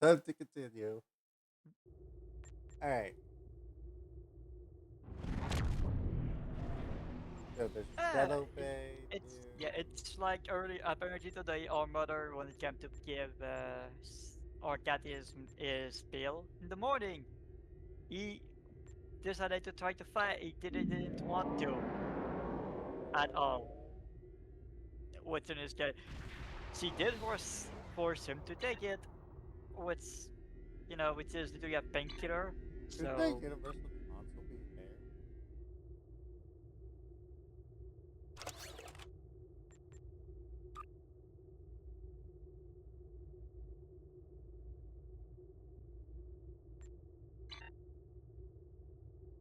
Time to continue. All right. So there's Ah, Shadow Bay it's here. yeah, it's like early apparently today our mother when it came to give our cat is pale in the morning. He decided to try to fight. He didn't want to at all. What's in his cat? She did force him to take it, which which is literally a painkiller. Should the So Universal console be fair?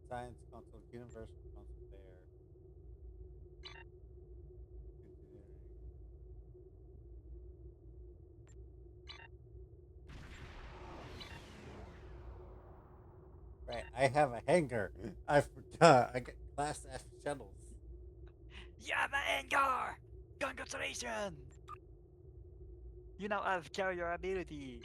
Science console, Universal console fair. Engineering. Right. I have a hanger. I forgot. I got class F shuttles. you have an anger. Congratulations! You now have carrier ability.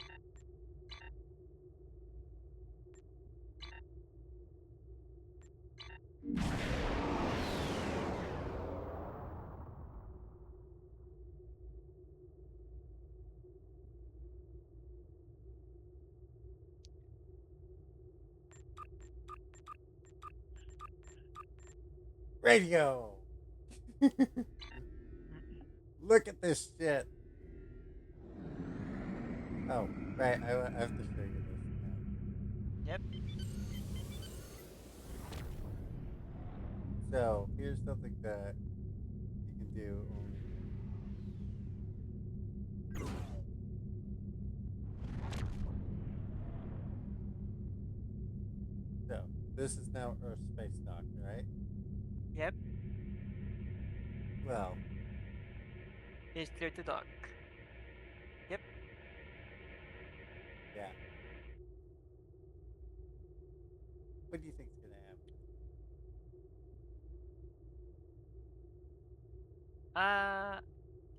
Radio. Look at this shit. Oh, right. I have to show you this now. Yep. So here's something that you can do only. So this is now Earth Space Dock, right? Yep. Well, It's clear to dock. Yep. yeah. What do you think's gonna happen? Uh,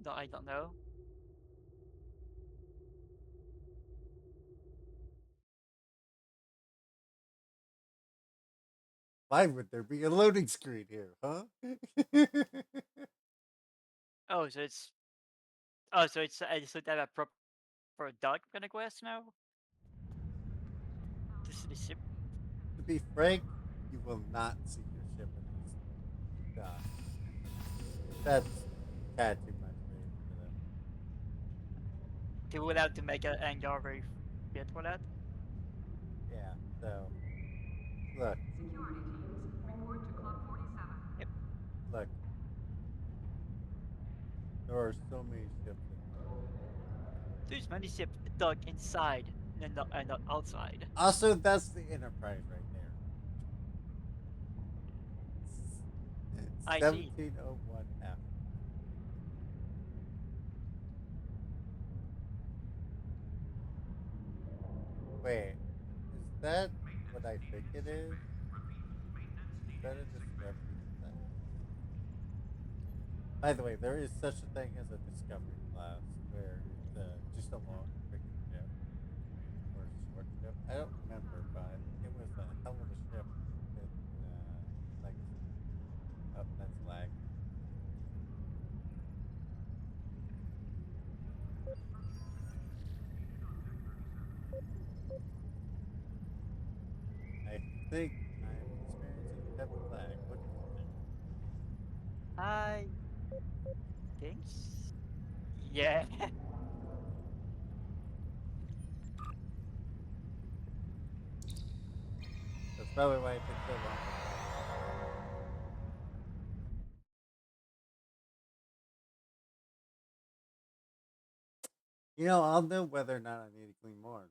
no, I don't know. Why would there be a loading screen here, huh? Oh, so it's so they have a proper dock kind of quest now. This is the ship. To be frank, you will not see your ship in this dock. That's tad too much for them. They will have to make an hangar very fit for that. Yeah. So look, Security teams, report to Club 47. Yep. look. There are so many ships in here. There's many ships dock inside and not outside. Also, that's the Enterprise right there. I see. 1701F. Wait, is that what I think it is? Is that a discovery class? By the way, there is such a thing as a discovery class where it's just a long, quick ship or a short ship. I don't remember, but it was a hell of a ship in Legacy. Oh, that's lag. I think I'm experiencing heavy lag. What do you think? I think. Yeah. That's probably why it took so long. I'll know whether or not I need to clean more,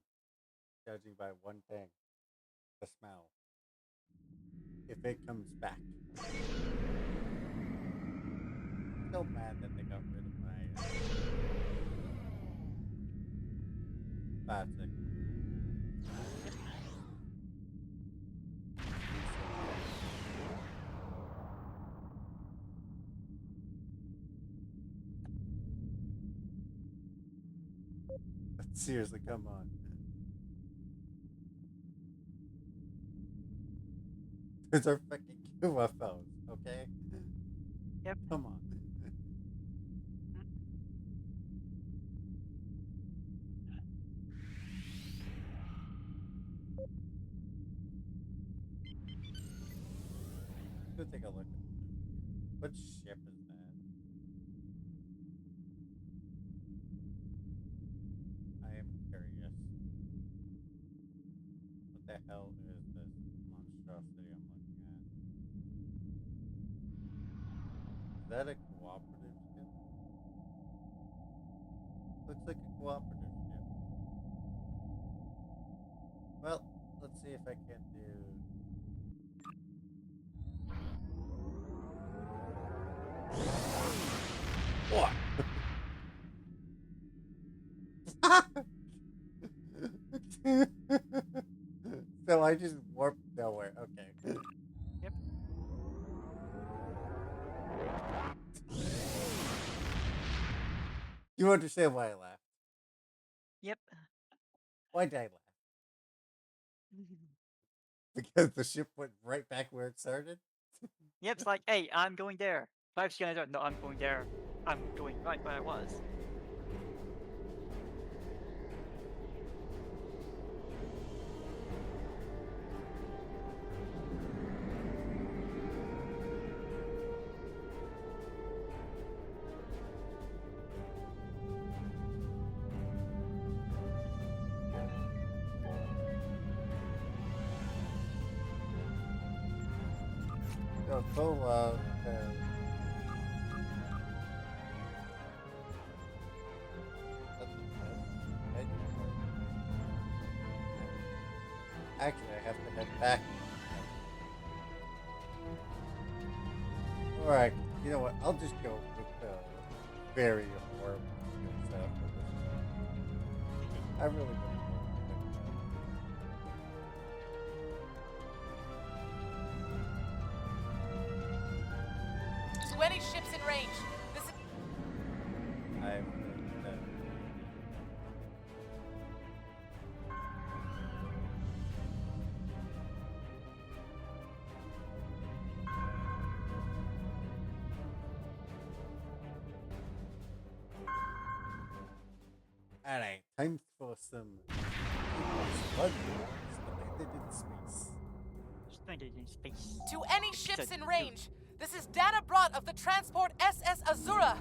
judging by one thing: the smell. If it comes back, still mad that they got rid of my plastic. But seriously, come on. Those are fucking UFOs, okay? Yep. Come on. Let's go take a look. What ship is that? I am curious. What the hell is this monstrosity I'm looking at? Is that a cooperative ship? Looks like a cooperative ship. Well, let's see if I can do. What? So I just warped nowhere. Okay. Yep. You understand why I laughed? Yep. Why did I laugh? Because the ship went right back where it started? Yep, it's like, hey, I'm going there. 5 seconds later, no, I'm going there. I'm going right where I was. No, Cola. Actually, I have to head back. Alright, you know what? I'll just go with the very horrible stuff for this one. I really don't know. To any ships in range, this is... I'm Alright, time for some blood landed in space. Stranded in space. To any ships in range, this is Dana Brott of the transport SS Azura.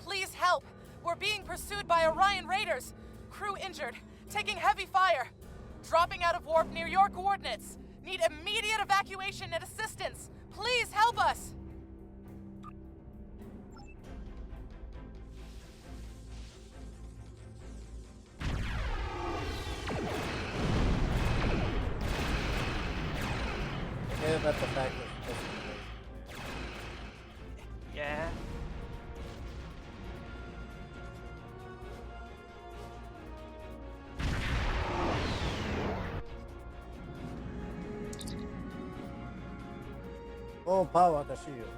Please help. We're being pursued by Orion raiders. Crew injured, taking heavy fire. Dropping out of warp near your coordinates. Need immediate evacuation and assistance. Please help us. Forget about the fact that it's supposed to be there. Yeah. Full power the shield.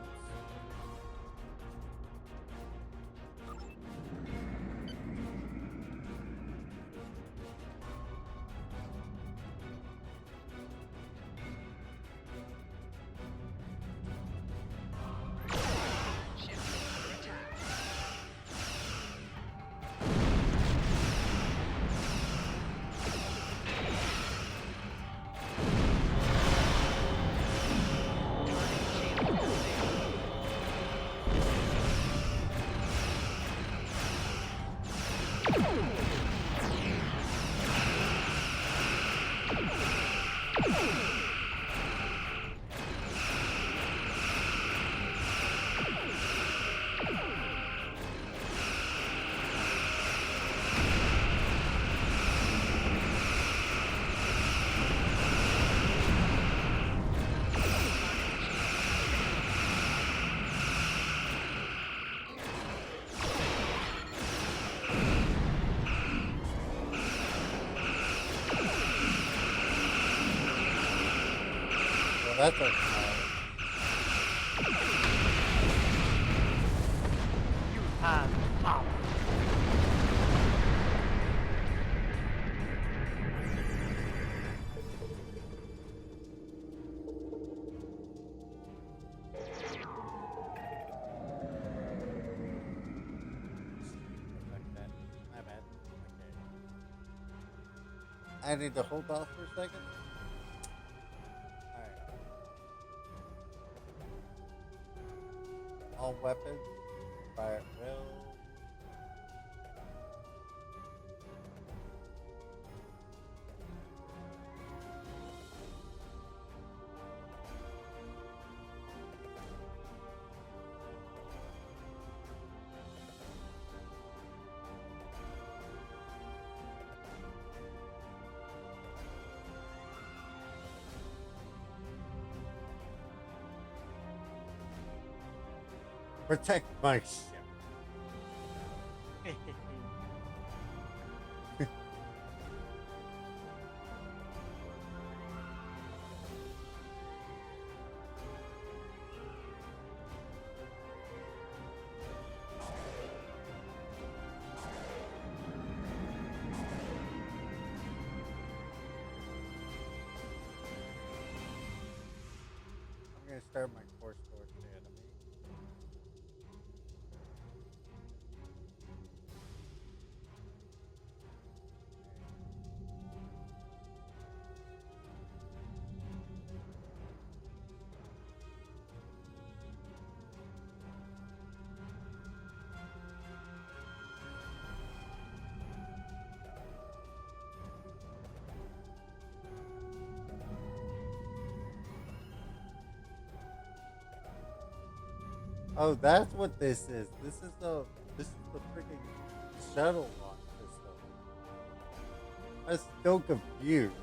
That's a You have power. I need to hold off for a second. Alright. All weapons, fire at will. Protect my ship. I'm gonna start my course towards the enemy. Oh, that's what this is. This is the freaking shuttle launch system. I'm so confused.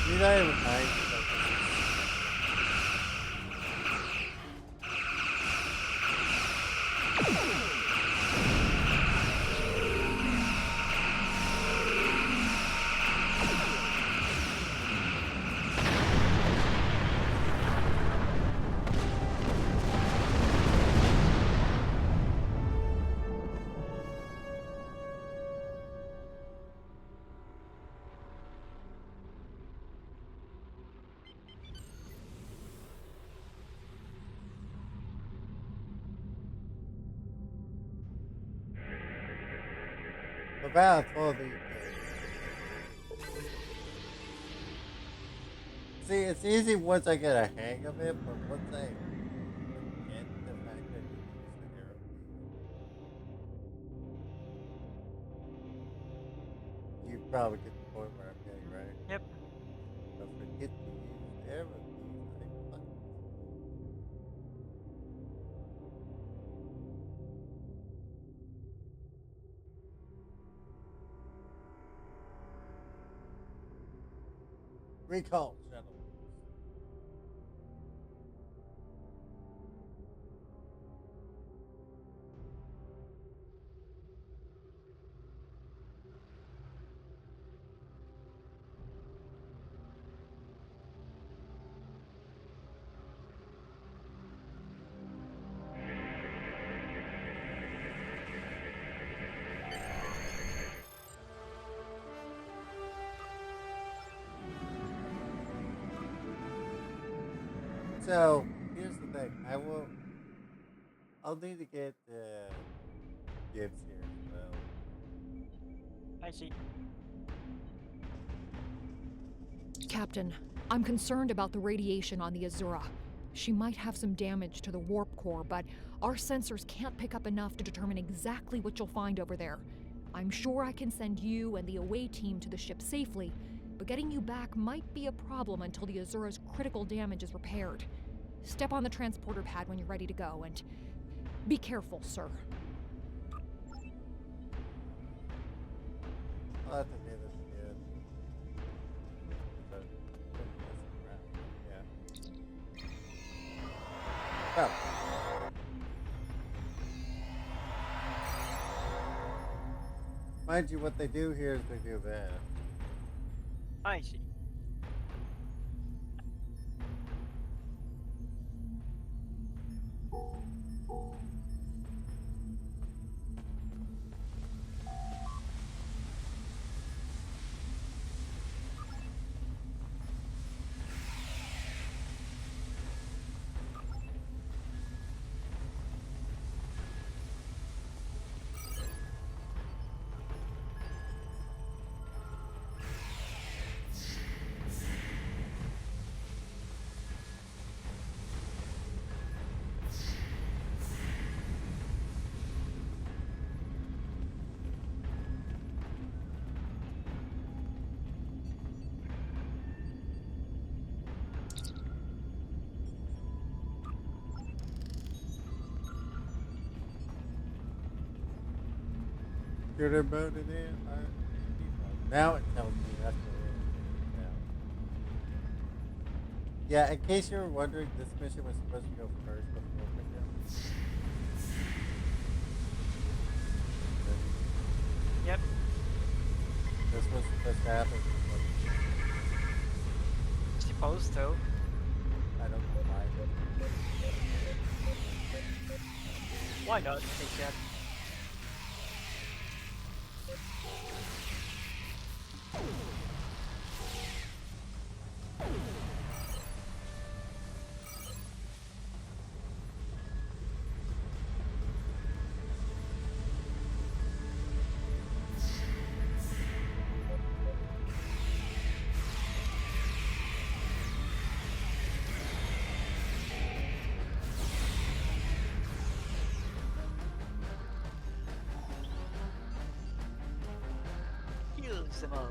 You not even mind. About all the see, it's easy once I get a hang of it, but once I forget the fact that you use the arrow key, you probably get the point where I'm getting, right? Yep. Don't forget to use the arrow keys. I fuck. Recall shuttle. So here's the thing. I'll need to get Gibbs here as well. I see. Captain, I'm concerned about the radiation on the Azura. She might have some damage to the warp core, but our sensors can't pick up enough to determine exactly what you'll find over there. I'm sure I can send you and the away team to the ship safely, but getting you back might be a problem until the Azura's critical damage is repaired. Step on the transporter pad when you're ready to go, and be careful, sir. thought they did it again. But couldn't miss it around. Yeah. Oh. Mind you, what they do here is they do that. I see. Should have voted in. Now it tells me that's what it is. Yeah. Yeah, in case you were wondering, this mission was supposed to go first before pickup. Yep. This was supposed to happen. Supposed to. I don't know why. Why not? Take that. Kills them all.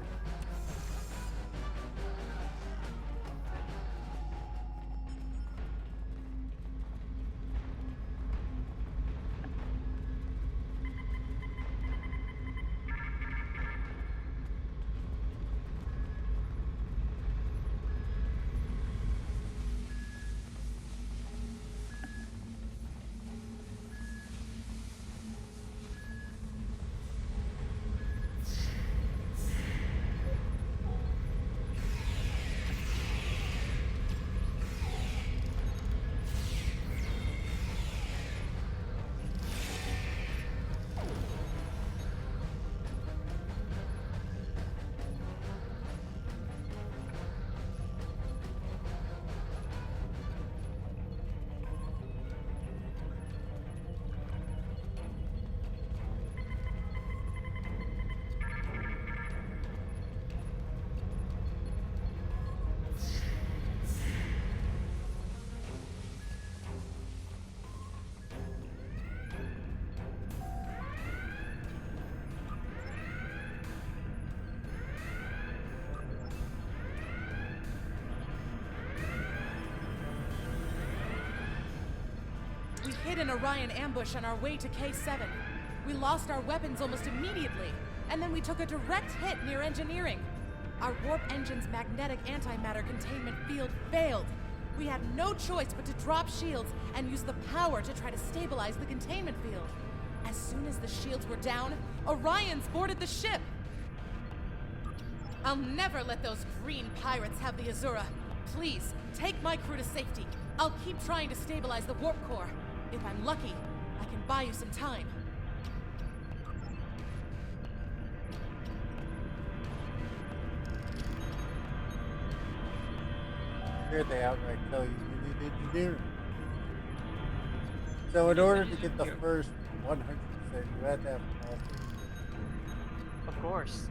We hid an Orion ambush on our way to K7. We lost our weapons almost immediately, and then we took a direct hit near engineering. Our warp engine's magnetic antimatter containment field failed. We had no choice but to drop shields and use the power to try to stabilize the containment field. As soon as the shields were down, Orions boarded the ship. I'll never let those green pirates have the Azura. Please, take my crew to safety. I'll keep trying to stabilize the warp core. If I'm lucky, I can buy you some time. Here they outright tell you you need engineering. So in order to get the first 100%, you had to have all. Of course.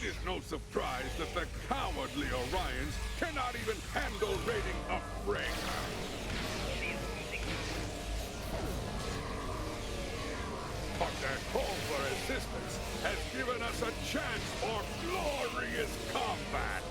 is no surprise that the cowardly Orions cannot even handle raiding a ring. But their call for assistance has given us a chance for glorious combat.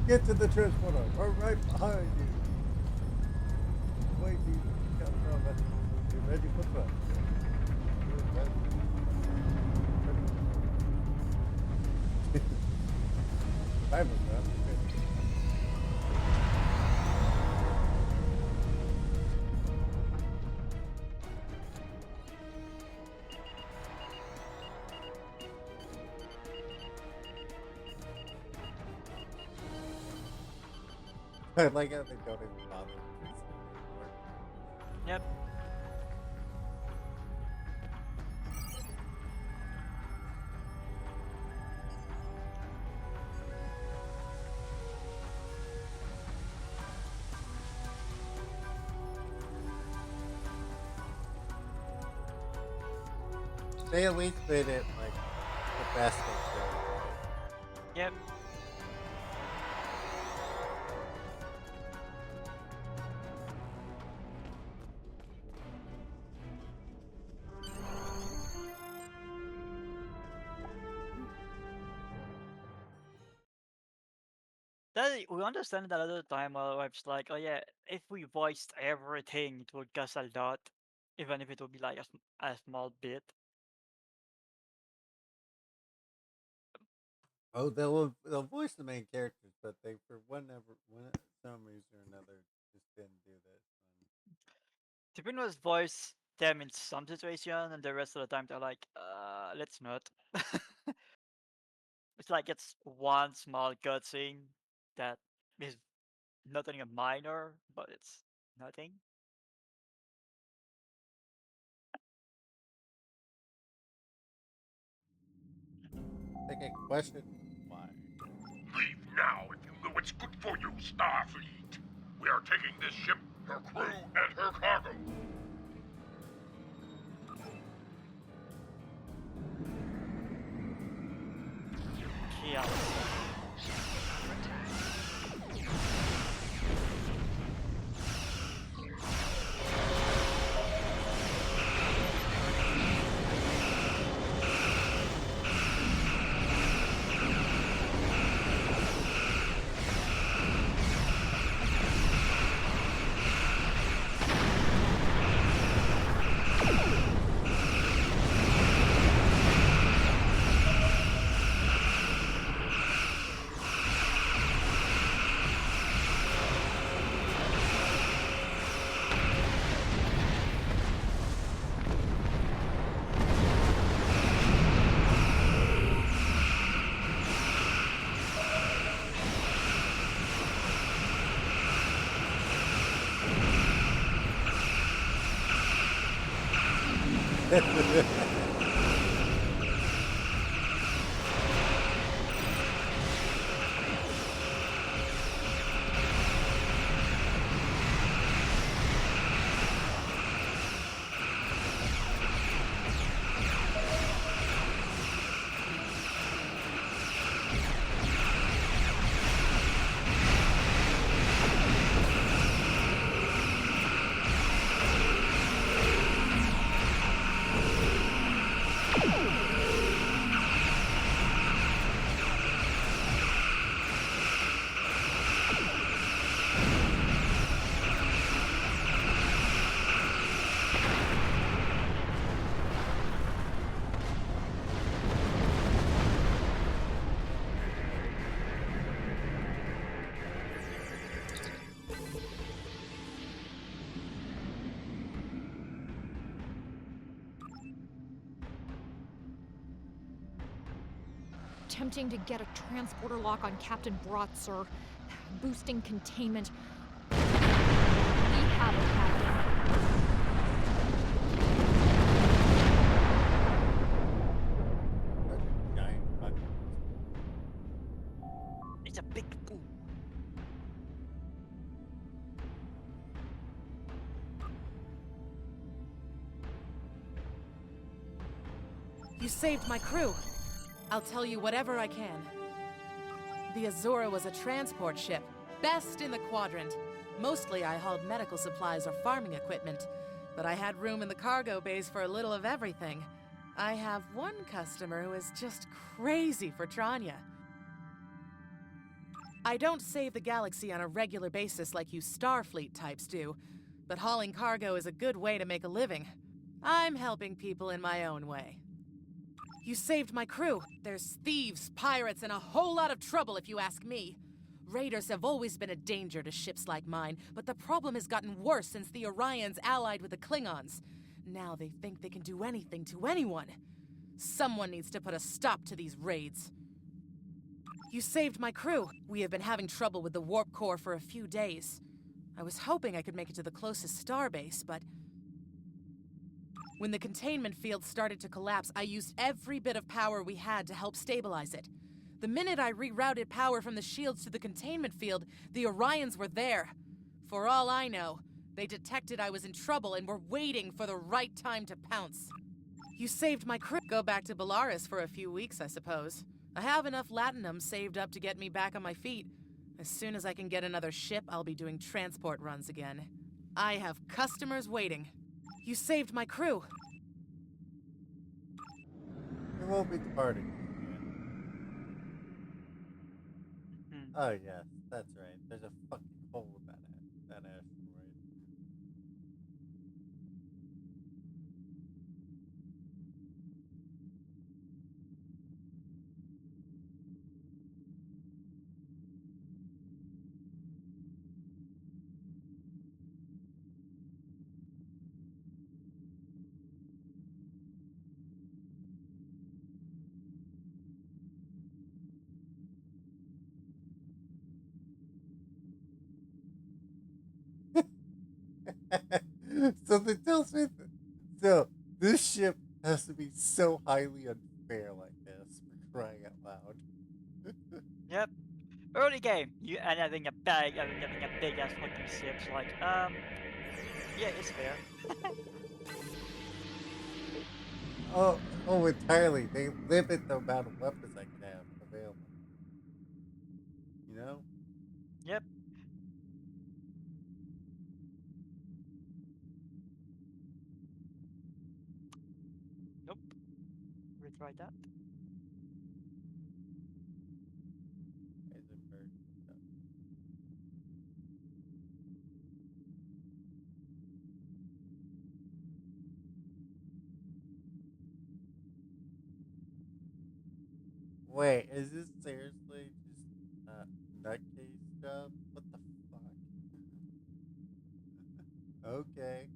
Get to the transporter. We're right behind you. Wait, you come from it. You're ready for fun. Bible, bro. I like how they don't even bother. Yep. They at least made it like the best they could. Right? Yep. We understand that at the time, it's like, oh yeah, if we voiced everything, it would cost a lot, even if it would be like a small bit. Oh, they'll voice the main characters, but they for some reason or another just didn't do this. Tippin was voice them in some situation, and the rest of the time they're like, let's not. It's like it's one small cutscene that is nothing minor, but it's nothing. I think I question why. Leave now if you know it's good for you, Starfleet. We are taking this ship, her crew, and her cargo. Chaos. attempting to get a transporter lock on Captain Brott, sir. Boosting containment. We have it, Captain. Such a giant fucking. It's a big poo. You saved my crew. I'll tell you whatever I can. The Azura was a transport ship, best in the quadrant. Mostly I hauled medical supplies or farming equipment, but I had room in the cargo bays for a little of everything. I have one customer who is just crazy for Tranya. I don't save the galaxy on a regular basis like you Starfleet types do, but hauling cargo is a good way to make a living. I'm helping people in my own way. You saved my crew. There's thieves, pirates, and a whole lot of trouble if you ask me. Raiders have always been a danger to ships like mine, but the problem has gotten worse since the Orions allied with the Klingons. Now they think they can do anything to anyone. Someone needs to put a stop to these raids. You saved my crew. We have been having trouble with the warp core for a few days. I was hoping I could make it to the closest starbase, but when the containment field started to collapse, I used every bit of power we had to help stabilize it. The minute I rerouted power from the shields to the containment field, the Orions were there. For all I know, they detected I was in trouble and were waiting for the right time to pounce. You saved my crew. Go back to Bellaris for a few weeks, I suppose. I have enough latinum saved up to get me back on my feet. As soon as I can get another ship, I'll be doing transport runs again. I have customers waiting. You saved my crew. We won't be departing. Oh yes, that's right. There's a fucking hole in that asteroid. Something tells me so this ship has to be so highly unfair like this, for crying out loud. Yep. Early game, you and having a big ass fucking ship's like, yeah, it's fair. Oh, entirely. They limit the amount of weapons I can have available. You know? Yep. Nope. Retry that. Heisenberg. Wait, is this seriously just nutcase stuff? What the fuck? Okay.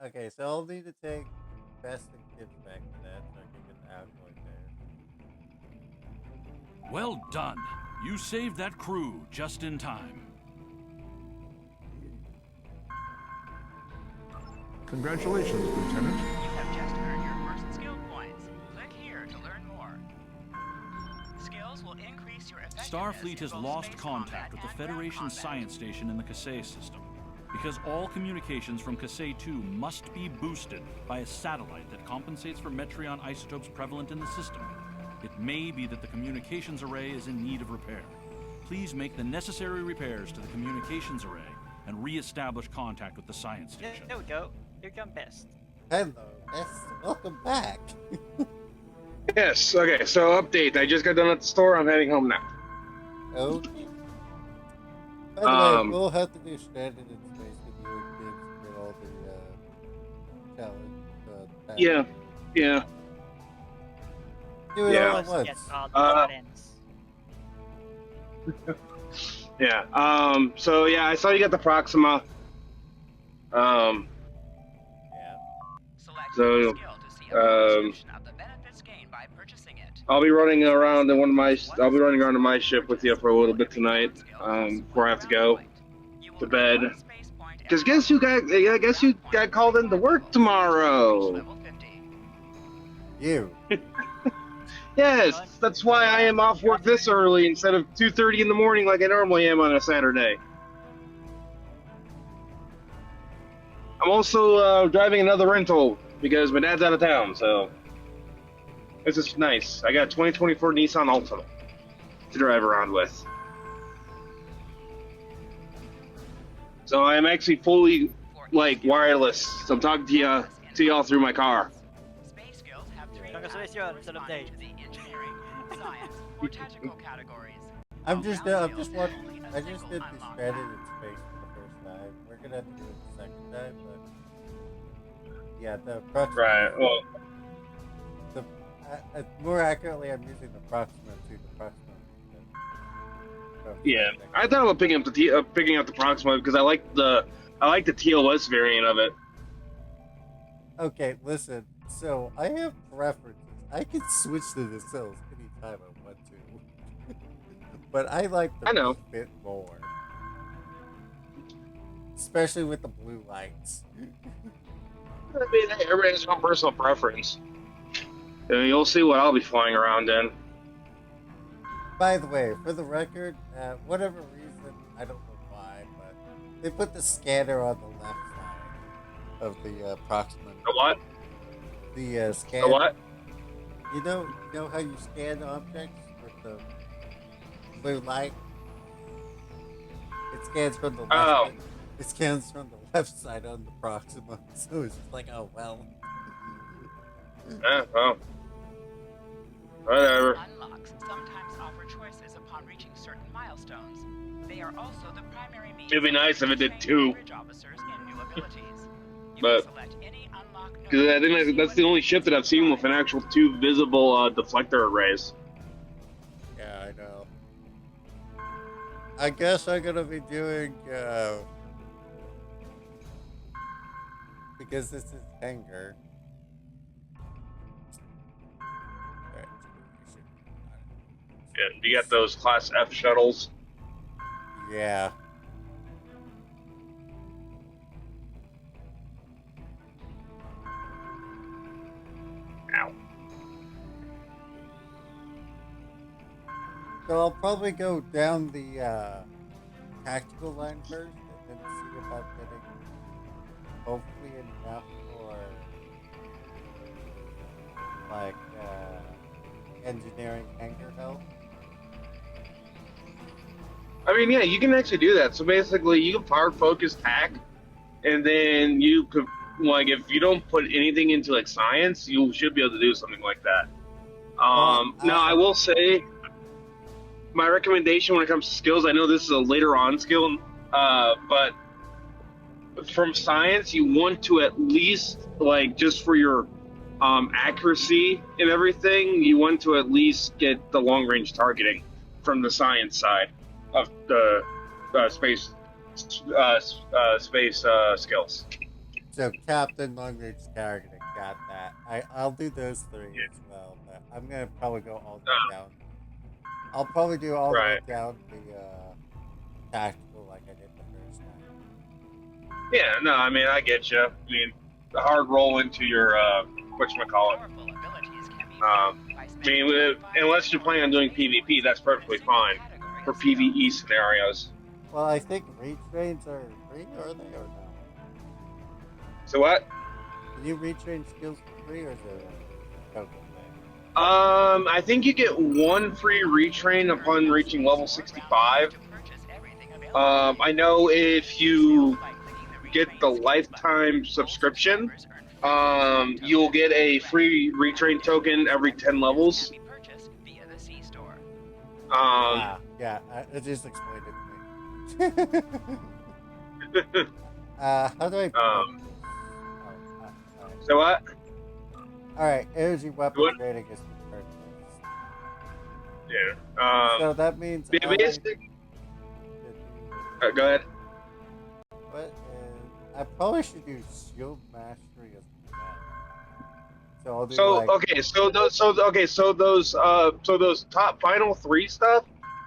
Okay, so I'll need to take best and kids back to that so I can get the alloy there. Well done. You saved that crew just in time. Congratulations, Lieutenant. You have just earned your first skill points. Click here to learn more. Skills will increase your effectiveness. Starfleet in has both lost space contact with the combat and ground Federation combat. Science Station in the Kasei system. Because all communications from Kasei 2 must be boosted by a satellite that compensates for Metreon isotopes prevalent in the system. It may be that the communications array is in need of repair. Please make the necessary repairs to the communications array and re-establish contact with the science station. There we go. Here come Best. Hello, Best. Welcome back. Yes, okay, so update. I just got done at the store. I'm heading home now. Okay. By the way, we'll have to do stranded in space with you and kids for all the challenge. Yeah, yeah. Do it Yeah. all at once. Get all the Uh, friends. Yeah, so yeah, I saw you got the Proxima. Yeah. Select So, any skill to see a full description of the benefits gained by purchasing it. I'll be running around in I'll be running around in my ship with you for a little bit tonight. Before I have to go to bed. Cause guess who got called into work tomorrow? You. Yes, that's why I am off work this early instead of 2:30 in the morning like I normally am on a Saturday. I'm also driving another rental because my dad's out of town, so this is nice. I got a 2024 Nissan Altima to drive around with. So I am actually fully wireless. So I'm talking to y'all through my car. Space skills have three Congratulations, categories update. assigned to the engineering, science, or tactical categories. I'm just did the stranded in space for the first time. We're gonna have to do it the second time, but yeah, the approximate. Right. Well, more accurately, I'm using the Proxima to the Proxima. yeah. I thought about picking up the Proxima because I like the TOS variant of it. Okay, listen. So I have preferences. I can switch to the cells anytime I want to, but I like the bit more, especially with the blue lights. I mean, everybody has their own personal preference. You'll see what I'll be flying around in. By the way, for the record, whatever reason, I don't know why, but they put the scanner on the left side of the Proxima. The what? The scanner. The what? You know how you scan objects with the blue light? It scans from the left. Oh. It scans from the left side on the Proxima, so it's just like, oh well. Yeah, well. Whatever. Unlocks sometimes offer choices upon reaching certain milestones. They are also the primary means. It'd be nice if it did too. Bridge officers in new abilities. You But can select any unlock node because I think that's the only ship that I've seen with an actual 2 visible deflector arrays. Yeah, I know. I guess I'm gonna be doing because this is Hangar. Yeah, you got those Class F shuttles. Yeah. Ow. So I'll probably go down the tactical line first, and then see if I'm getting hopefully enough for like engineering hangar help. I mean, yeah, you can actually do that. So basically, you can power focus TAC, and then you could, like, if you don't put anything into, like, science, you should be able to do something like that. Now, I will say, my recommendation when it comes to skills, I know this is a later on skill, but from science, you want to at least, like, just for your accuracy and everything, you want to at least get the long-range targeting from the science side of the space skills. So Captain Long Range Targeting, got that. I'll do those 3 as well, but I'm gonna probably go all the way down. I'll probably do all the way down the tactical like I did the first time. Yeah, no, I mean I get you. I mean the hard roll into your whatchamacallit. I mean, unless you're planning on doing PvP, that's perfectly fine for PvE scenarios. Well, I think retrains are free, are they, or no? So what? Can you retrain skills for free, or is it a token thing? I think you get 1 free retrain upon reaching level 65. I know if you get the lifetime subscription, you'll get a free retrain token every 10 levels. Yeah, it just explained it to me. How do I? So what? Alright, energy weapon rating is confirmed. Yeah. So that means. Basic. Go ahead. What is I probably should do shield mastery as well. So I'll do So like okay, so those top final three stuff,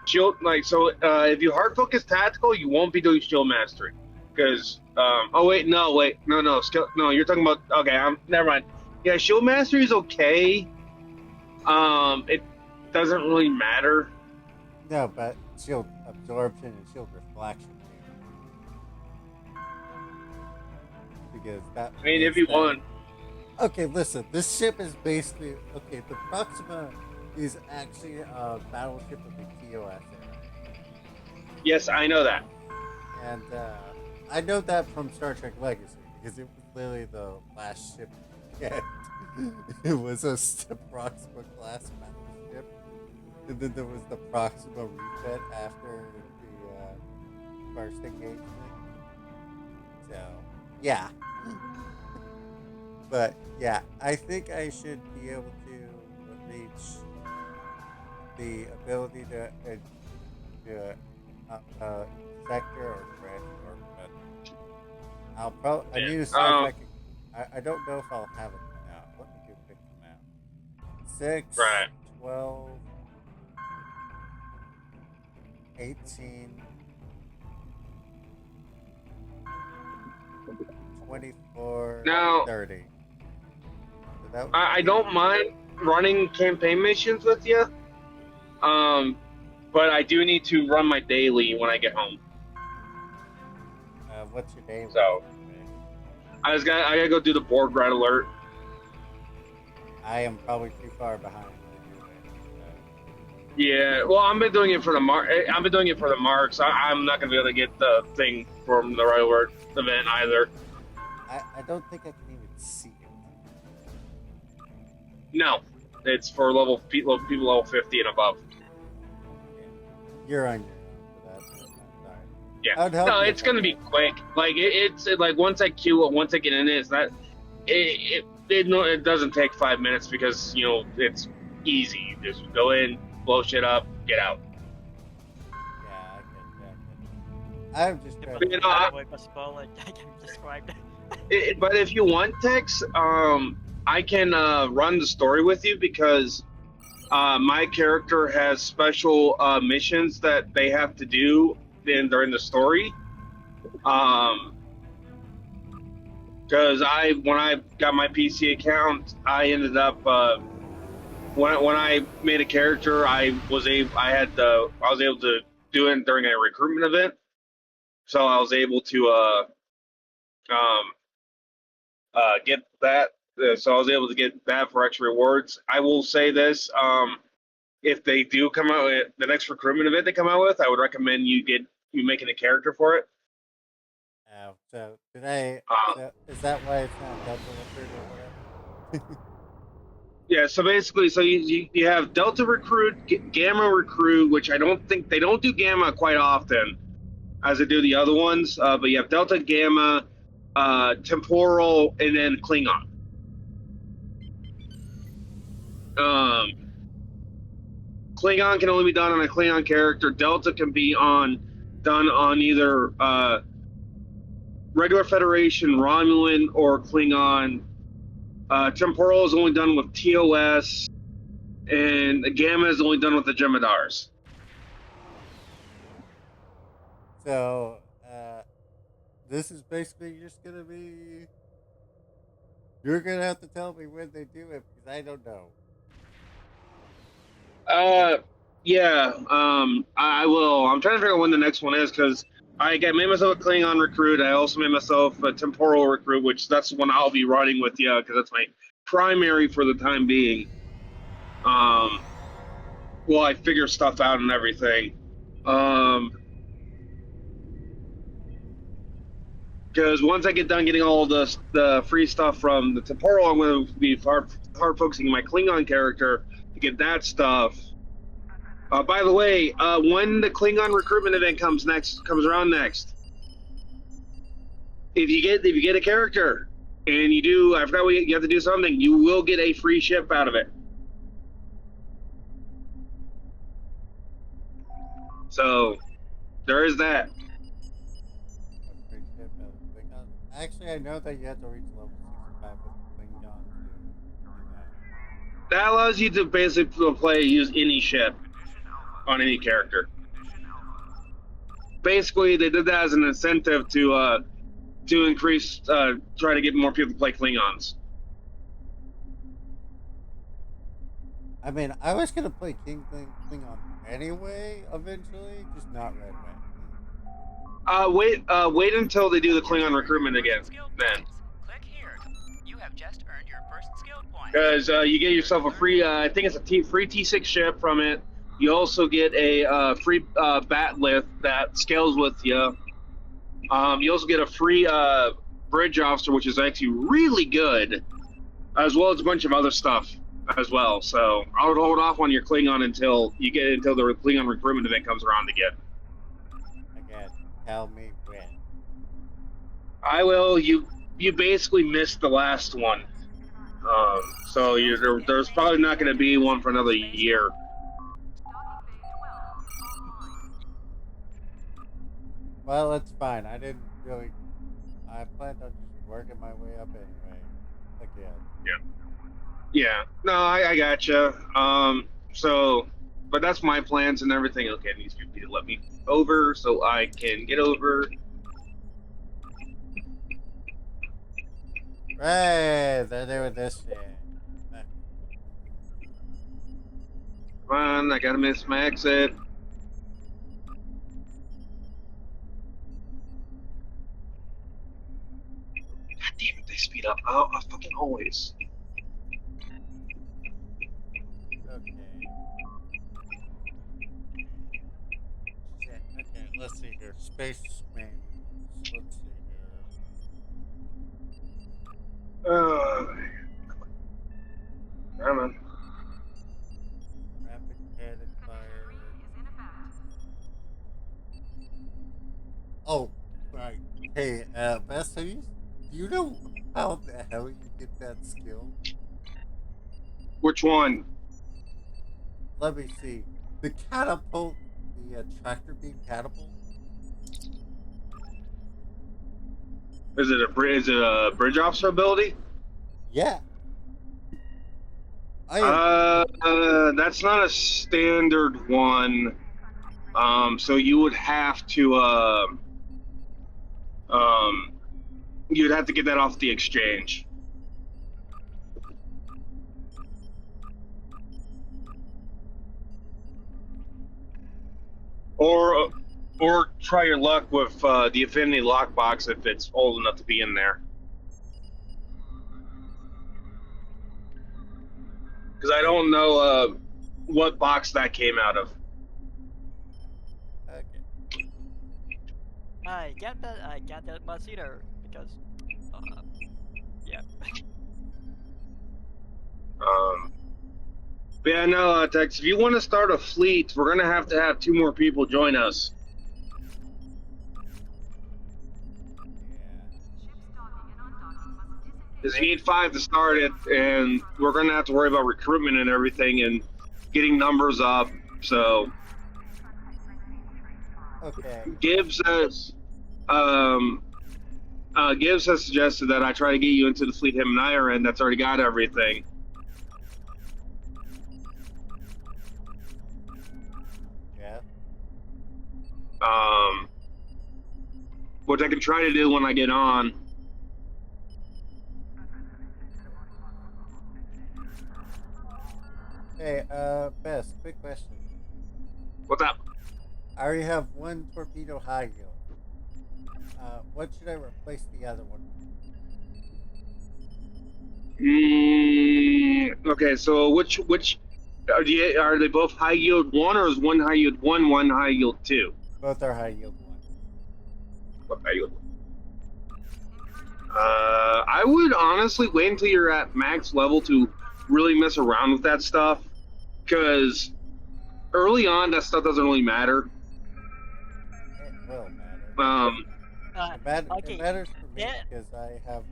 shield like so. If you hard focus tactical, you won't be doing shield mastery, because oh wait, no, skill, no, you're talking about okay. I'm never mind. Yeah, shield mastery is okay. It doesn't really matter. no, but shield absorption and shield reflection. Because that. I mean, if is you the- want. Okay, listen. This ship is basically okay. The Proxima is actually a battleship of the TOS era, Yes, I know that. and I know that from Star Trek Legacy because it was literally the last ship. Yeah, it was a Proxima class battleship, and then there was the Proxima refit after the first engagement. So, yeah. But yeah, I think I should be able to reach the ability to sector or transport. But I'll probably I need to see if I can. I don't know if I'll have it now. Let me do a quick math. 6, Right. 12, 18, 24, Now- 30. So that would I be- don't mind running campaign missions with you. But I do need to run my daily when I get home. What's your name? So- I gotta go do the board red alert. I am probably too far behind. Yeah, well, I've been doing it for the I've been doing it for the marks. I'm not gonna be able to get the thing from the red alert event either. I don't think I can even see it. No, it's for people level 50 and above. You're on your own for that. So I'm sorry. Yeah. I would help No, you it's if I gonna be could. quick. Like it's like once I queue it, once I get in it, it's not. It doesn't take 5 minutes because it's easy. Just go in, blow shit up, get out. Yeah, I can. I'm just trying. You know, I- Way possible, like I can describe that. But if you want Tex, I can run the story with you because my character has special missions that they have to do during the story. Because when I got my PC account, I ended up when I made a character, I was able to do it during a recruitment event, so I was able to get that. So I was able to get that for extra rewards. I will say this: if they do come out with the next recruitment event they come out with, I would recommend you making a character for it. So did I? So is that why it's not Delta Recruit or whatever? Yeah. So basically, you have Delta Recruit, Gamma Recruit, which I don't think they don't do Gamma quite often, as they do the other ones. But you have Delta, Gamma, Temporal, and then Klingon. Klingon can only be done on a Klingon character. Delta can be done on either regular Federation, Romulan, or Klingon. Temporal is only done with TOS, and Gamma is only done with the Jemadars. So this is basically just gonna be. You're gonna have to tell me when they do it because I don't know. Yeah. I will. I'm trying to figure out when the next one is because I made myself a Klingon recruit. I also made myself a Temporal recruit, which that's the one I'll be running with you because that's my primary for the time being. Well, I figure stuff out and everything. Because once I get done getting all the free stuff from the Temporal, I'm going to be hard focusing my Klingon character to get that stuff. By the way, when the Klingon recruitment event comes around next, if you get a character and I forgot you have to do something, you will get a free ship out of it. So there is that. Actually, I know that you have to reach level 65 with Klingon to do that. That allows you to basically use any ship on any character. Basically, they did that as an incentive to increase, try to get more people to play Klingons. I mean, I was gonna play Klingon anyway, eventually, just not right away. Wait until they do the Klingon recruitment again, Skill then. points. Click here. You have just earned your first skill point. Because you get yourself a free, I think it's a free T6 ship from it. You also get a free batlith that scales with you. You also get a free bridge officer, which is actually really good, as well as a bunch of other stuff as well. So I would hold off on your Klingon until the Klingon recruitment event comes around again. Again, tell me when. I will. You basically missed the last one, so there's probably not going to be one for another year. Docking bay 12 online. Well, it's fine. I didn't really. I planned on just working my way up anyway. Again. Yeah. No, I gotcha. So, but that's my plans and everything. Okay, it needs to be to let me over so I can get over. Right, they're doing this shit. Come on, I gotta miss my exit. God damn it, they speed up. Oh, fucking always. Okay. Shit. Okay, let's see here. Space main. Let's see here. Come on. Rapid cannon fire. Condition 3 is in effect. Oh, right. Hey, Bess, do you know how the hell you get that skill? Which one? Let me see. The catapult, the tractor beam catapult. Is it a bridge officer ability? Yeah. That's not a standard one. So you would have to you'd have to get that off the exchange. Or try your luck with the Affinity lockbox if it's old enough to be in there. Because I don't know what box that came out of. Okay. I can't that much either because, yeah. But yeah, no, Tex, if you want to start a fleet, we're going to have 2 more people join us. Ships docking and undocking must disengage. Because you need 5 to start it, and we're going to have to worry about recruitment and everything and getting numbers up. So Okay. Gibbs has suggested that I try to get you into the fleet him and I are in. That's already got everything. Yeah. Which I can try to do when I get on. Hey, Bess, quick question. What's up? I already have 1 torpedo high yield. What should I replace the other one with? Okay, so which are they both high yield 1, or is one high yield 1, one high yield 2? Both are high yield 1. What high yield? I would honestly wait until you're at max level to really mess around with that stuff, because early on that stuff doesn't really matter. It will matter. Okay. It matters for me Yeah. because I have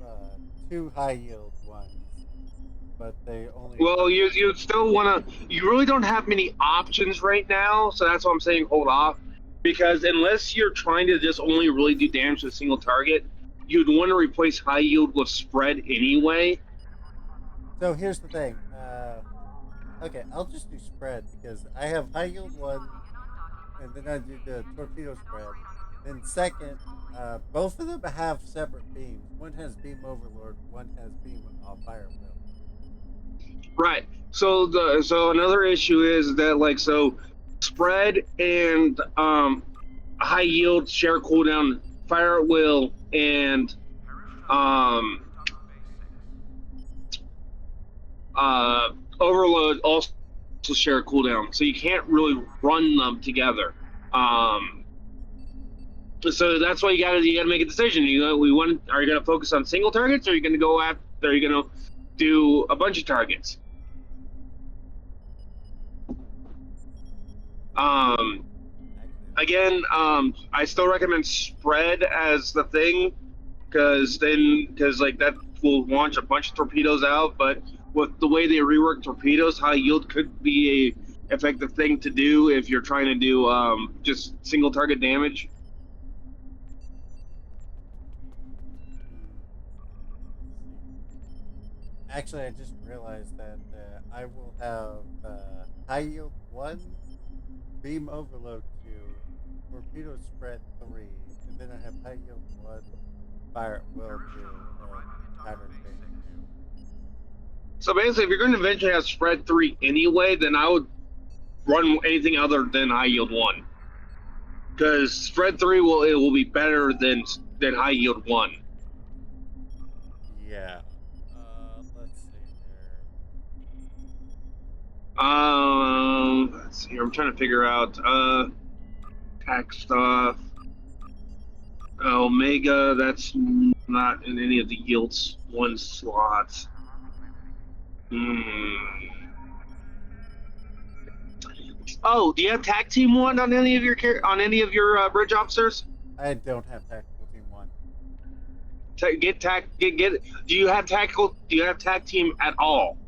2 high yield ones, but they only. Well, you still want to. You really don't have many options right now, so that's why I'm saying hold off. Because unless you're trying to just only really do damage to a single target, you'd want to replace high yield with spread anyway. So here's the thing. Okay, I'll just do spread because I have high yield one, and then I do the torpedo spread. Then second, both of them have separate beams. One has beam overlord, one has beam fire will. Right. So another issue is that like so spread and high yield share cooldown, fire at will and um overload also share cooldown. So you can't really run them together. So that's why you gotta make a decision. Are you gonna focus on single targets, or are you gonna go after? Are you gonna do a bunch of targets? Again, I still recommend spread as the thing because like that will launch a bunch of torpedoes out. But with the way they rework torpedoes, high yield could be a effective thing to do if you're trying to do just single target damage. Actually, I just realized that I will have high yield 1, beam overload 2, torpedo spread 3, and then I have high yield 1, fire at will 2, and pattern evasion 2. So basically, if you're going to eventually have spread 3 anyway, then I would run anything other than high yield 1, because spread 3 will be better than high yield 1. Yeah. Let's see here. Let's see. I'm trying to figure out attack stuff. Omega, that's not in any of the yields 1 slots. Oh, do you have tag team 1 on any of your bridge officers? I don't have tactical team 1. Do you have tactical? Do you have tag team at all?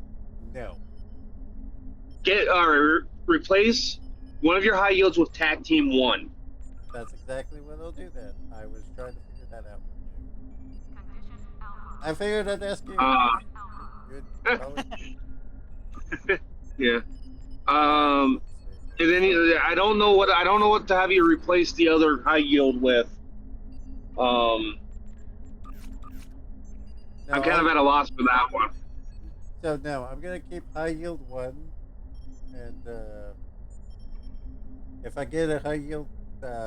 No. Replace one of your high yields with tag team 1. That's exactly what I'll do then. I was trying to figure that out with you. Condition alpha. I figured I'd ask you. Good. Yeah. And then I don't know what to have you replace the other high yield with. No, I'm kind of at a loss for that one. So no, I'm gonna keep high yield 1, and if I get a high yield 3, I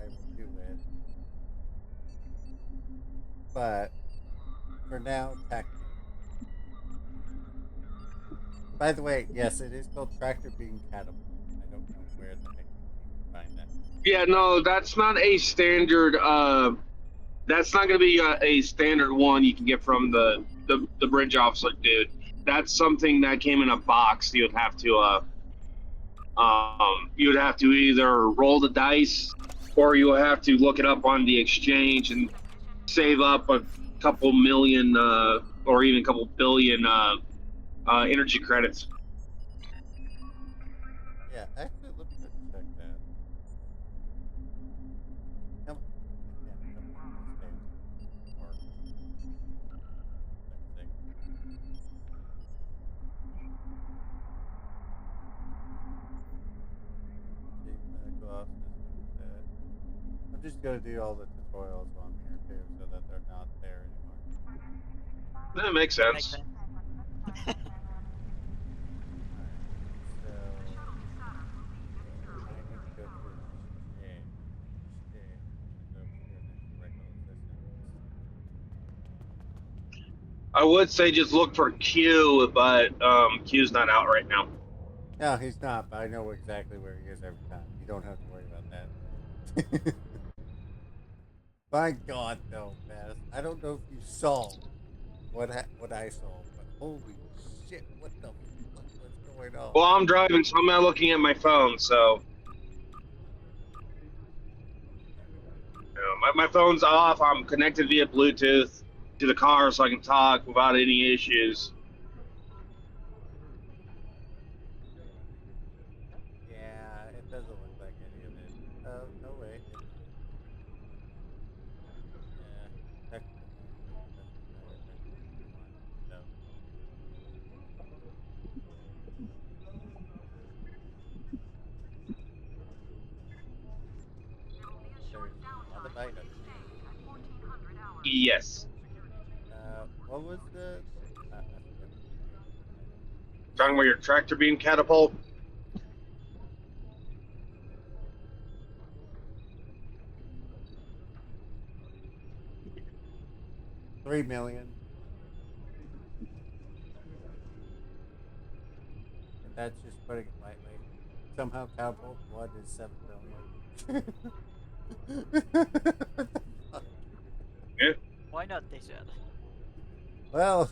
will do it. But for now, tactic. By the way, yes, it is called tractor beam catapult. I don't know where the heck you can find that. Yeah, no, that's not a standard. That's not going to be a standard one you can get from the bridge officer dude. That's something that came in a box. You would have to either roll the dice, or you would have to look it up on the exchange and save up a couple million or even a couple billion energy credits. Yeah, actually, let me go check that. Come on. I'm just gonna do all the tutorials on here too, so that they're not there anymore. That makes sense. I would say just look for Q, but Q's not out right now. No, he's not, but I know exactly where he is every time. You don't have to worry about that. My God, no, man. I don't know if you saw what I saw, but holy shit, what the fuck was going on? Well, I'm driving, so I'm not looking at my phone, so... My phone's off. I'm connected via Bluetooth to the car so I can talk without any issues. Yeah, it doesn't look like any of it. Oh, no way. Dino. At 1400 hours. Yes. What was the? I forget. Talking about your tractor beam catapult. $3 million. And that's just putting it lightly. Somehow Catapult 1 is 7 billion. What the fuck? Why not, they said. Well,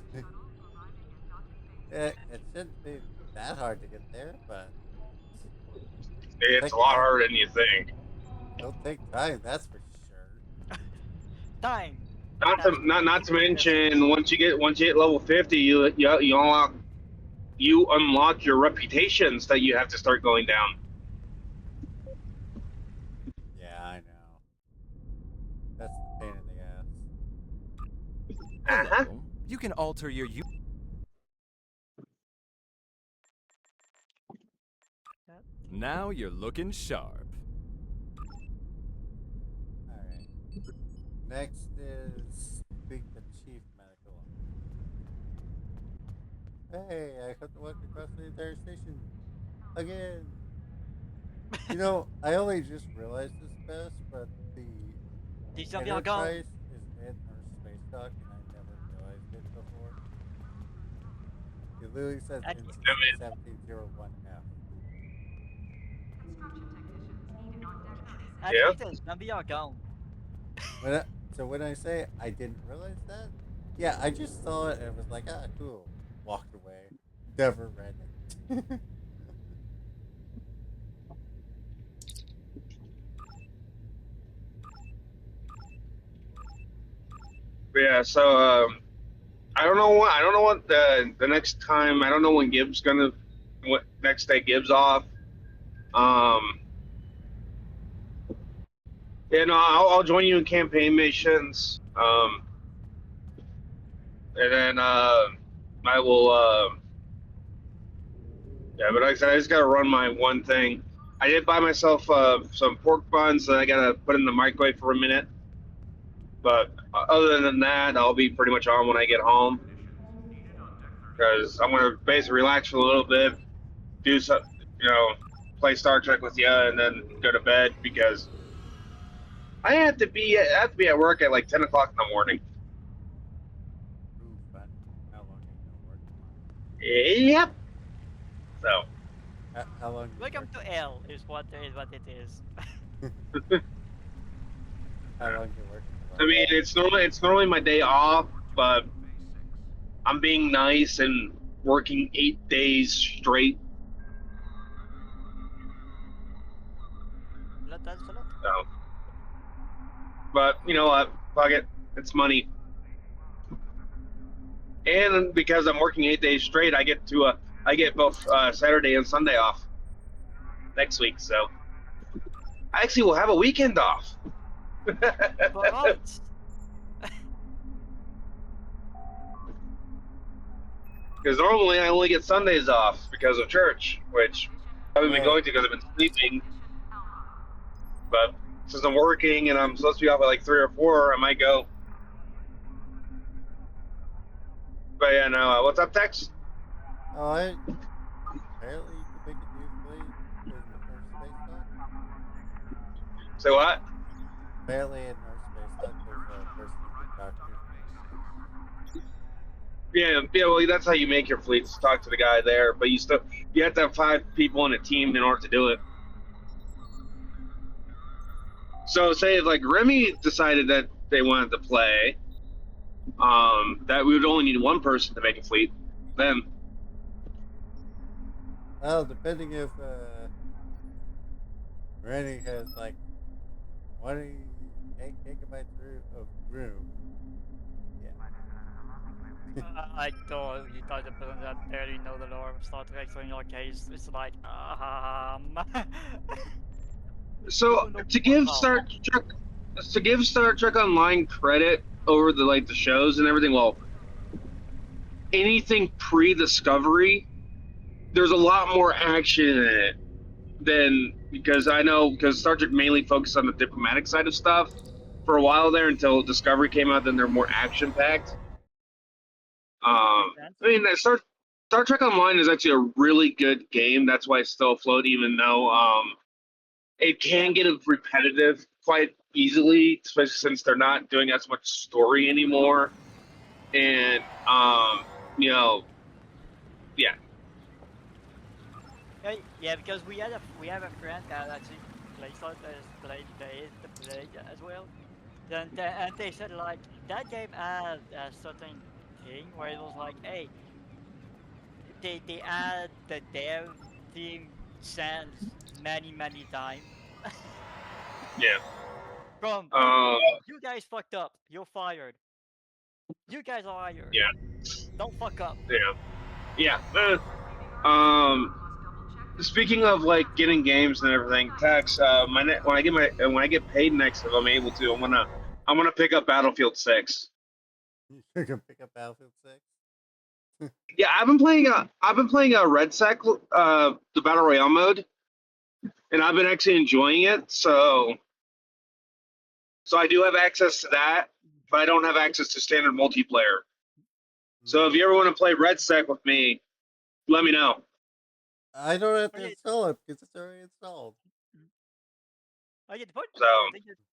it shouldn't be that hard to get there, but It's a lot harder than you think. it'll take time, that's for sure. Time! Not to mention, once you hit level 50, you unlock your reputations that you have to start going down. Yeah, I know. That's the pain in the ass. Uh-huh. Hello. You can alter your Now you're looking sharp. Alright. Next is Speak the Chief Medical Officer. Hey, I have to walk across the entire station. Again. You know, I only just realized this best, but the These zombies are gone. Enterprise is in her space dock, and I never realized it before. It literally says That- in 1701F. Construction technicians needed on deck 36. At Yeah. least the zombies are gone. So when I say I didn't realize that, yeah, I just saw it and was like, ah, cool. Walked away. Never read it. Yeah, so I don't know what the next time. I don't know when Gibbs what next day Gibbs off. Yeah, no, I'll join you in campaign missions. And then I will. Yeah, but like I said, I just gotta run my one thing. I did buy myself some pork buns that I gotta put in the microwave for a minute. But other than that, I'll be pretty much on when I get home. Because I'm gonna basically relax for a little bit, do some, play Star Trek with you, and then go to bed because I have to be at work at like 10 o'clock in the morning. Ooh, fun. How long are you Yep. So. gonna work? How long? you Welcome work? to L is what it is. How long you working? I mean, it's normally my day off, but I'm being nice and working 8 days straight. That's a lot. So, but you know what? Fuck it. It's money. And because I'm working 8 days straight, I get both Saturday and Sunday off next week. So I actually will have a weekend off. But right. Because normally I only get Sundays off because of church, which I haven't been going to because I've been sleeping. But since I'm working and I'm supposed to be off at like 3 or 4, I might go. But yeah, no. What's up, Tex? Oh, apparently you can make a new fleet in Earth Space Dock. Say what? Apparently in Earth Space Dock, there's a person you can talk to. Yeah. Well, that's how you make your fleets. Talk to the guy there, but you have to have 5 people in a team in order to do it. So, say if like Remy decided that they wanted to play, that we would only need 1 person to make a fleet. Then, Well, depending if Rennie has like 28 gigabytes of room. Yeah. I thought you thought the person that barely know the lore of Star Trek, so in your case, it's like, so to give Star Trek Online credit over the shows and everything, well, anything pre-Discovery, there's a lot more action in it than because Star Trek mainly focused on the diplomatic side of stuff. for a while there until Discovery came out. Then they're more action packed. Makes sense. I mean, Star Trek Online is actually a really good game. That's why it's still afloat, even though it can get repetitive quite easily, especially since they're not doing as much story anymore. And you know, yeah. Yeah, because we have a friend that actually played as well. And they said like that game had a certain thing where it was like, hey, they add the dev team sense many times. Yeah. From you guys fucked up, you're fired. You guys are fired. Yeah. Don't fuck up. Yeah. Speaking of like getting games and everything, Tex, when I get paid next, if I'm able to, I'm gonna pick up Battlefield 6. You're gonna pick up Battlefield 6? Yeah, I've been playing Red Sec, the Battle Royale mode, and I've been actually enjoying it. So I do have access to that, but I don't have access to standard multiplayer. So if you ever want to play Red Sec with me, let me know. I don't have to Okay. install it because it's already installed. Oh yeah,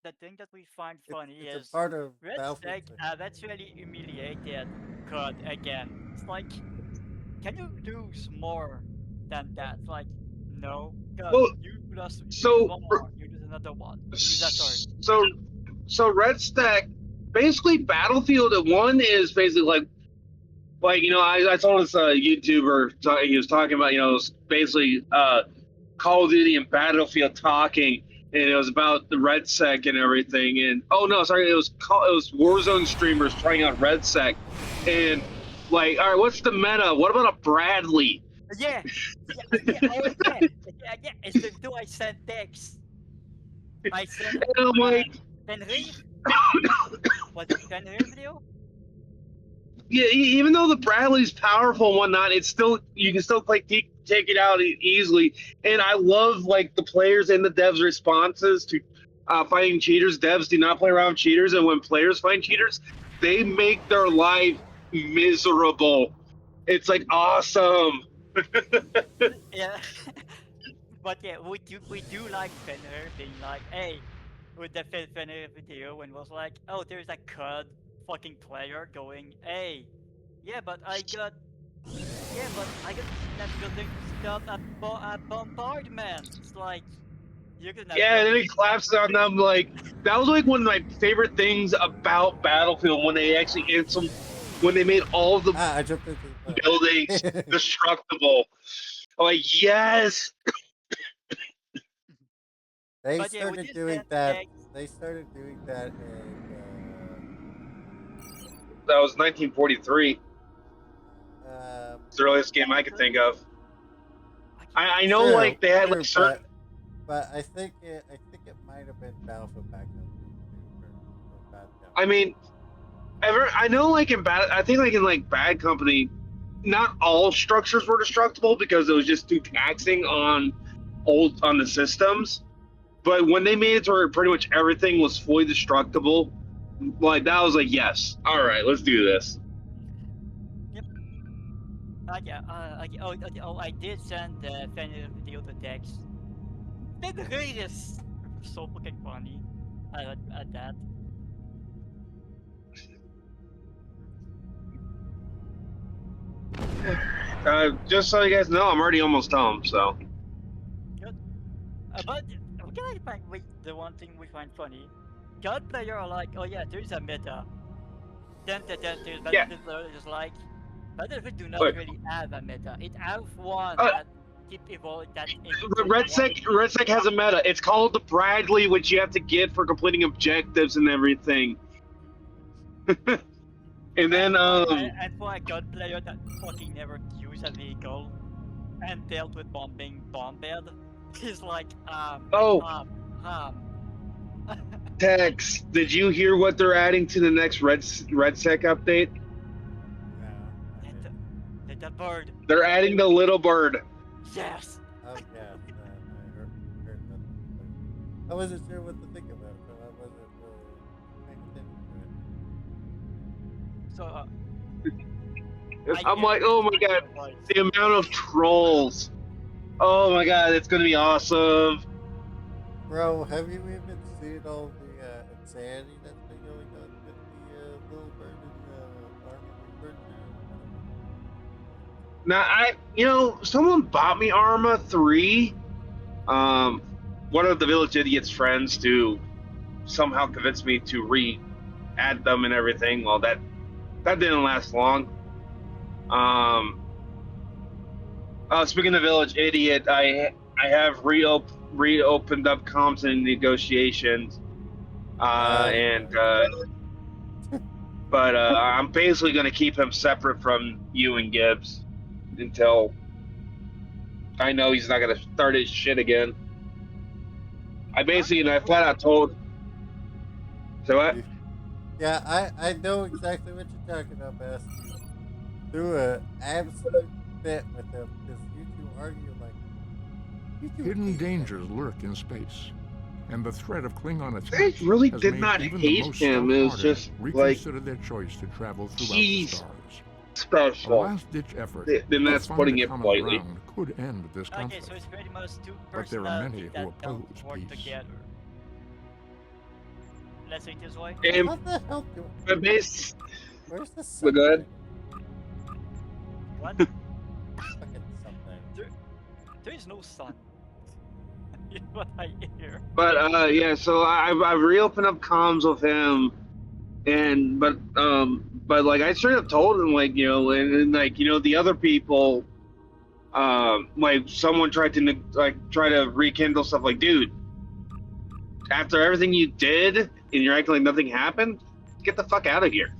the thing that we find funny It's is a part of Red Battlefield Stack 6. have actually humiliated COD again. It's like, can you do more than that? Like, no. COD, Well, you lose so- one more, you lose another one. You lose a third. So Red Stack, basically Battlefield 1 is basically like I saw this YouTuber he was talking about it was basically Call of Duty and Battlefield talking, and it was about the Red Sec and everything. And it was Warzone streamers trying out Red Sec, and like, all right, what's the meta? What about a Bradley? Yeah. It's the two I sent text. I sent And I'm like, Fenrir. Was it Fenrir video? yeah, even though the Bradley's powerful and whatnot, you can still take it out easily. And I love like the players and the devs' responses to fighting cheaters. Devs do not play around with cheaters, and when players find cheaters, they make their life miserable. It's like awesome. Yeah. But yeah, we do like Fenrir being like, hey, with the Fenrir video when it was like, oh, there's a COD fucking player going, hey, yeah, but I got building stuff at bombardment. It's like, you're gonna Yeah, and then he collapses on them. Like, that was like one of my favorite things about Battlefield when they actually when they made all of the I jumped into the buildings destructible. I'm like, yes. They But yeah, we started did doing send that. text. They started doing that in. That was 1943. It's the earliest game I could think of. I know, True, like they had true, like certain. but I think it might have been Battlefield back then. I mean, I know like I think like in like Bad Company, not all structures were destructible because it was just too taxing on the systems. But when they made it to where pretty much everything was fully destructible, like that was like, yes, all right, let's do this. Yep. I did send the Fenrir video to text. Fenrir is so fucking funny at that. Just so you guys know, I'm already almost home. So Good. But the one thing we find funny, COD player are like, oh yeah, there's a meta. Then there's Battlefield player is like, Battlefield do not really have a meta. It have one that keep evolving. Red Sec has a meta. It's called the Bradley, which you have to get for completing objectives and everything. And then and for a COD player that fucking never used a vehicle and dealt with bombing bombed, he's like, Tex, did you hear what they're adding to the next Red Sec update? The bird. They're adding the little bird. Yes. Oh yeah, I heard that. I wasn't sure what to think about it, so I wasn't really So, I'm like, oh my god, the amount of trolls. Oh my god, it's gonna be awesome. Bro, have you even seen all the insanity that's been going on with the little bird and armor bird? Now someone bought me Arma 3. One of the Village Idiot's friends to somehow convince me to re-add them and everything. Well, that didn't last long. Speaking of Village Idiot, I have reopened up comms and negotiations, but I'm basically going to keep him separate from you and Gibbs until I know he's not going to start his shit again. I flat out told. So what? Yeah, I know exactly what you're talking about, Bess. Through an absolute fit with him, because you two argue like. Hidden dangers lurk in space, and the threat of Klingon attack They really has did made not even hate the most him. It was stout-hearted just reconsider their choice to travel throughout the he's stars. A special. last-ditch effort Then to that's find putting a it common politely. ground could end this Okay, conflict. so it's pretty much two But there are many personalities who that don't oppose work peace. together. Let's say it this way. And What the hell do but base, Where's the we're sun? good. What? Fucking something. There is no sun. You know what I hear? But yeah, so I've reopened up comms with him, but like I straight up told him like and like the other people, like someone tried to rekindle stuff like, dude, after everything you did and you're acting like nothing happened, get the fuck out of here.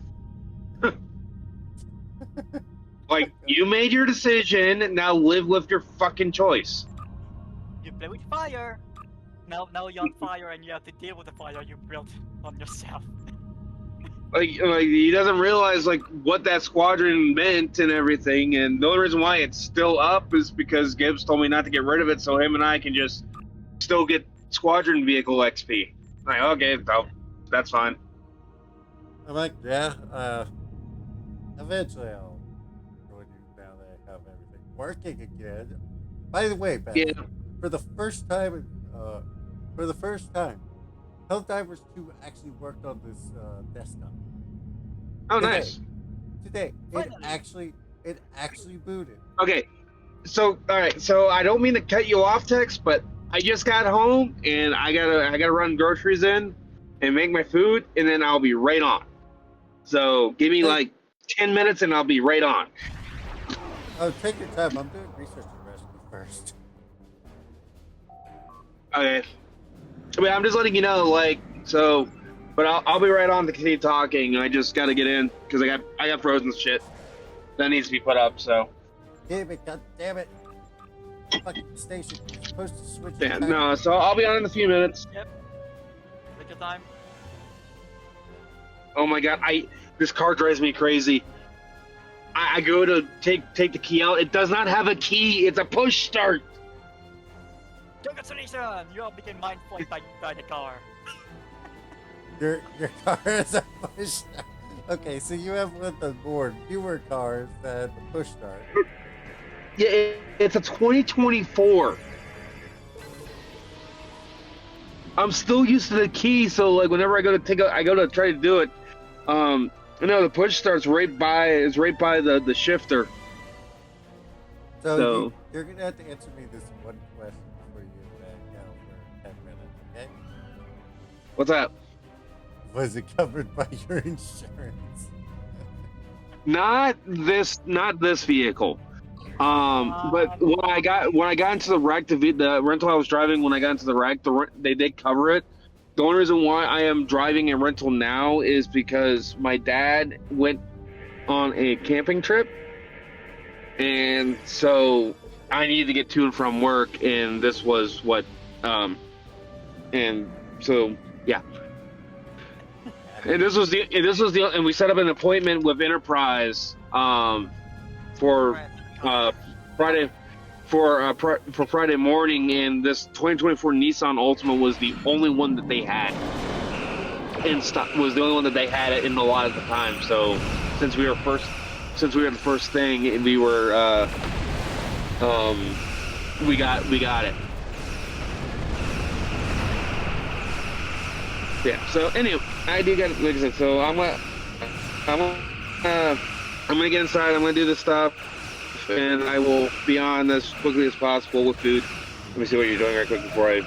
Like you made your decision, now live with your fucking choice. You play with fire. Now you're on fire and you have to deal with the fire you built on yourself. Like he doesn't realize like what that squadron meant and everything, and the only reason why it's still up is because Gibbs told me not to get rid of it, so him and I can just still get squadron vehicle XP. Like, okay, that's fine. I'm like, yeah, eventually I'll join you now that I have everything working again. By the way, Beth, Yeah. for the first time, Helldivers 2 actually worked on this desktop. Oh, Today. nice. Today, Finally. it actually booted. Okay, so all right, so I don't mean to cut you off, Tex, but I just got home and I gotta run groceries in and make my food, and then I'll be right on. So give me like 10 minutes and I'll be right on. Oh, take your time. I'm doing research and rescue first. Okay. I mean, I'm just letting you know, like, so, but I'll be right on to continue talking. I just gotta get in because I got frozen shit that needs to be put up. So. Damn it! God damn it! Fucking station. You're supposed to switch. Yeah, your time. no. So I'll be on in a few minutes. Yep. Take your time. Oh my god, this car drives me crazy. I go to take the key out. It does not have a key. It's a push start. Congratulations! You all became mind flayed by the car. Your car is a push start. Okay, so you have one of the more newer cars that had the push start. Yeah, it's a 2024. I'm still used to the key, so like whenever I go to try to do it, the push start's right by the shifter. So you're gonna have to answer me this one question before you get back out for 10 minutes, okay? What's that? Was it covered by your insurance? Not this vehicle. But when I got into the wreck, the rental I was driving, when I got into the wreck, they did cover it. The only reason why I am driving a rental now is because my dad went on a camping trip, and so I needed to get to and from work, and this was what, and so yeah. And and we set up an appointment with Enterprise, for Friday, for Friday morning, and this 2024 Nissan Altima was the only one that they had in stock. Was the only one that they had in a lot at the time. So since we were the first thing, we were we got it. Yeah. So anyway, I do get like I said. So I'm gonna get inside. I'm gonna do this stuff, and I will be on as quickly as possible with food. Let me see what you're doing right quick before I.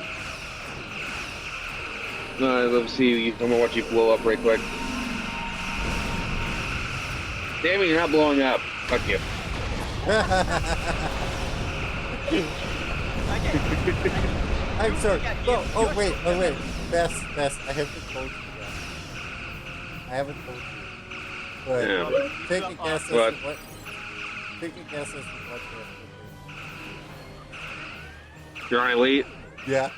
Let me see. I'm gonna watch you blow up right quick. Damn it, you're not blowing up. Fuck you. I'm sorry. Oh wait. Bess, I haven't told you yet. I haven't told you. But Yeah. take a guess as to What? what. Take a guess as to what the You're on elite. Yeah.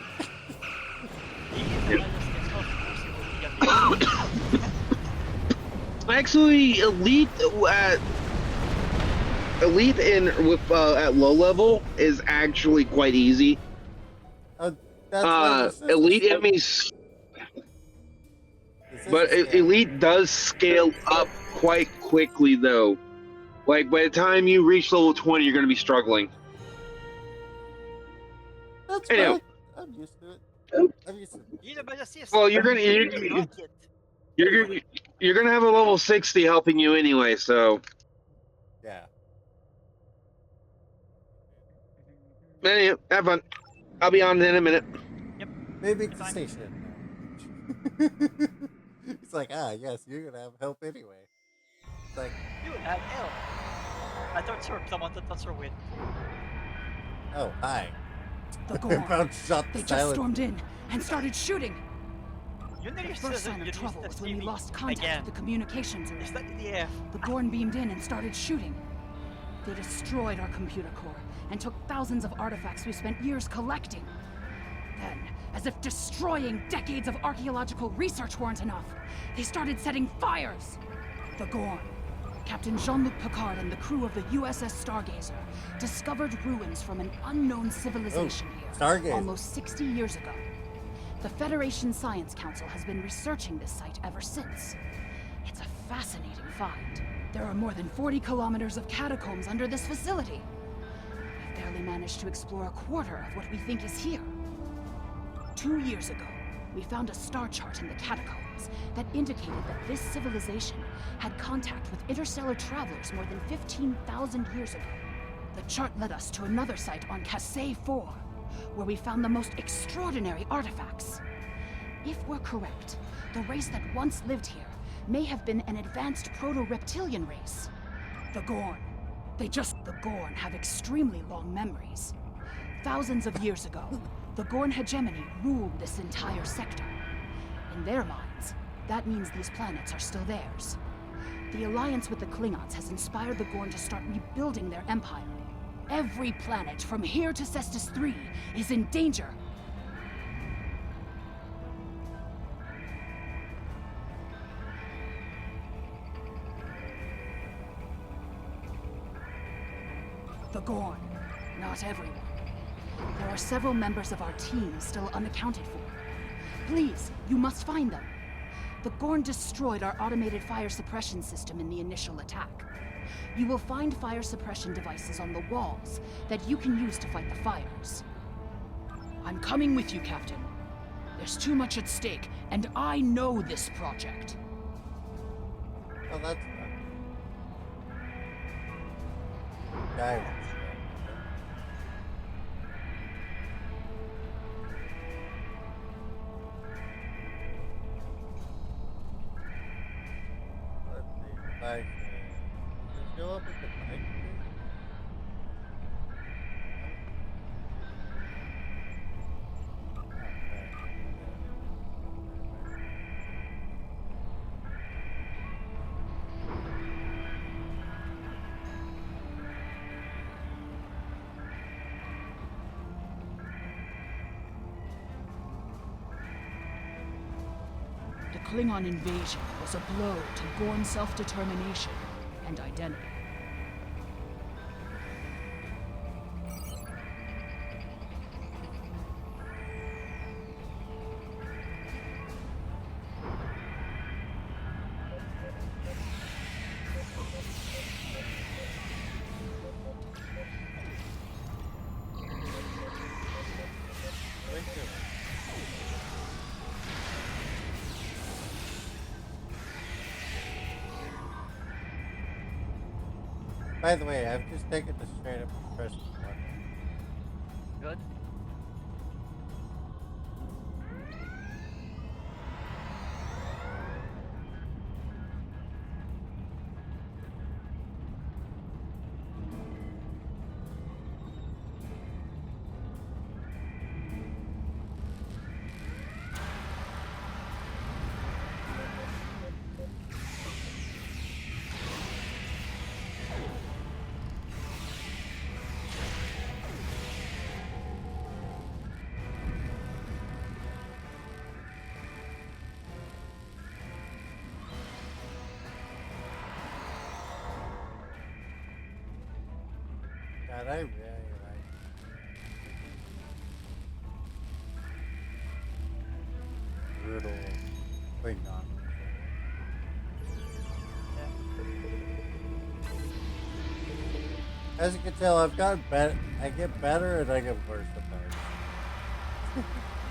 Actually, elite in with at low level is actually quite easy. That's Elite enemies, but elite does scale up quite quickly though. Like by the time you reach level 20, you're going to be struggling. That's Anyway. fine. I'm used to it. I'm used to it. Well, you're gonna have a level 60 helping you anyway, so. Yeah. Anyway, have fun. I'll be on in a minute. Maybe the station. It's like, yes, you're gonna have help anyway. It's like, You have help. I thought you were someone that was with. oh, hi. The Gorn. Found shot They just silent. stormed in and started shooting. You know The you first sign of trouble was when we lost contact with the communications array. The Gorn beamed in and started shooting. They destroyed our computer core and took thousands of artifacts we spent years collecting. Then, as if destroying decades of archaeological research weren't enough, they started setting fires. The Gorn, Captain Jean-Luc Picard and the crew of the USS Stargazer discovered ruins from an unknown civilization here Stargazer. almost 60 years ago. The Federation Science Council has been researching this site ever since. It's a fascinating find. There are more than 40 kilometers of catacombs under this facility. We've barely managed to explore a quarter of what we think is here. 2 years ago, we found a star chart in the catacombs that indicated that this civilization had contact with interstellar travelers more than 15,000 years ago. The chart led us to another site on Kasei 4, where we found the most extraordinary artifacts. If we're correct, the race that once lived here may have been an advanced proto-reptilian race. The Gorn. The Gorn have extremely long memories. Thousands of years ago, the Gorn hegemony ruled this entire sector. In their minds, that means these planets are still theirs. The alliance with the Klingons has inspired the Gorn to start rebuilding their empire. Every planet from here to Cestus 3 is in danger. The Gorn, not everyone. There are several members of our team still unaccounted for. Please, you must find them. The Gorn destroyed our automated fire suppression system in the initial attack. You will find fire suppression devices on the walls that you can use to fight the fires. I'm coming with you, Captain. There's too much at stake, and I know this project. Oh, that's fun. Guys. Let's see, like, show up at the mic. The Klingon invasion was a blow to Gorn self-determination and identity. By the way, I've just taken the straight up impression one. Good. God, I really like brutal Klingon. As you can tell, I've gotten better. I get better and I get worse sometimes.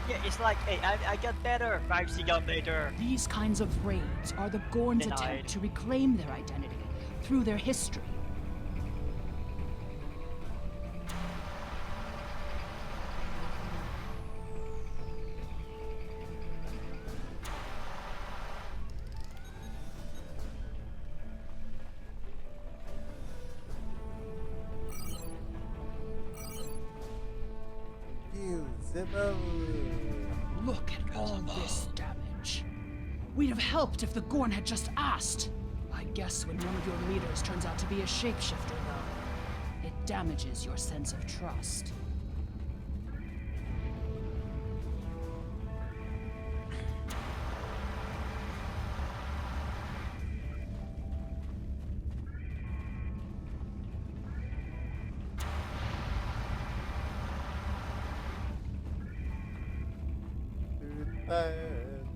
Yeah, it's like, hey, I got better 5 seconds later. These kinds of raids are the Gorn's Denied. attempt to reclaim their identity through their history. You Zippo. Look at all this damage. We'd have helped if the Gorn had just asked. I guess when one of your leaders turns out to be a shapeshifter, though, it damages your sense of trust.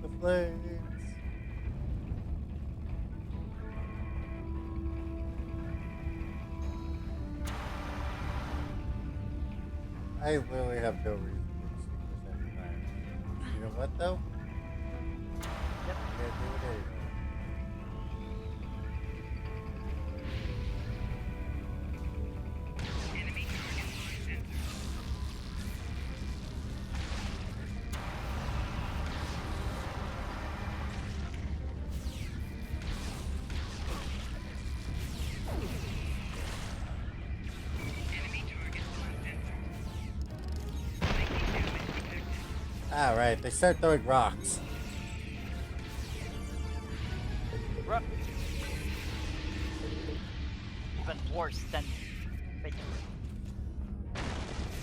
The flames. I literally have no reason to extinguish that fire. You know what though? Yep. I'm gonna do it anyway. Alright, they start throwing rocks. Ru- Even worse than bacon.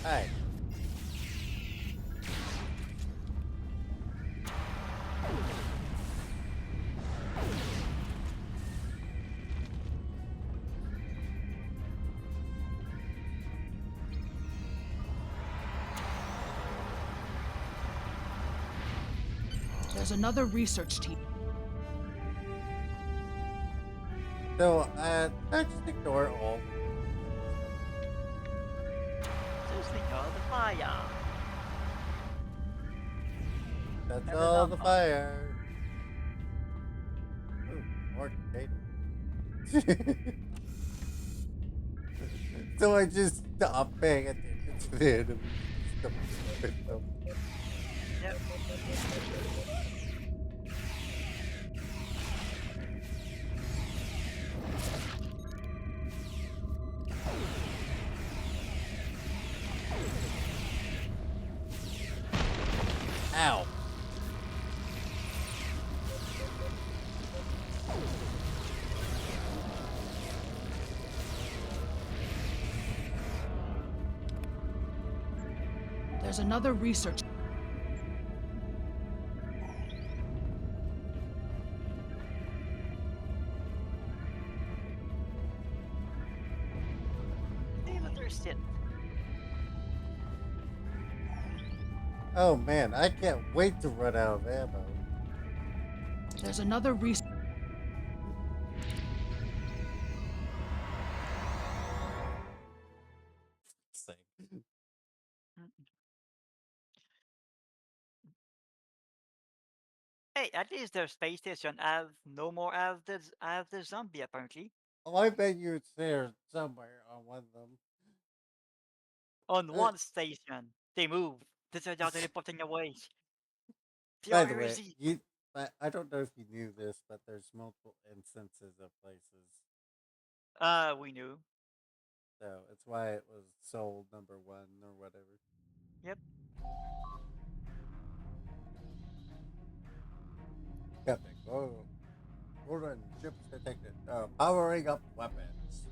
Hi. There's another research team. So, I just ignore all. Just ignore the fire. That's Never all done the that. fire. Ooh, more potatoes. So I just stop paying attention to the enemies. Stop with them. Yep. Ow. There's another research. See what they're sitting. Oh man, I can't wait to run out of ammo. There's another research. Hey, at least the space station have no more have the zombie apparently. Oh, I bet you it's there somewhere on one of them. On one station, they move. This is how teleporting away. They By are the way, easy. I don't know if you knew this, but there's multiple instances of places. We knew. So it's why it was sold number 1 or whatever. Yep. Captain, go. Golden ships detected. Powering up weapons.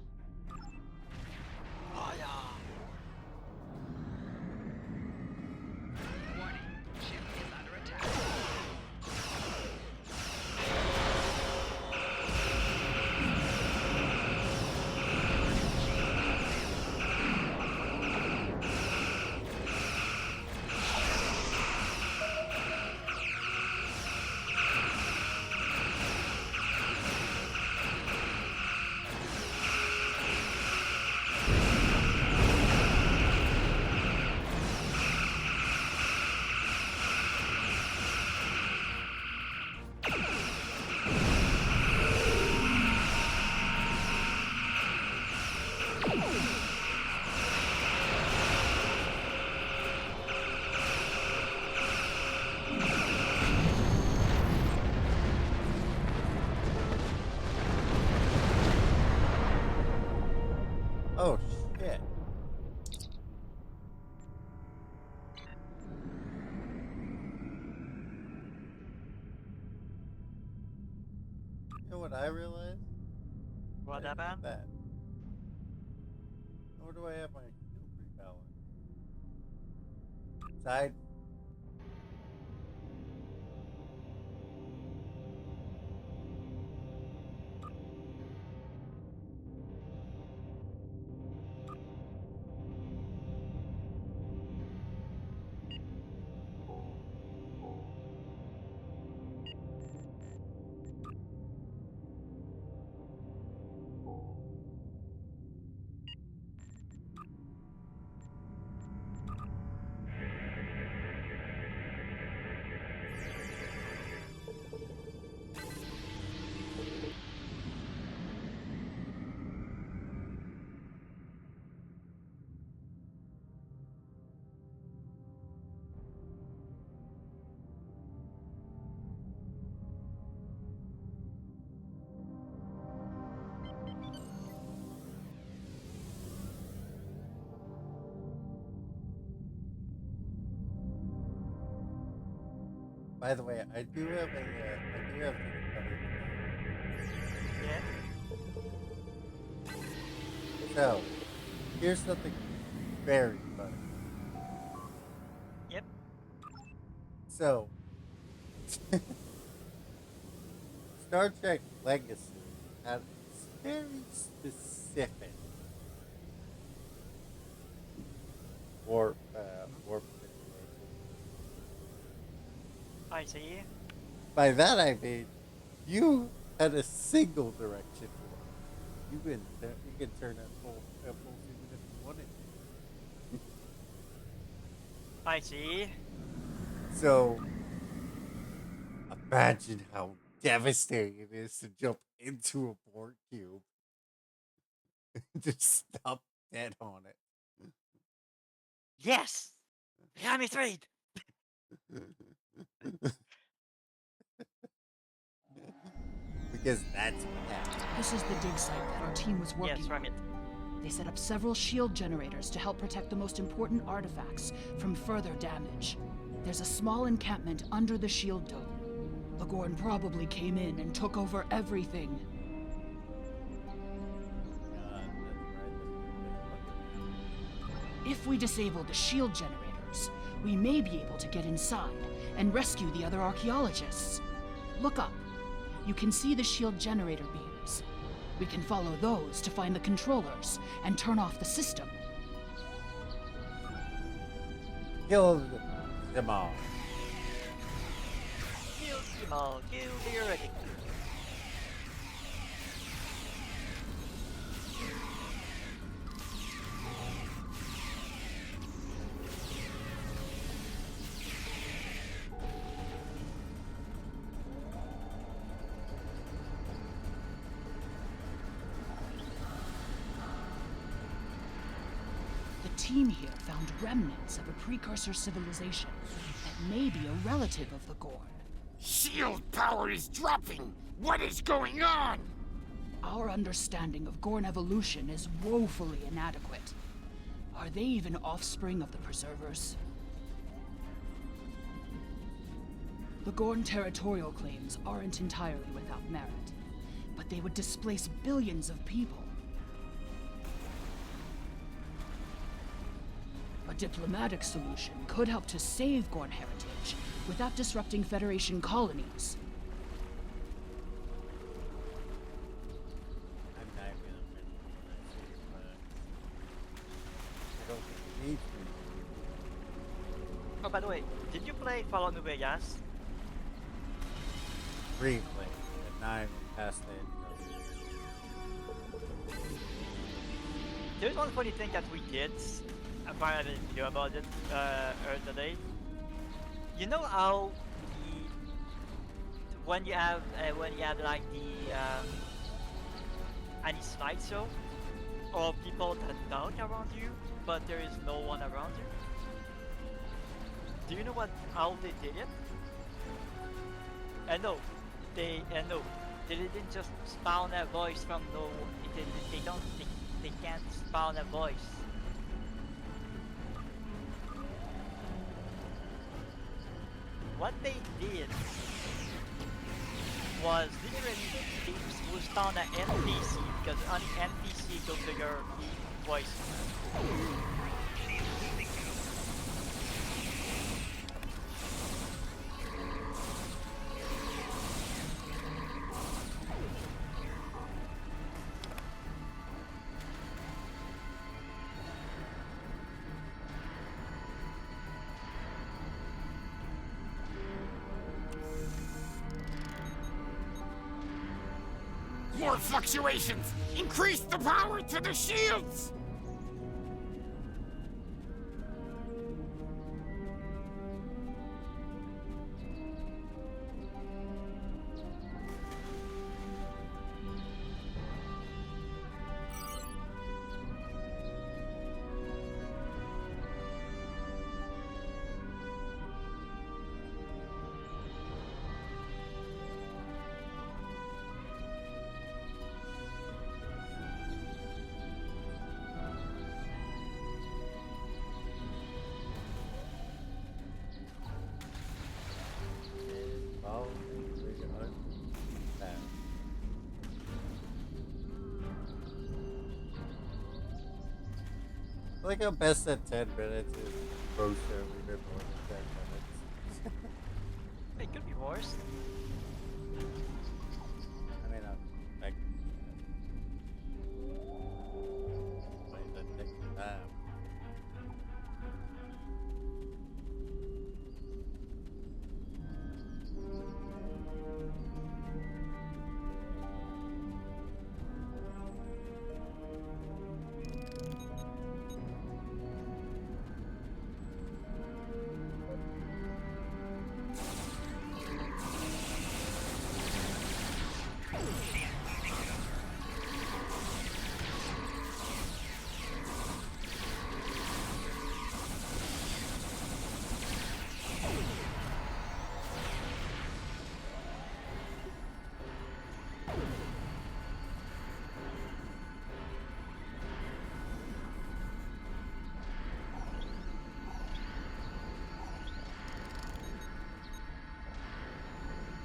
Warning, ship is under attack. Oh shit. You know what I realized? What I didn't have happened? that. Nor do I have my shield rebalance. Side. By the way, I do have something covered. Yeah. So, here's something very funny. Yep. So, Star Trek Legacy had very specific warp situation. I see. By that I mean, you had a single direction warp. You can turn that full even if you wanted to. I see. So, imagine how devastating it is to jump into a Borg cube and just stop dead on it. Yes! Rami trade! Because that's what happened. This is the dig site that our team was working Yes, on. Ramit. They set up several shield generators to help protect the most important artifacts from further damage. There's a small encampment under the shield dome. The Gorn probably came in and took over everything. If we disable the shield generators, we may be able to get inside and rescue the other archaeologists. Look up. You can see the shield generator beams. We can follow those to find the controllers and turn off the system. Kill them all. Kill them all. Kill the heretic. team here found remnants of a precursor civilization that may be a relative of the Gorn. Shield power is dropping! What is going on? Our understanding of Gorn evolution is woefully inadequate. Are they even offspring of the Preservers? The Gorn territorial claims aren't entirely without merit, but they would displace billions of people. A diplomatic solution could help to save Gorn heritage without disrupting Federation colonies. I'm not gonna win when I see it, but I don't think it needs me. Oh, by the way, did you play Fallout New Vegas? Briefly, but not even past the intro. There's one funny thing that we did. Apparently, I didn't know about it earlier today. You know how when you have like the any slideshow or people that talk around you, but there is no one around you. Do you know how they did it? No, they didn't just spawn a voice from no. They can't spawn a voice. What they did was literally they will spawn an NPC because only NPC can figure the voice. More fluctuations! Increase the power to the shields! I like how best at 10 minutes is gross a bit more than 10 minutes. It could be worse. I mean, I can wait that takes time.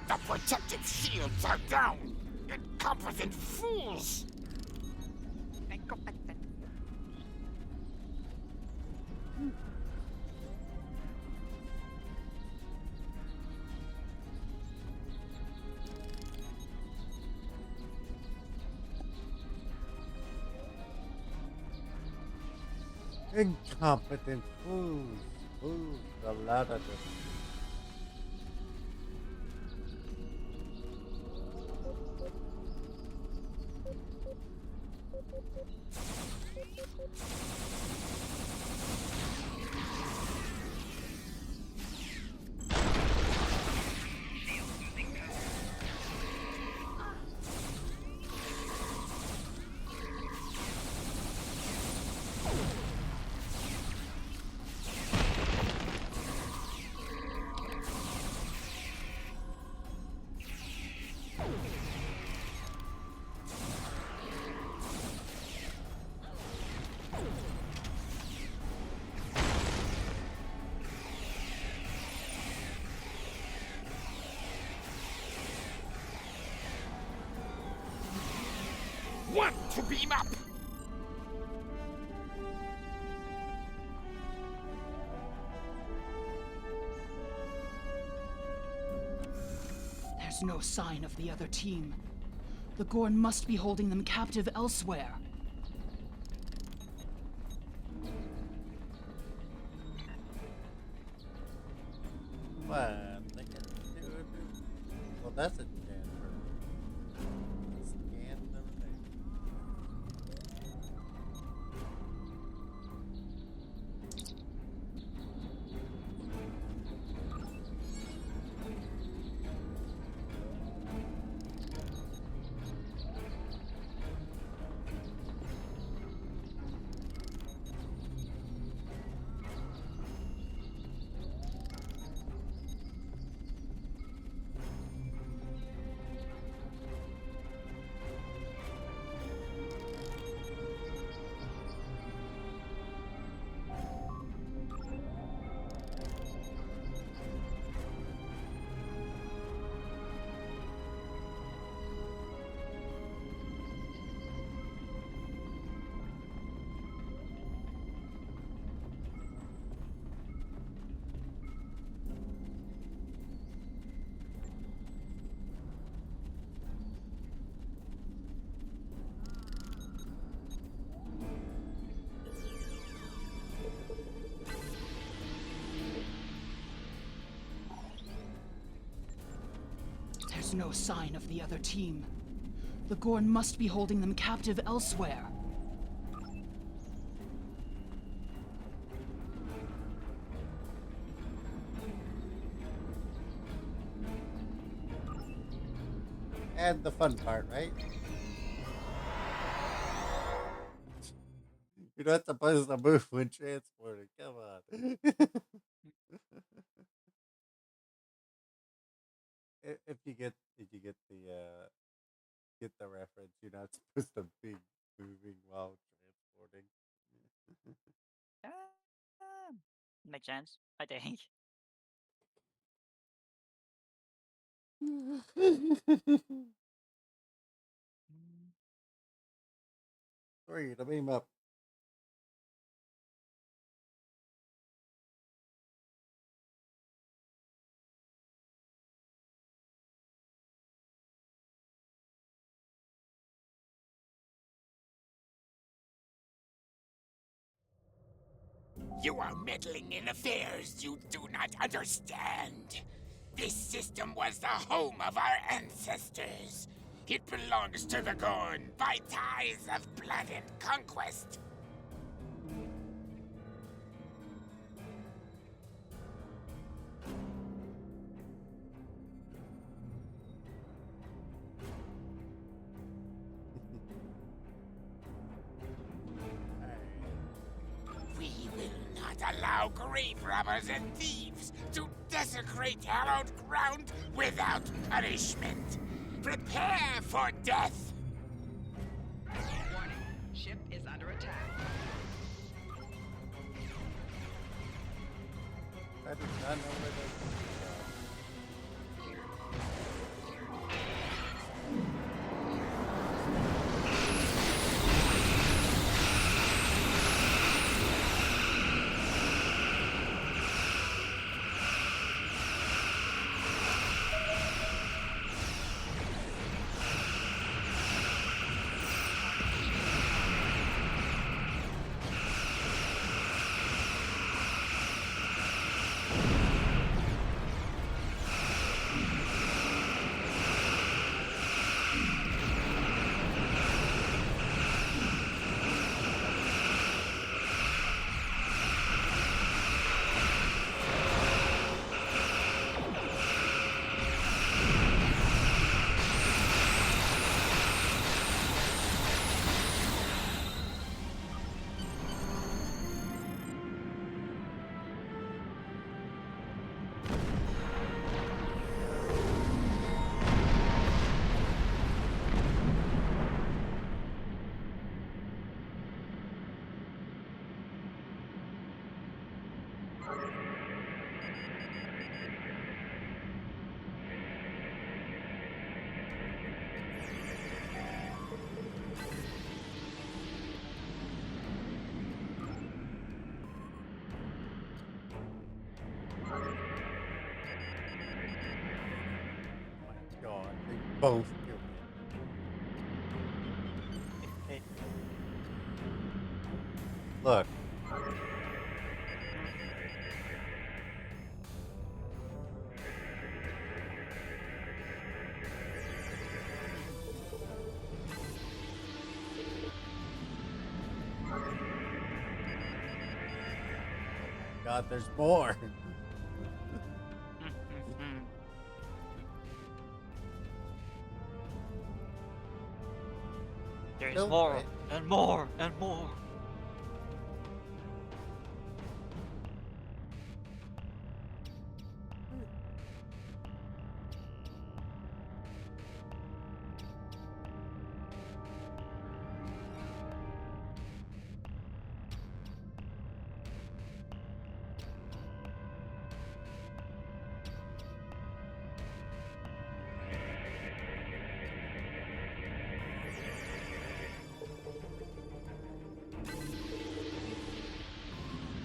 The protective shields are down! Incompetent fools! Incompetent fools. Fools, a lot of them. to beam up. There's no sign of the other team. The Gorn must be holding them captive elsewhere. What they can do. Well, that's a chance for scan the remainder. There's no sign of the other team. The Gorn must be holding them captive elsewhere. And the fun part, right? You're not supposed to move when transporting. Come on. If you get the reference, you're not supposed to be moving while transporting. Makes sense, I think. Sorry, to beam up. You are meddling in affairs you do not understand. This system was the home of our ancestors. It belongs to the Gorn by ties of blood and conquest. We will not allow grave robbers and thieves to desecrate hallowed ground without punishment. Prepare for death! Warning, ship is under attack. I did not know where they Both. Look. God, there's more. There's Don't more wait. and more and more.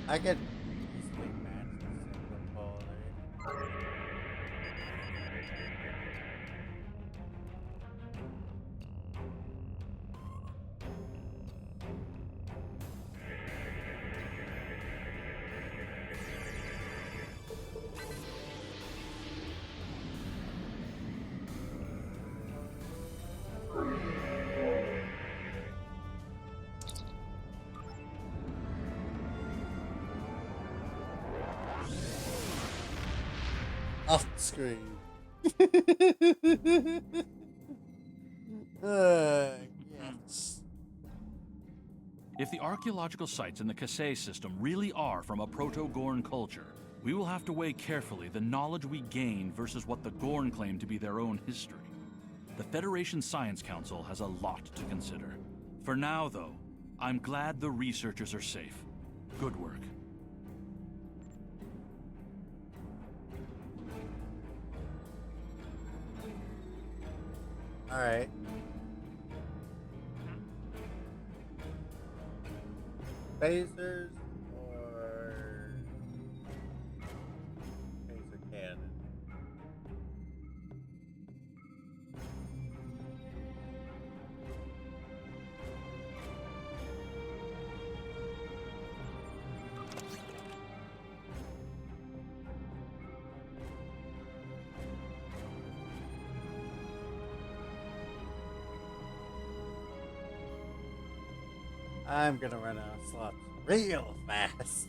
I could easily match the single quality. Off the screen. Yes. If the archaeological sites in the Kasei system really are from a Proto-Gorn culture, we will have to weigh carefully the knowledge we gain versus what the Gorn claim to be their own history. The Federation Science Council has a lot to consider. For now, though, I'm glad the researchers are safe. Good work. All right. Phasers or phaser cannon? I'm gonna run out of slots real fast.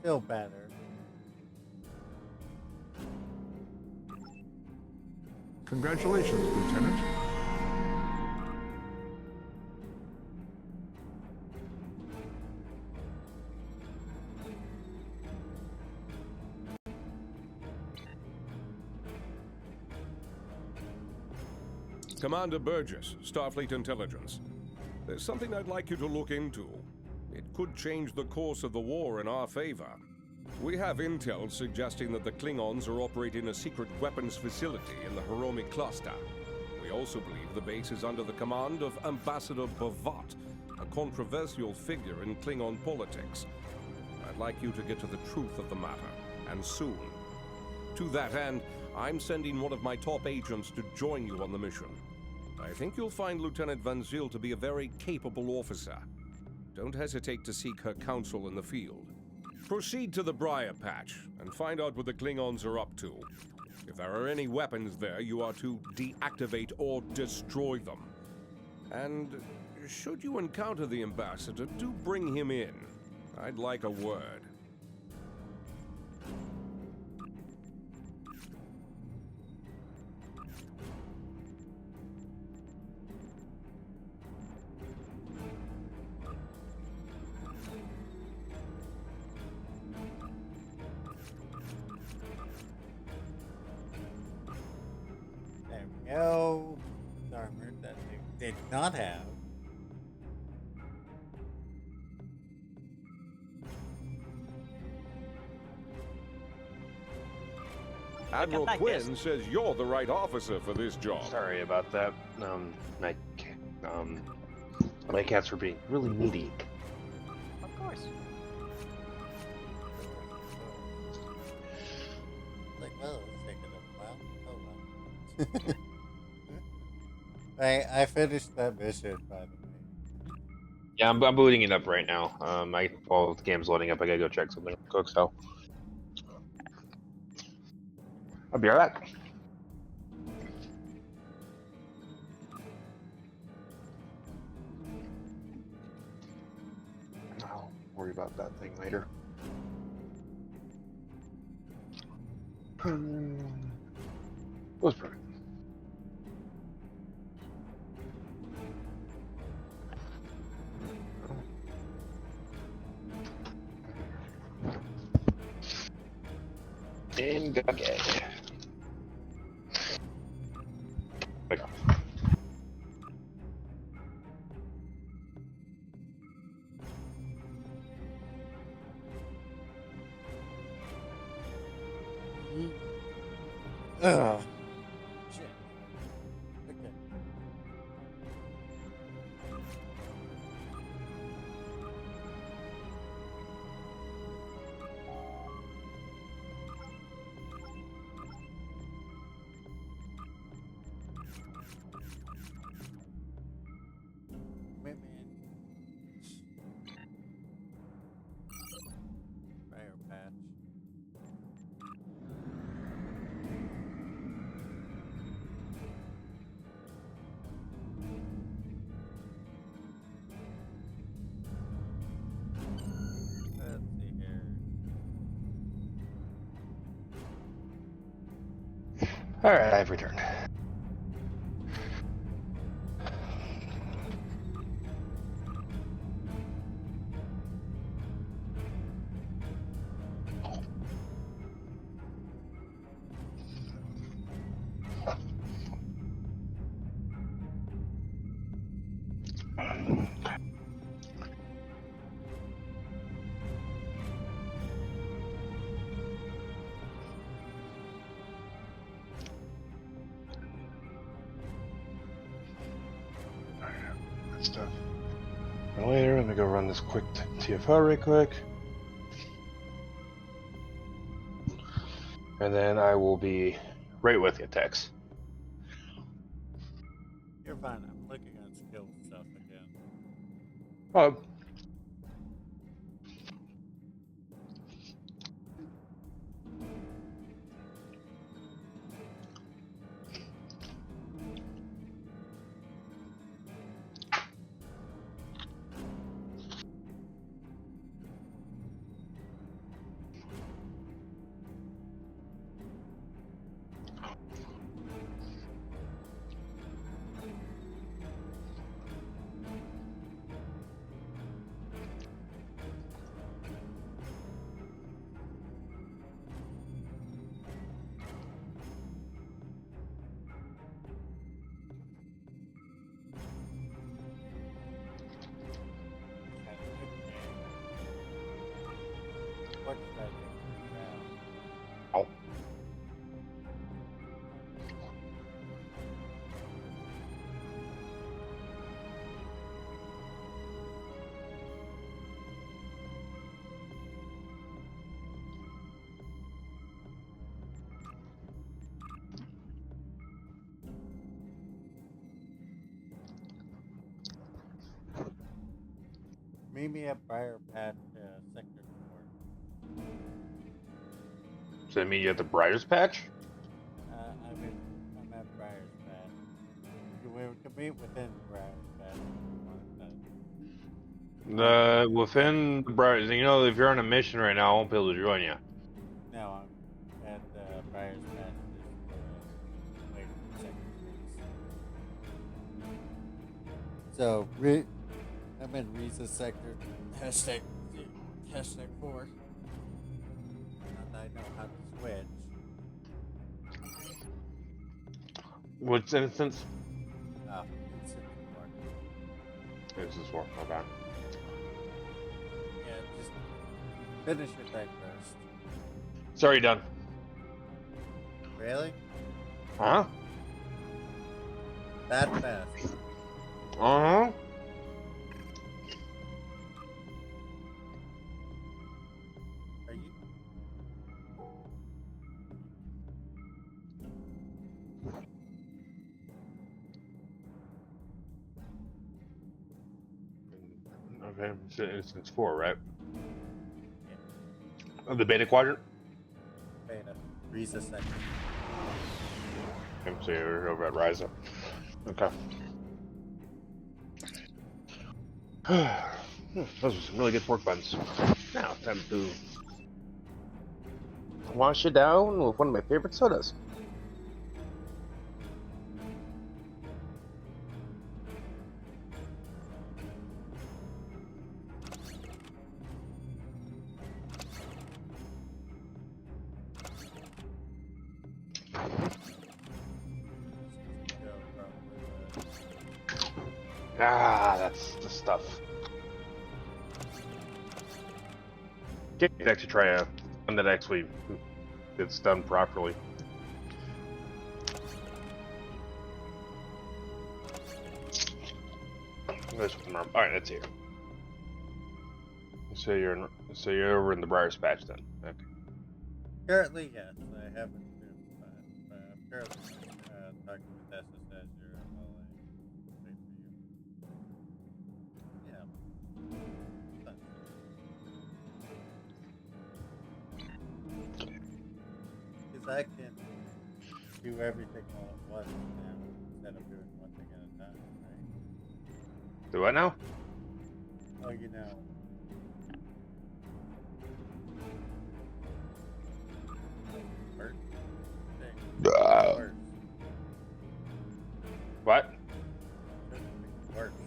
Still better. Congratulations, Lieutenant. Commander Burgess, Starfleet Intelligence. There's something I'd like you to look into. It could change the course of the war in our favor. We have intel suggesting that the Klingons are operating a secret weapons facility in the Hiromi cluster. We also believe the base is under the command of Ambassador Bavat, a controversial figure in Klingon politics. I'd like you to get to the truth of the matter, and soon. To that end, I'm sending one of my top agents to join you on the mission. I think you'll find Lieutenant Van Zyl to be a very capable officer. Don't hesitate to seek her counsel in the field. Proceed to the Briar Patch and find out what the Klingons are up to. If there are any weapons there, you are to deactivate or destroy them. And should you encounter the Ambassador, do bring him in. I'd like a word. There we go. Armor that they did not have. Admiral back, Quinn yes. says you're the right officer for this job. Sorry about that. My cats were being really needy. Of course. Like, well, it's taking a while. Oh well. I finished that mission, by the way. Yeah, I'm booting it up right now. While the game's loading up, I gotta go check something real quick, so I'll be right back. I'll worry about that thing later. Was perfect. And okay. There we go. Ugh. Shit. Okay. Women. Briar Patch. Let's see here. Alright, I've returned. Stuff. And later, let me go run this quick TFO right quick. And then I will be right with you, Tex. You're fine. I'm looking at skill stuff again. Oh. What did I do? Meet me at Briar Patch, Sector 4. Does that mean you at the Briar's Patch? I'm at Briar's Patch. We can meet within Briar's Patch if you want, but... Within the Briar, you know, if you're on a mission right now, I won't be able to join you. No, I'm at Briar's Patch. Just waiting for Sector 3. So, I'm in Riza Sector, hashtag 4. And I know how to switch. What's instance? Oh, Instance 4. Instance 4, okay. Yeah, just finish your thing first. It's already done. Really? Huh? That fast. Uh-huh. Are you? Okay, so instance 4, right? Of the Beta Quadrant? Beta. Riza Sector. Okay, so you're over at Ryza. Okay. Those are some really good pork buns. Now, time to wash it down with one of my favorite sodas. Ah, that's the stuff. Okay, actually try one that actually it's done properly. All right, that's here. So you're over in the Briar's Patch then. Okay. Currently, yes. I haven't been, but I'm currently talking with SS Azure while I wait for you. Yeah. Because I can do everything all at once now instead of doing one thing at a time, right? Do what now? Oh, you know. What? Worse.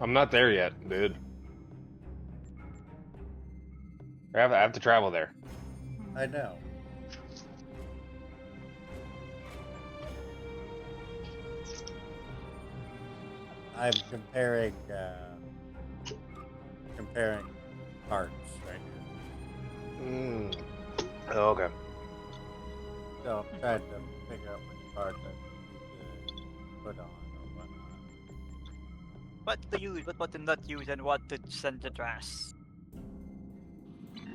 I'm not there yet, dude. I have to travel there. I know. I'm comparing parts right now. Oh, okay. So I'm trying to figure out which parts I need to put on or whatnot. What to use, what to not use, and what to send to trash.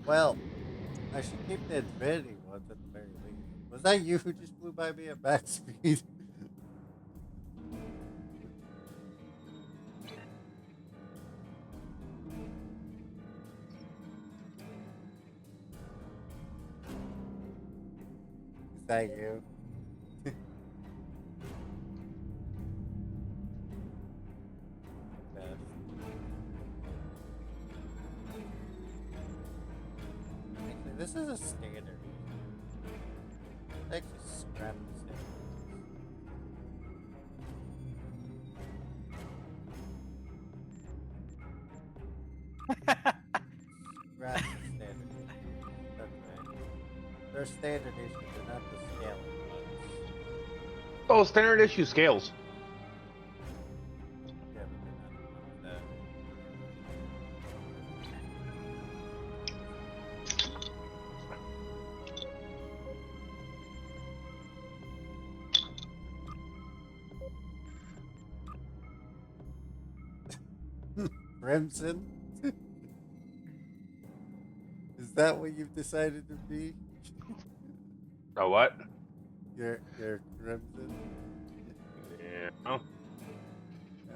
Well, I should keep the Infinity ones at the very least. Was that you who just flew by me at max speed? Is that you? Yes. Actually, this is a standard. Let's actually scrap the standard. Scrap the standard. Okay. They're standard issues, they're not the scaling ones. Oh, standard issue scales. Yeah, but they're not the ones that. Crimson? Is that what you've decided to be? Oh, what? You're Crimson? Yeah. Oh. Okay,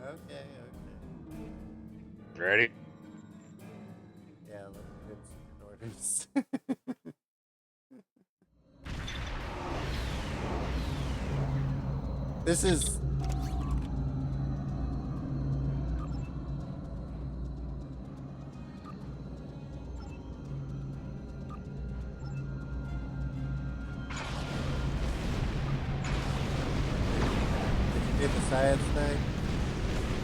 okay. Ready? Yeah, let me get some orders. This is. Did you do the science thing?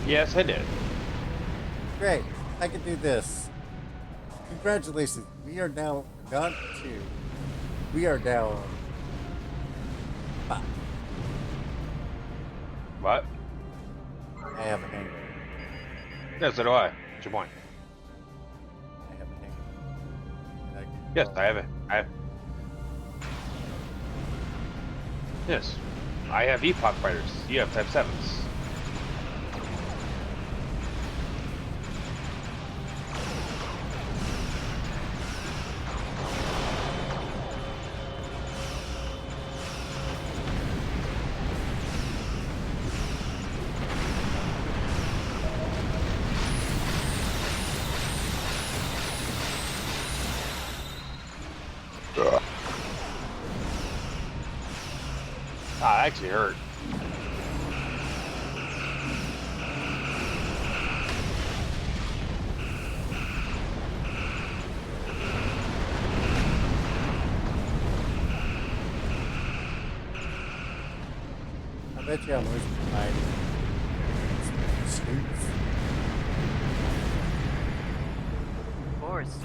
Yes, I did. Great, I can do this. Congratulations, we are now not 2. We are now 5. What? I have a hangover. Yes, so do I. What's your point? I have a hangover. And I can Yes, roll. I have it. I have. Yes. I have Epoch Fighters. You have Type 7s. Ah, that actually hurt. I bet you I'm losing my suits. Of course.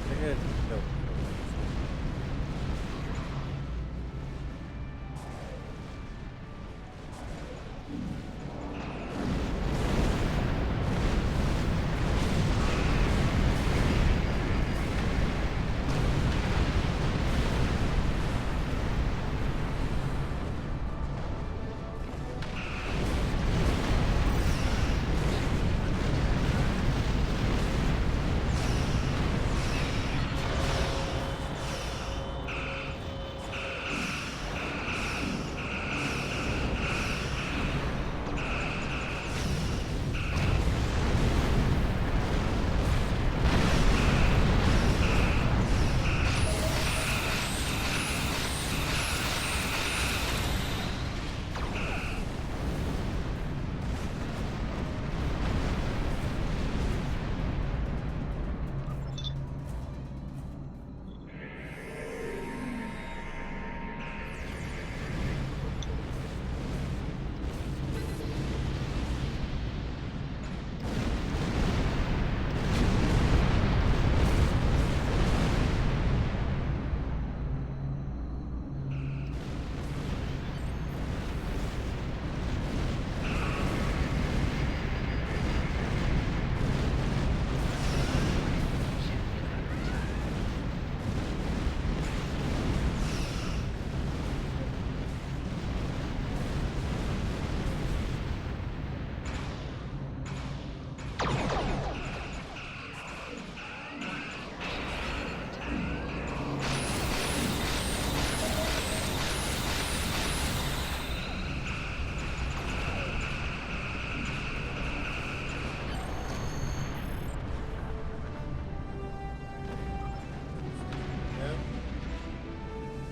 They're gonna kill me.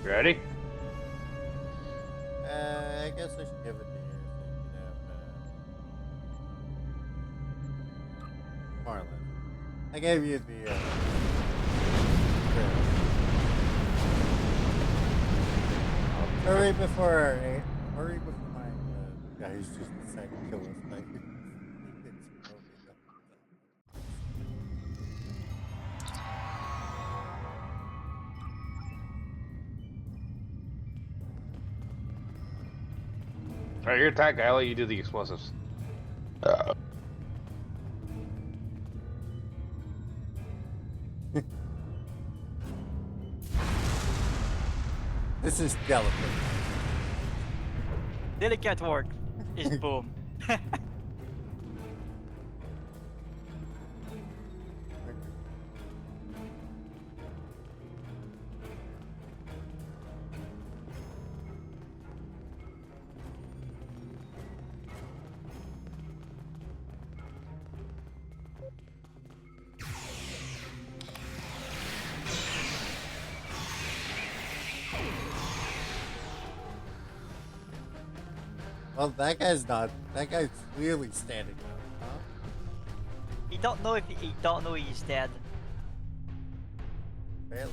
Ready? I guess I should give it to you so you can have Marlin. I gave you the hurry before my guy who's just decided to kill us. Like, Alright, your attack guy, I'll let you do the explosives. This is delicate. Delicate work is boom. Well, that guy's not. That guy's clearly standing up. Huh? He don't know if he don't know he's dead. Apparently,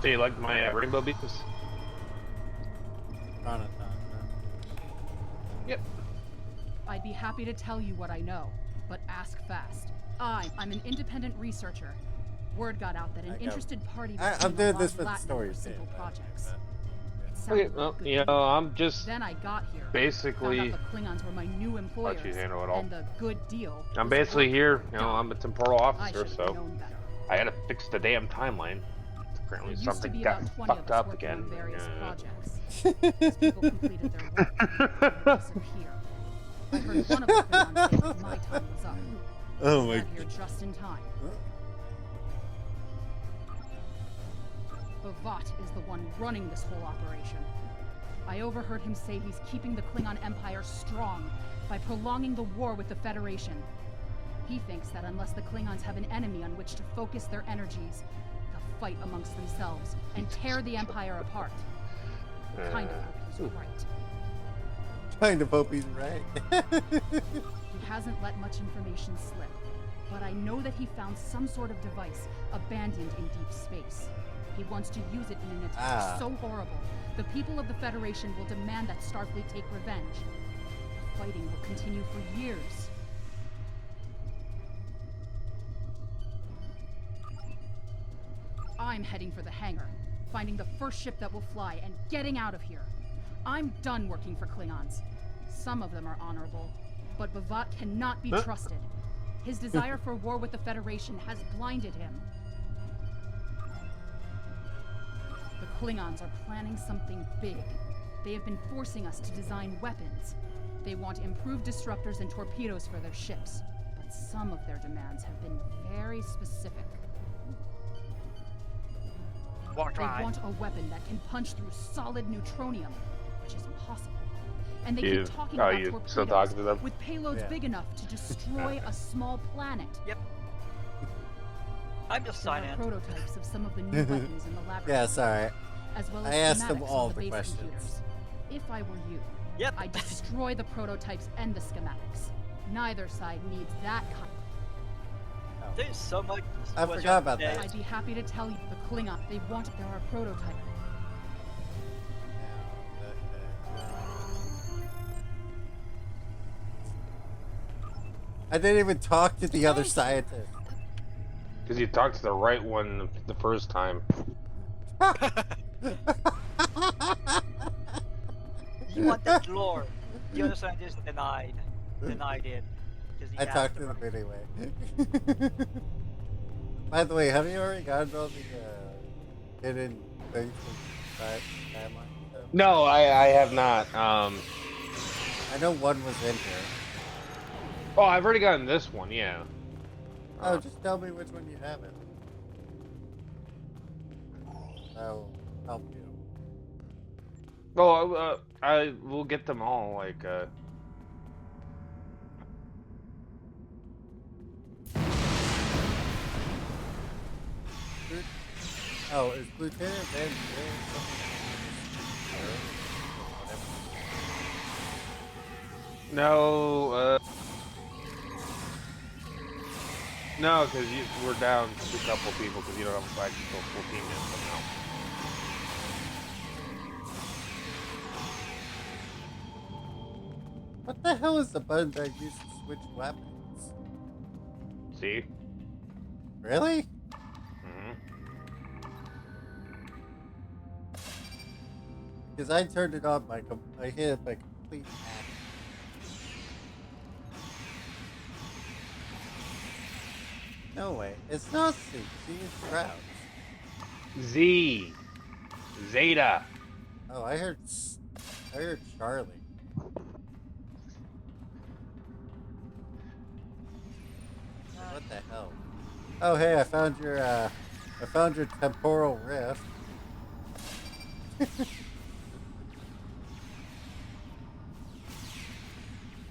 So you like my rainbow beams? Yep. I'd be happy to tell you what I know, but ask fast. I'm an independent researcher. Word got out that an interested party I'm doing this for the Latin story. for simple projects. Okay, well, you know, I'm just Then I got here. basically. Found out the Klingons were my new employers. Let you handle it all. And the good deal. I'm was basically work here. You know, done. I'm a temporal I officer, should have so known better. I had to fix the damn timeline. Apparently, There used to something be got about 20 fucked of us up working again. on various Yeah. projects. As people completed their work, they would disappear. I heard one of the Klingons say that my time was up. Oh I my got here just in time. Bavat is the one running this whole operation. I overheard him say he's keeping the Klingon Empire strong by prolonging the war with the Federation. He thinks that unless the Klingons have an enemy on which to focus their energies, they'll fight amongst themselves and tear the Empire apart. Kind of hope he's right. Kind of hope he's right. He hasn't let much information slip, but I know that he found some sort of device abandoned in deep space. He wants to use it in an attack so horrible, the people of the Federation will demand that Starfleet take revenge. The fighting will continue for years. I'm heading for the hangar, finding the first ship that will fly and getting out of here. I'm done working for Klingons. Some of them are honorable, but Bavat cannot be trusted. His desire for war with the Federation has blinded him. The Klingons are planning something big. They have been forcing us to design weapons. They want improved disruptors and torpedoes for their ships, but some of their demands have been very specific. They want a weapon that can punch through solid neutronium, which is impossible. And they keep talking about you torpedoes still talking to them? with payloads Yeah. big enough to destroy a small planet. Yep. I'm just There are silent. prototypes of some of the new weapons in the laboratory. Yeah, sorry. As well as I asked them schematics all on the base questions. computers. If I were you, Yep. I'd destroy the prototypes and the schematics. Neither side needs that kind. There's so much. I what forgot you about that. said. I'd be happy to tell you the Klingon, they want there are prototypes. I didn't even talk to the other scientist. Because you talked to the right one the first time. You want that lore. The other scientist denied it. 'cause he I asked talked to about them anyway. By the way, have you already gotten all the hidden things from timeline stuff? No, I have not. I know one was in here. Oh, I've already gotten this one, yeah. Oh, just tell me which one you haven't. That'll help you. Well, I will get them all, like, Oh, is Lieutenant Van Galen No, no, because we're down to a couple people because you don't have a full team yet somehow. What the hell is the button that I use to switch weapons? See? Really? Because I turned it on by I hit it by complete accident. No way. It's not C. C is crouch. Z. Zeta. Oh, I heard Charlie. What the hell? Oh, hey, I found your temporal rift.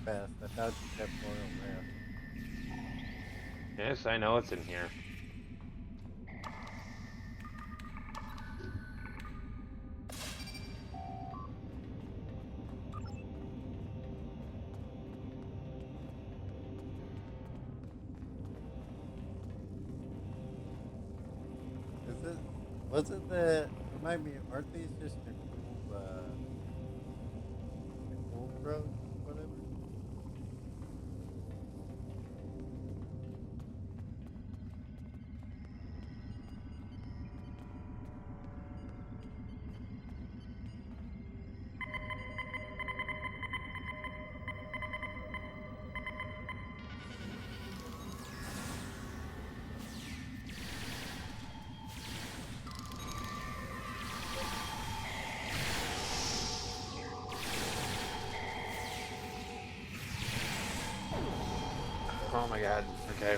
Best, I found your temporal rift. Yes, I know it's in here. Wasn't the, remind me, aren't these just your cool bros, whatever? Oh my god. Okay.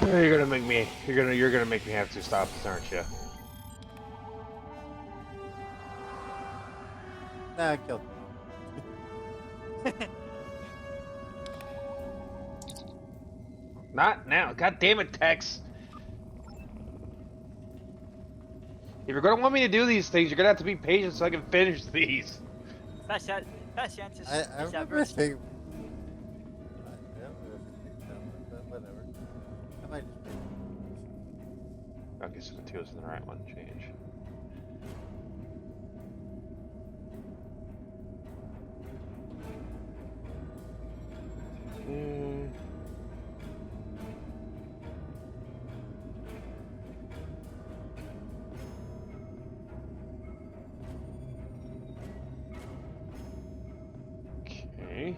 You're gonna make me have to stop this, aren't you? Nah, I killed him. Not now. God damn it, Tex. If you're gonna want me to do these things, you're gonna have to be patient so I can finish these. Patience I is remember average. thinking, but whatever. I might just be. Okay, so the 2 is the right one. Change. Okay.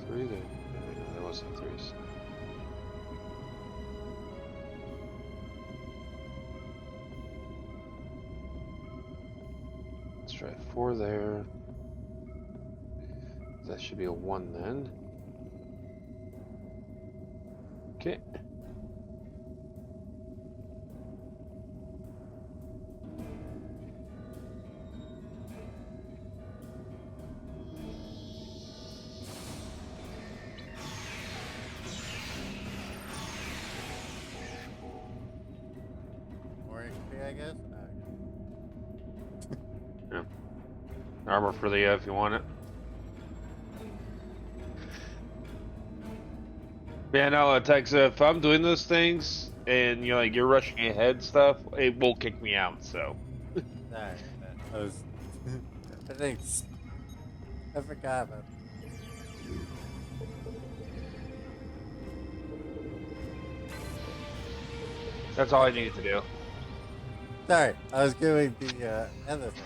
Three there. No, there wasn't 3s. Let's try 4 there. That should be a 1 then. Okay. More HP, I guess? Yeah. Armor for the if you want it. Yeah, no, Tex, if I'm doing those things and you're rushing ahead stuff, it will kick me out, so. Alright, I was. Thanks. I forgot about it. That's all I needed to do. Sorry, I was doing the other thing.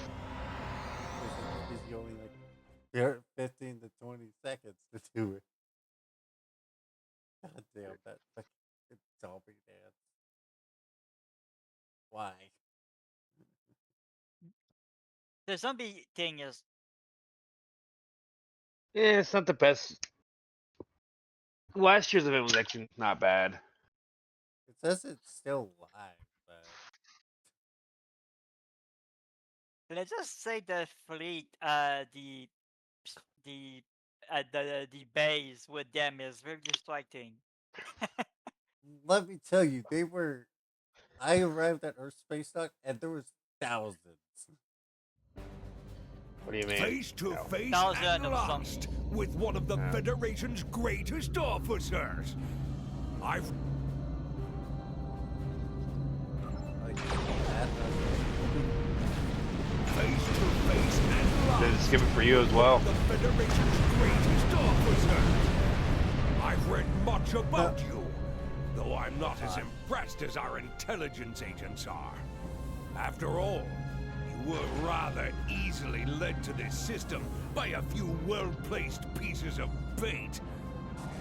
It gives you only like 15 to 20 seconds to do it. God damn that fucking zombie dance. Why? The zombie thing is Yeah, it's not the best. Last year's event was actually not bad. It says it's still live, but let's just say the fleet, the base with them is very distracting. let me tell you, they were. I arrived at Earth Space Dock and there was thousands. What do you mean? Face to face Thousand at of last with one of the Federation's greatest officers. I've face to face at last. Did it skip it for you as well? The Federation's greatest officer. I've read much about you, though I'm not as impressed as our intelligence agents are. After all, you were rather easily led to this system by a few well-placed pieces of bait.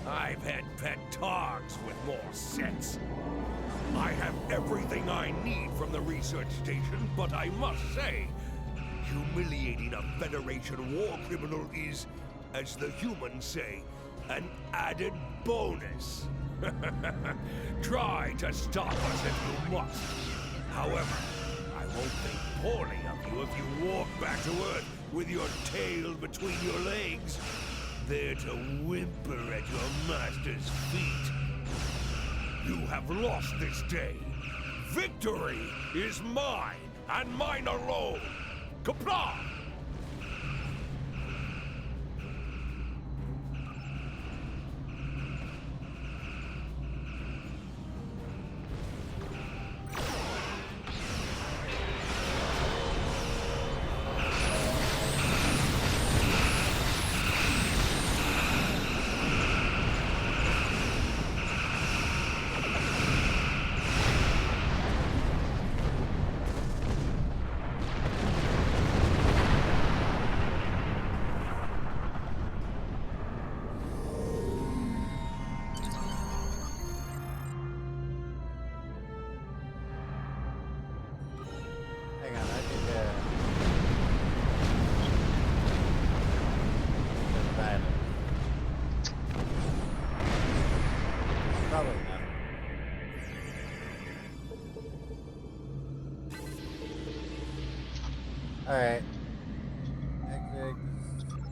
I've had pet dogs with more sense. I have everything I need from the research station, but I must say, humiliating a Federation war criminal is, as the humans say, an added bonus. Try to stop us if you must. However, I won't think poorly of you if you walk back to Earth with your tail between your legs, there to whimper at your master's feet. You have lost this day. Victory is mine, and mine alone. Kapla! Hang on, I need to... Probably not. Alright. Exit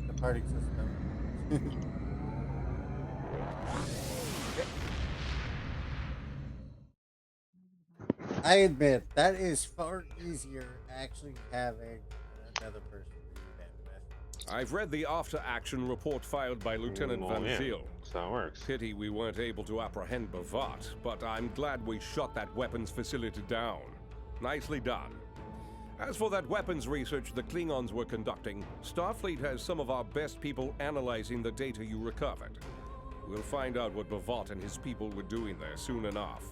departing system. I admit, that is far easier actually having another person read that message. I've read the after-action report filed by Lieutenant Van yeah. Zyl. That's how it works. Pity we weren't able to apprehend Bavat, but I'm glad we shot that weapons facility down. Nicely done. As for that weapons research the Klingons were conducting, Starfleet has some of our best people analyzing the data you recovered. We'll find out what Bavat and his people were doing there soon enough.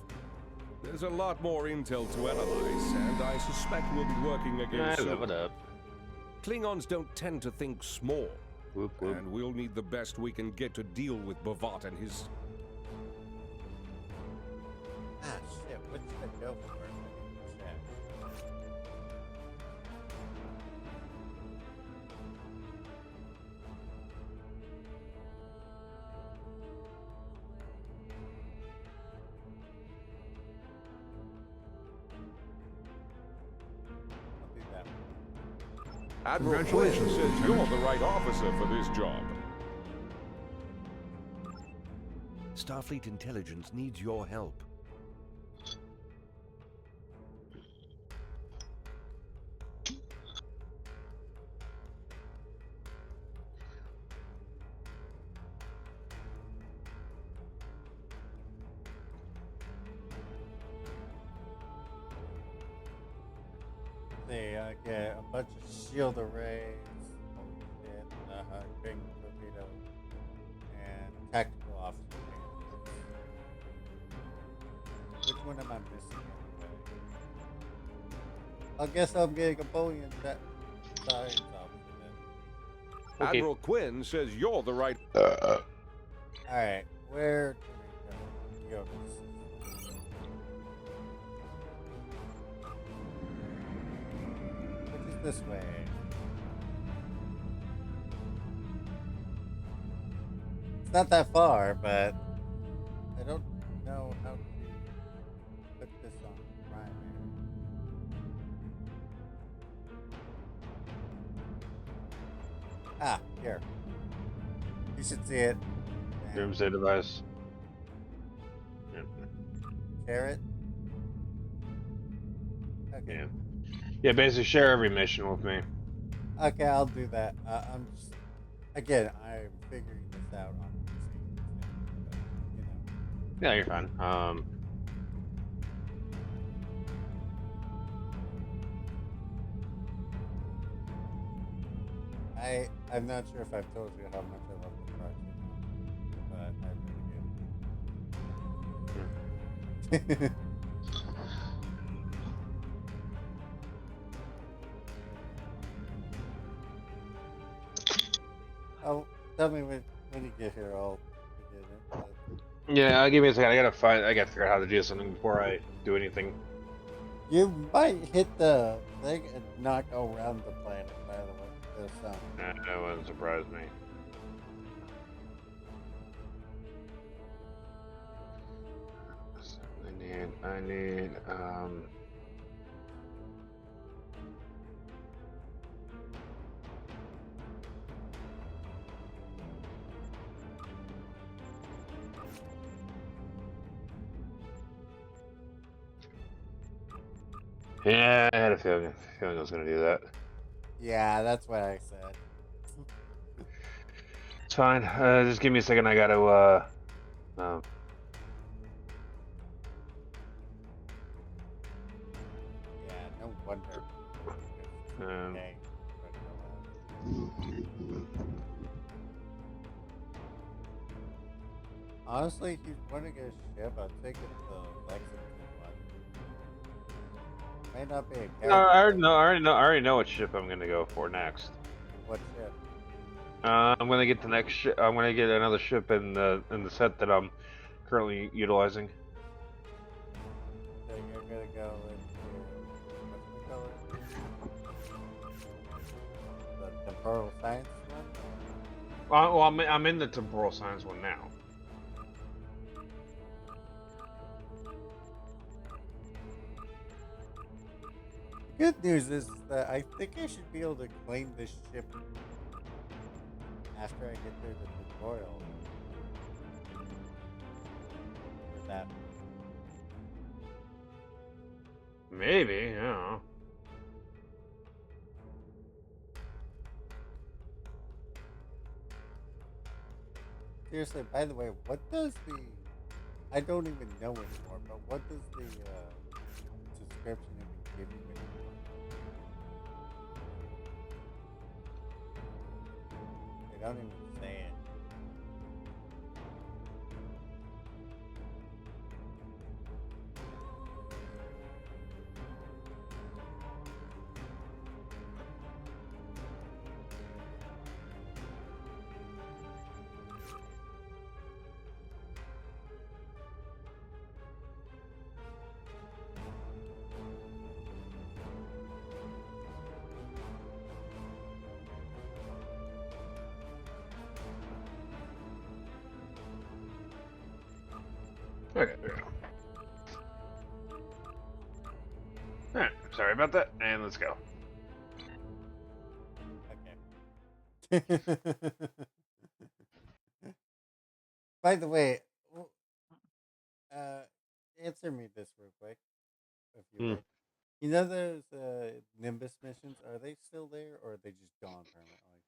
There's a lot more intel to analyze, and I suspect we'll be working again soon. Live it up. Klingons don't tend to think small, Whoop, whoop. and we'll need the best we can get to deal with Bavat and his... Ah, shit, what should I go for? Chat. I'll do that. Admiral Quinn Congratulations, says Lieutenant. you're the right officer for this job. Starfleet intelligence needs your help. They get a bunch of shield arrays, and big torpedo, and tactical officer. Which one am I missing? I guess I'm getting a Boeing that science officer then. Okay. Admiral Quinn says you're the right... Alright, where do we go? Which is this way? It's not that far, but I don't know how to put this on primary. Ah, here. You should see it. Doomsday device. Yep. Share it. Okay. Yeah. Yeah, basically share every mission with me. Okay, I'll do that. I'm just, again, I'm figuring this out on PC, but, you know. Yeah, you're fine. I'm not sure if I've told you how much I love the project, but I really do. Oh, tell me when you get here, I'll begin it. Yeah, give me a second. I gotta figure out how to do something before I do anything. You might hit the thing and not go around the planet, by the way. That wouldn't surprise me. I need, yeah, I had a feeling I was gonna do that. Yeah, that's what I said. It's fine. Just give me a second. I gotta, Yeah, no wonder. Okay. Honestly, if you want to get a ship, I'd take it the Lexington one. May not be a character. No, I already know what ship I'm gonna go for next. What ship? I'm gonna get the next ship. I'm gonna get another ship in the set that I'm currently utilizing. So you're gonna go into what's the temporal science one? Well, I'm in the temporal science one now. Good news is that I think I should be able to claim this ship after I get through the tutorial. For that. Maybe, I don't know. Seriously, by the way, what does the... I don't even know anymore, but what does the subscription even give you anymore? They don't even say it. Okay, there we go. Alright, sorry about that, and let's go. Okay. By the way, answer me this real quick, if you would. You know those Nimbus missions? Are they still there, or are they just gone permanently?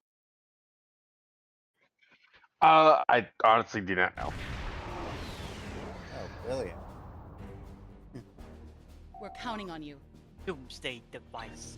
I honestly do not know. Oh, brilliant. We're counting on you. Doomsday device.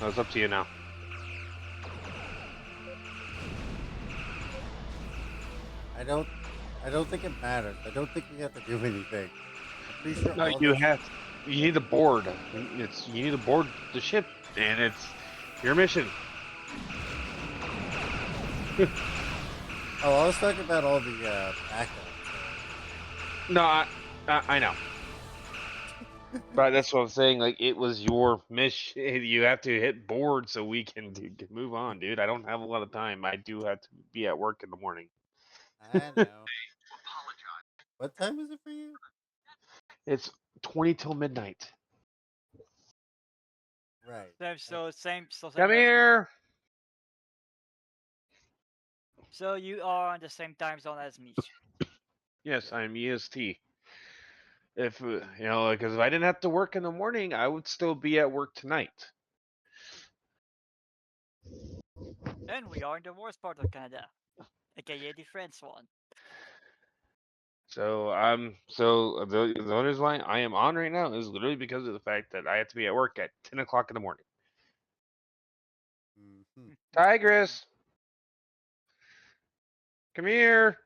It's up to you now. I don't think it matters. I don't think we have to do anything. I'm pretty sure No, all you this- have. You need to board. You need to board the ship, and it's your mission. Oh, I was talking about all the backup. No, I know. But that's what I'm saying. Like, it was your mission. You have to hit board so we can move on, dude. I don't have a lot of time. I do have to be at work in the morning. I know. What time is it for you? It's 20 till midnight. Right. So same. So same Come as me. here. So you are on the same time zone as me. Yes, I'm EST. If because if I didn't have to work in the morning, I would still be at work tonight. And we are in the worst part of Canada, aka the French one. So the only reason why I am on right now is literally because of the fact that I have to be at work at 10 o'clock in the morning. Mm-hmm. Tigress, come here.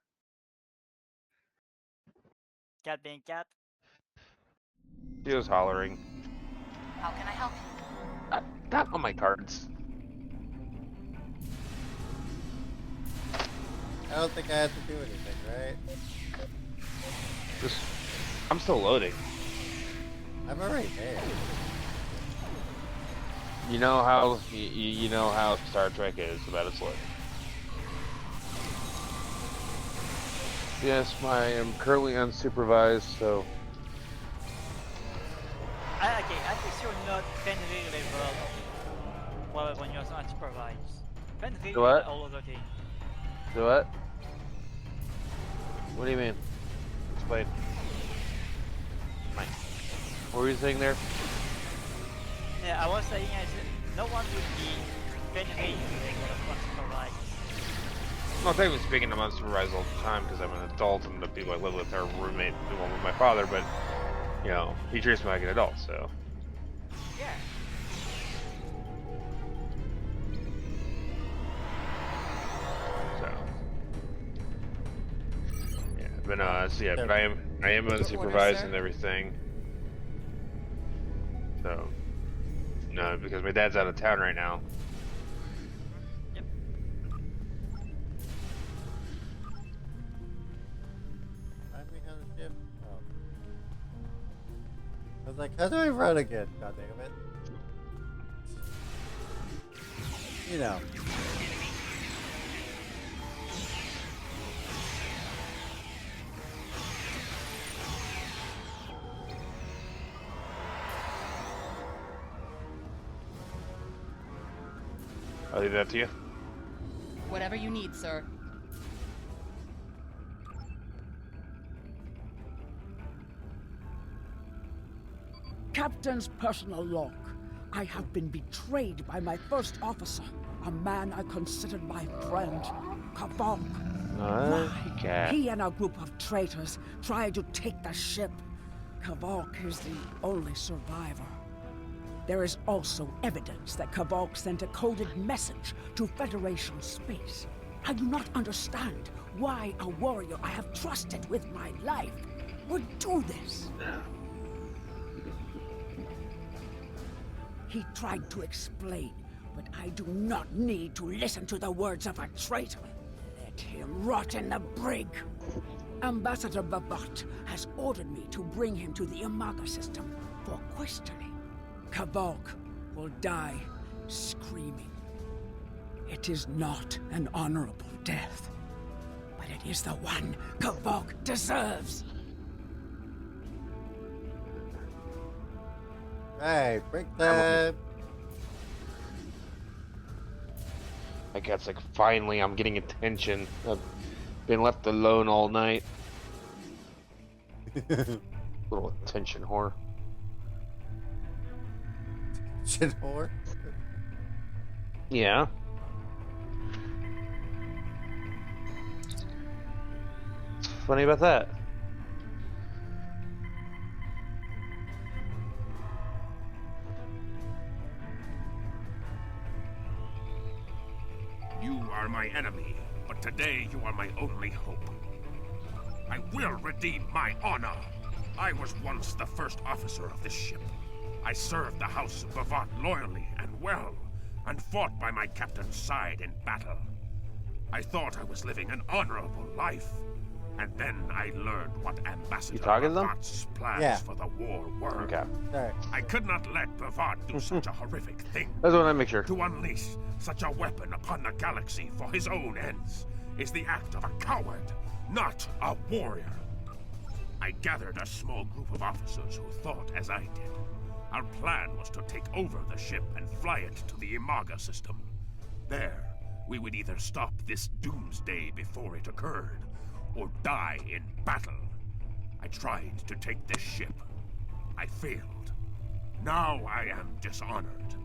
Cat being cat. She was hollering. How can I help you? Not on my cards. I don't think I have to do anything, right? I'm still loading. I'm already there. You know how you know how Star Trek is about its loading. Yes, I am currently unsupervised, so. Okay, at least you're not Fenrir level. Well, when you're not supervised. Fenrir Do what? is all over thing. Do what? What do you mean? Explain. What were you saying there? Yeah, I was saying no one would be Fenrir level unsupervised. Well, technically speaking, I'm unsupervised all the time because I'm an adult and the people I live with are roommate, well, with my father, but, he treats me like an adult, so. Yeah. So. Yeah, but but I am unsupervised and everything. So. No, because my dad's out of town right now. Find me how to ship. Oh. I was like, how do I run again? God damn it. You know. I'll leave that to you. Whatever you need, sir. Captain's personal log. I have been betrayed by my first officer, a man I considered my friend, Kavok. He and a group of traitors tried to take the ship. Kavok is the only survivor. There is also evidence that Kavok sent a coded message to Federation space. I do not understand why a warrior I have trusted with my life would do this. He tried to explain, but I do not need to listen to the words of a traitor. Let him rot in the brig. Ambassador Babat has ordered me to bring him to the Imaga system for questioning. Kavok will die screaming. It is not an honorable death, but it is the one Kavok deserves. Hey, break time. I guess, finally I'm getting attention. I've been left alone all night. Little attention whore. Attention whore? Yeah. What's funny about that? You are my enemy, but today you are my only hope. I will redeem my honor. I was once the first officer of this ship. I served the House of Bavat loyally and well, and fought by my captain's side in battle. I thought I was living an honorable life, and then I learned what Ambassador talking to them? Bavat's plans for the war were. Okay. I could not let Bavat do such a horrific thing. That's what I make sure. To unleash such a weapon upon the galaxy for his own ends is the act of a coward, not a warrior. I gathered a small group of officers who thought as I did. Our plan was to take over the ship and fly it to the Imaga system. There, we would either stop this doomsday before it occurred, or die in battle. I tried to take this ship. I failed. Now I am dishonored,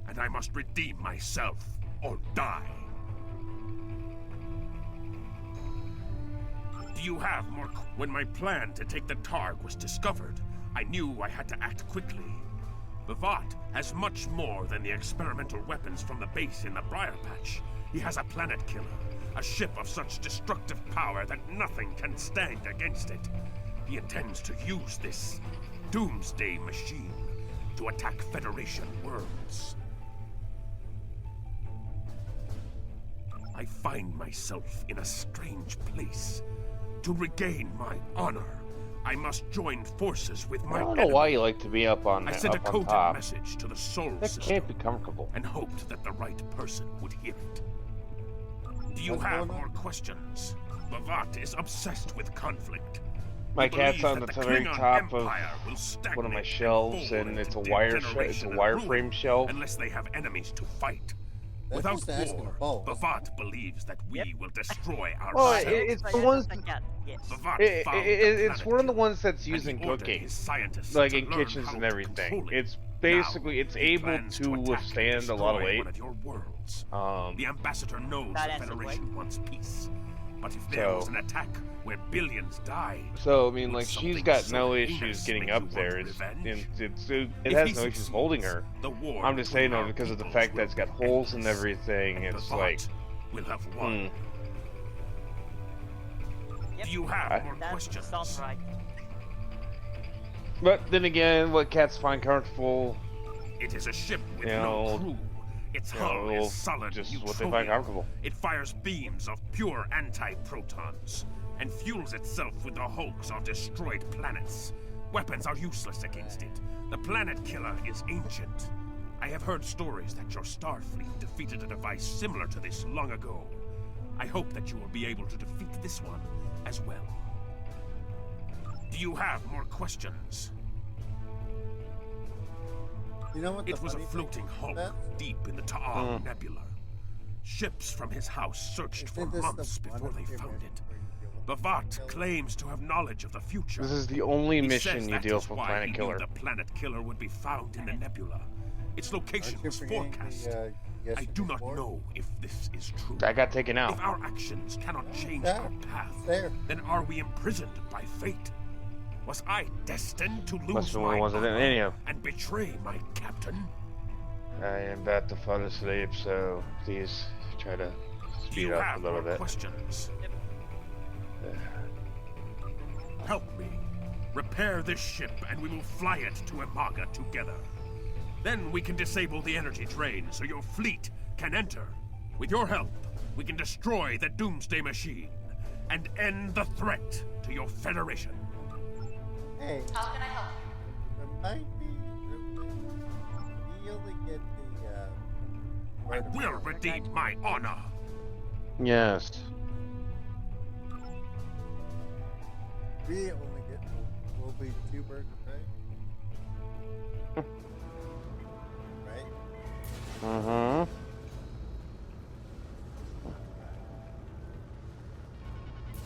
and I must redeem myself or die. Do you have more? When my plan to take the Targ was discovered, I knew I had to act quickly. Bavat has much more than the experimental weapons from the base in the Briar Patch. He has a planet killer, a ship of such destructive power that nothing can stand against it. He intends to use this doomsday machine to attack Federation worlds. I find myself in a strange place. To regain my honor, I must join forces with my I don't know why you like to be up on I sent a up on coded top. message to the Sol That system can't be comfortable. and hoped that the right person would hear it. Do you What's have going on? more questions? Bavat is obsessed with conflict. My He cat's believes on the that very Klingon top Empire will of stagnate one of my and shelves, fall and it's a into wire degeneration and wireframe ruin shelf. Unless they have enemies to fight. That's Without just asking war, a ball. Bavat believes that we will destroy Well, ourselves. it's the ones. Bavat found the It's planet one of the killer, ones that's and used in he ordered cooking, his scientists like to in learn kitchens how and to everything. control it. It's basically Now, it's he able plans to attack and withstand a lot of destroy weight. one of your worlds. Um, The ambassador knows That the answers Federation wants peace. But if there So- was an attack where billions died, So I mean, would like she's something got so no heinous issues getting make up you there. want It's revenge? it If has he no issues succeeds, holding her. the war I'm just between saying though, our because of the peoples fact that it's got will be holes and endless, everything. and It's Bavat like, will have won. Yep. Do you have more That questions? sounds right. but then again, what cats find comfortable, It is a ship with You no know, crew. Its you hull know, is solid just what they Newtonian. find comfortable. It fires beams of pure anti-protons and fuels itself with the hulks of destroyed planets. Weapons are useless against it. The planet killer is ancient. I have heard stories that your Starfleet defeated a device similar to this long ago. I hope that you will be able to defeat this one as well. Do you have more questions? You know what? It was a floating hulk deep in the Ta'al Nebula. Ships from his house searched for months before they found it. Bavat claims to have knowledge of the future. This is the only He mission says you that deal is for why Planet he knew Killer. the planet killer would be found in the nebula. Its location Aren't you was forgetting forecast. the, I do not know if this is true. That got taken out. If our actions cannot change Yeah, our path, there. then are we imprisoned by fate? Was I destined to Must lose have been one of my the ones I didn't honor any of. and betray my captain? I am about to fall asleep, so please try to Do speed you up a have little more bit. questions? Help me. Repair this ship and we will fly it to Imaga together. Then we can disable the energy drain so your fleet can enter. With your help, we can destroy the Doomsday Machine and end the threat to your Federation. Hey, How can I help? remind me, we only get the, I will redeem my honor. Yes. we only get, will be 2 burgers, right? Right? Mm-hmm.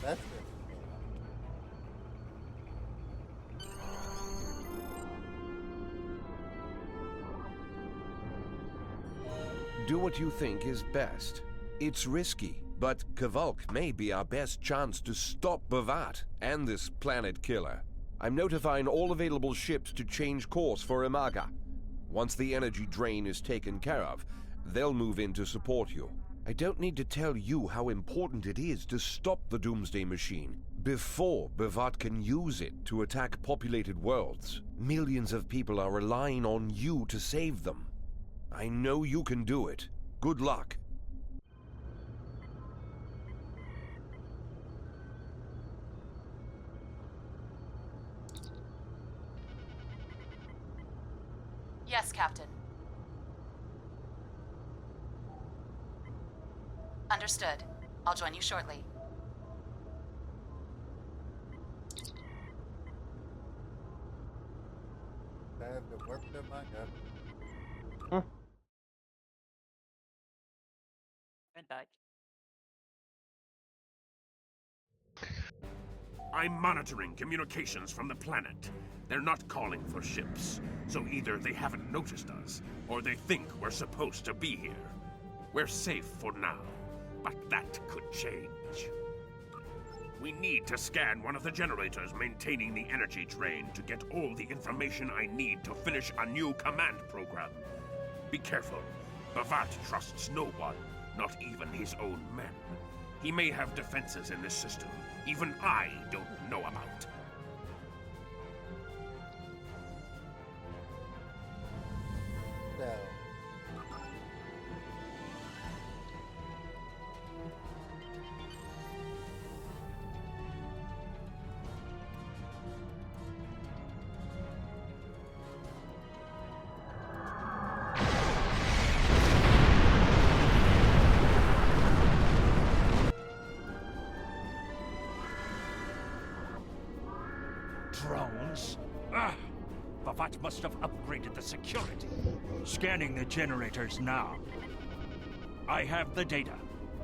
That's it. Do what you think is best. It's risky, but Kavok may be our best chance to stop Bavat and this planet killer. I'm notifying all available ships to change course for Imaga. Once the energy drain is taken care of, they'll move in to support you. I don't need to tell you how important it is to stop the Doomsday Machine before Bhavat can use it to attack populated worlds. Millions of people are relying on you to save them. I know you can do it. Good luck. Yes, Captain. Understood. I'll join you shortly. Time to warp to my gun. And back. I'm monitoring communications from the planet. They're not calling for ships, so either they haven't noticed us, or they think we're supposed to be here. We're safe for now, but that could change. We need to scan one of the generators maintaining the energy drain to get all the information I need to finish a new command program. Be careful. Bhavat trusts no one, not even his own men. He may have defenses in this system even I don't know about. So. Drones? Bhavat must have upgraded the security. Scanning the generators now. I have the data.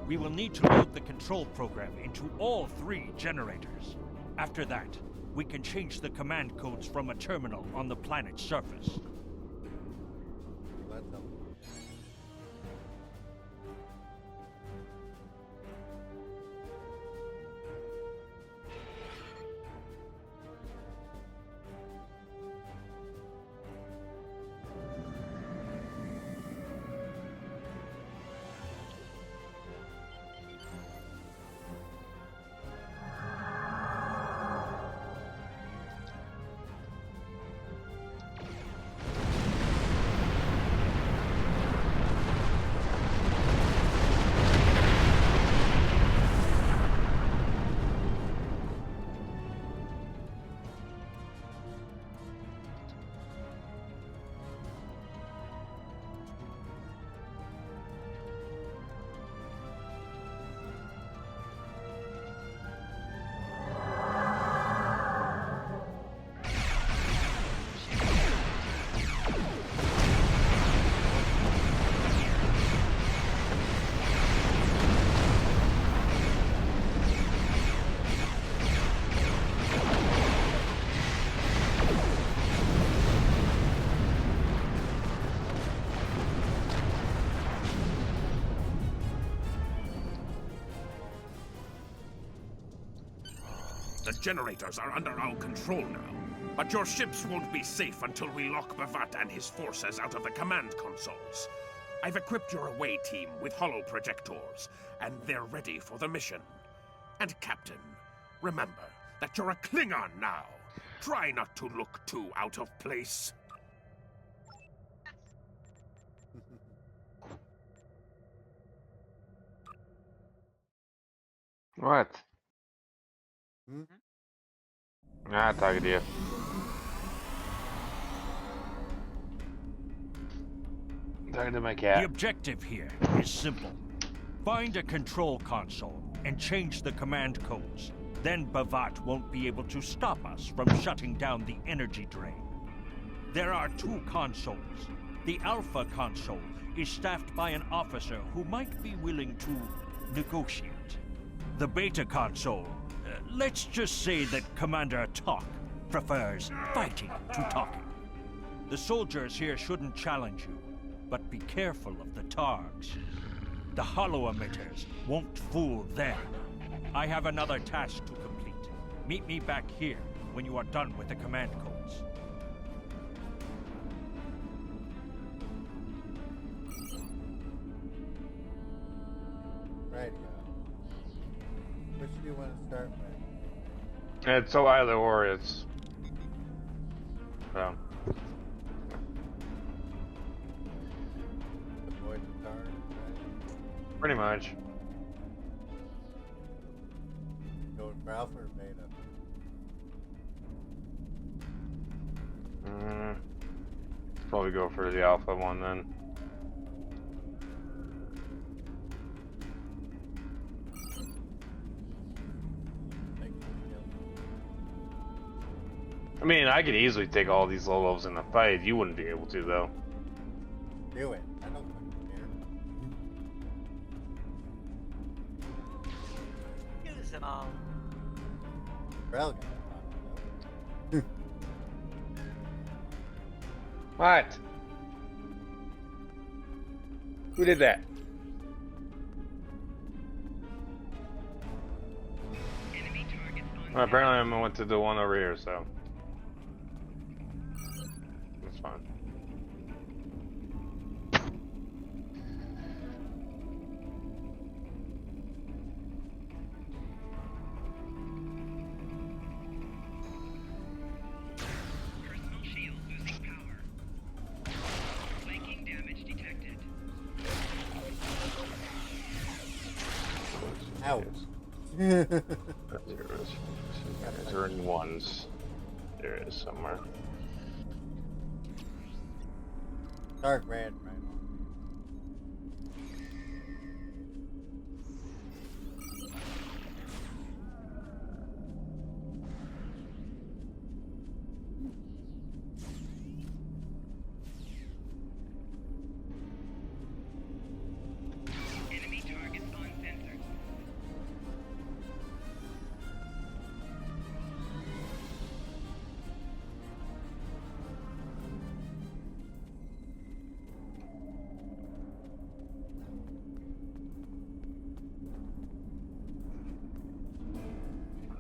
We will need to load the control program into all 3 generators. After that, we can change the command codes from a terminal on the planet's surface. The generators are under our control now, but your ships won't be safe until we lock Bhavat and his forces out of the command consoles. I've equipped your away team with holo projectors, and they're ready for the mission. And Captain, remember that you're a Klingon now. Try not to look too out of place. What? Hmm? Nah, talking to you. Talking to my cat. The objective here is simple. Find a control console and change the command codes. Then Bhavat won't be able to stop us from shutting down the energy drain. There are 2 consoles. The Alpha console is staffed by an officer who might be willing to negotiate. The Beta console, let's just say that Commander Talk prefers fighting to talking. The soldiers here shouldn't challenge you, but be careful of the Targs. The holo emitters won't fool them. I have another task to complete. Meet me back here when you are done with the command codes. Which do you want to start with? It's so either or. It's so. The boy guitar, right? Pretty much. Going for alpha or beta? Probably go for the alpha one then. I mean, I could easily take all these low levels in a fight. You wouldn't be able to, though. Do it. I don't fucking care. Use them all. Well, What? Who did that? Well, apparently I went to the one over here, so that's fine. Ouch. Is there any ones? There is somewhere. Dark red, right?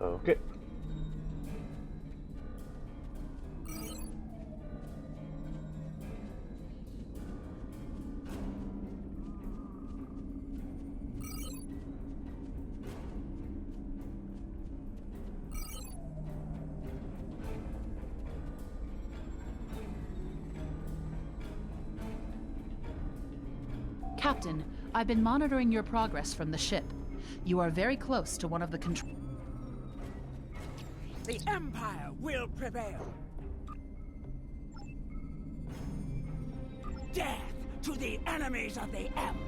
Okay. Captain, I've been monitoring your progress from the ship. You are very close to one of the control. The Empire will prevail. Death to the enemies of the Empire.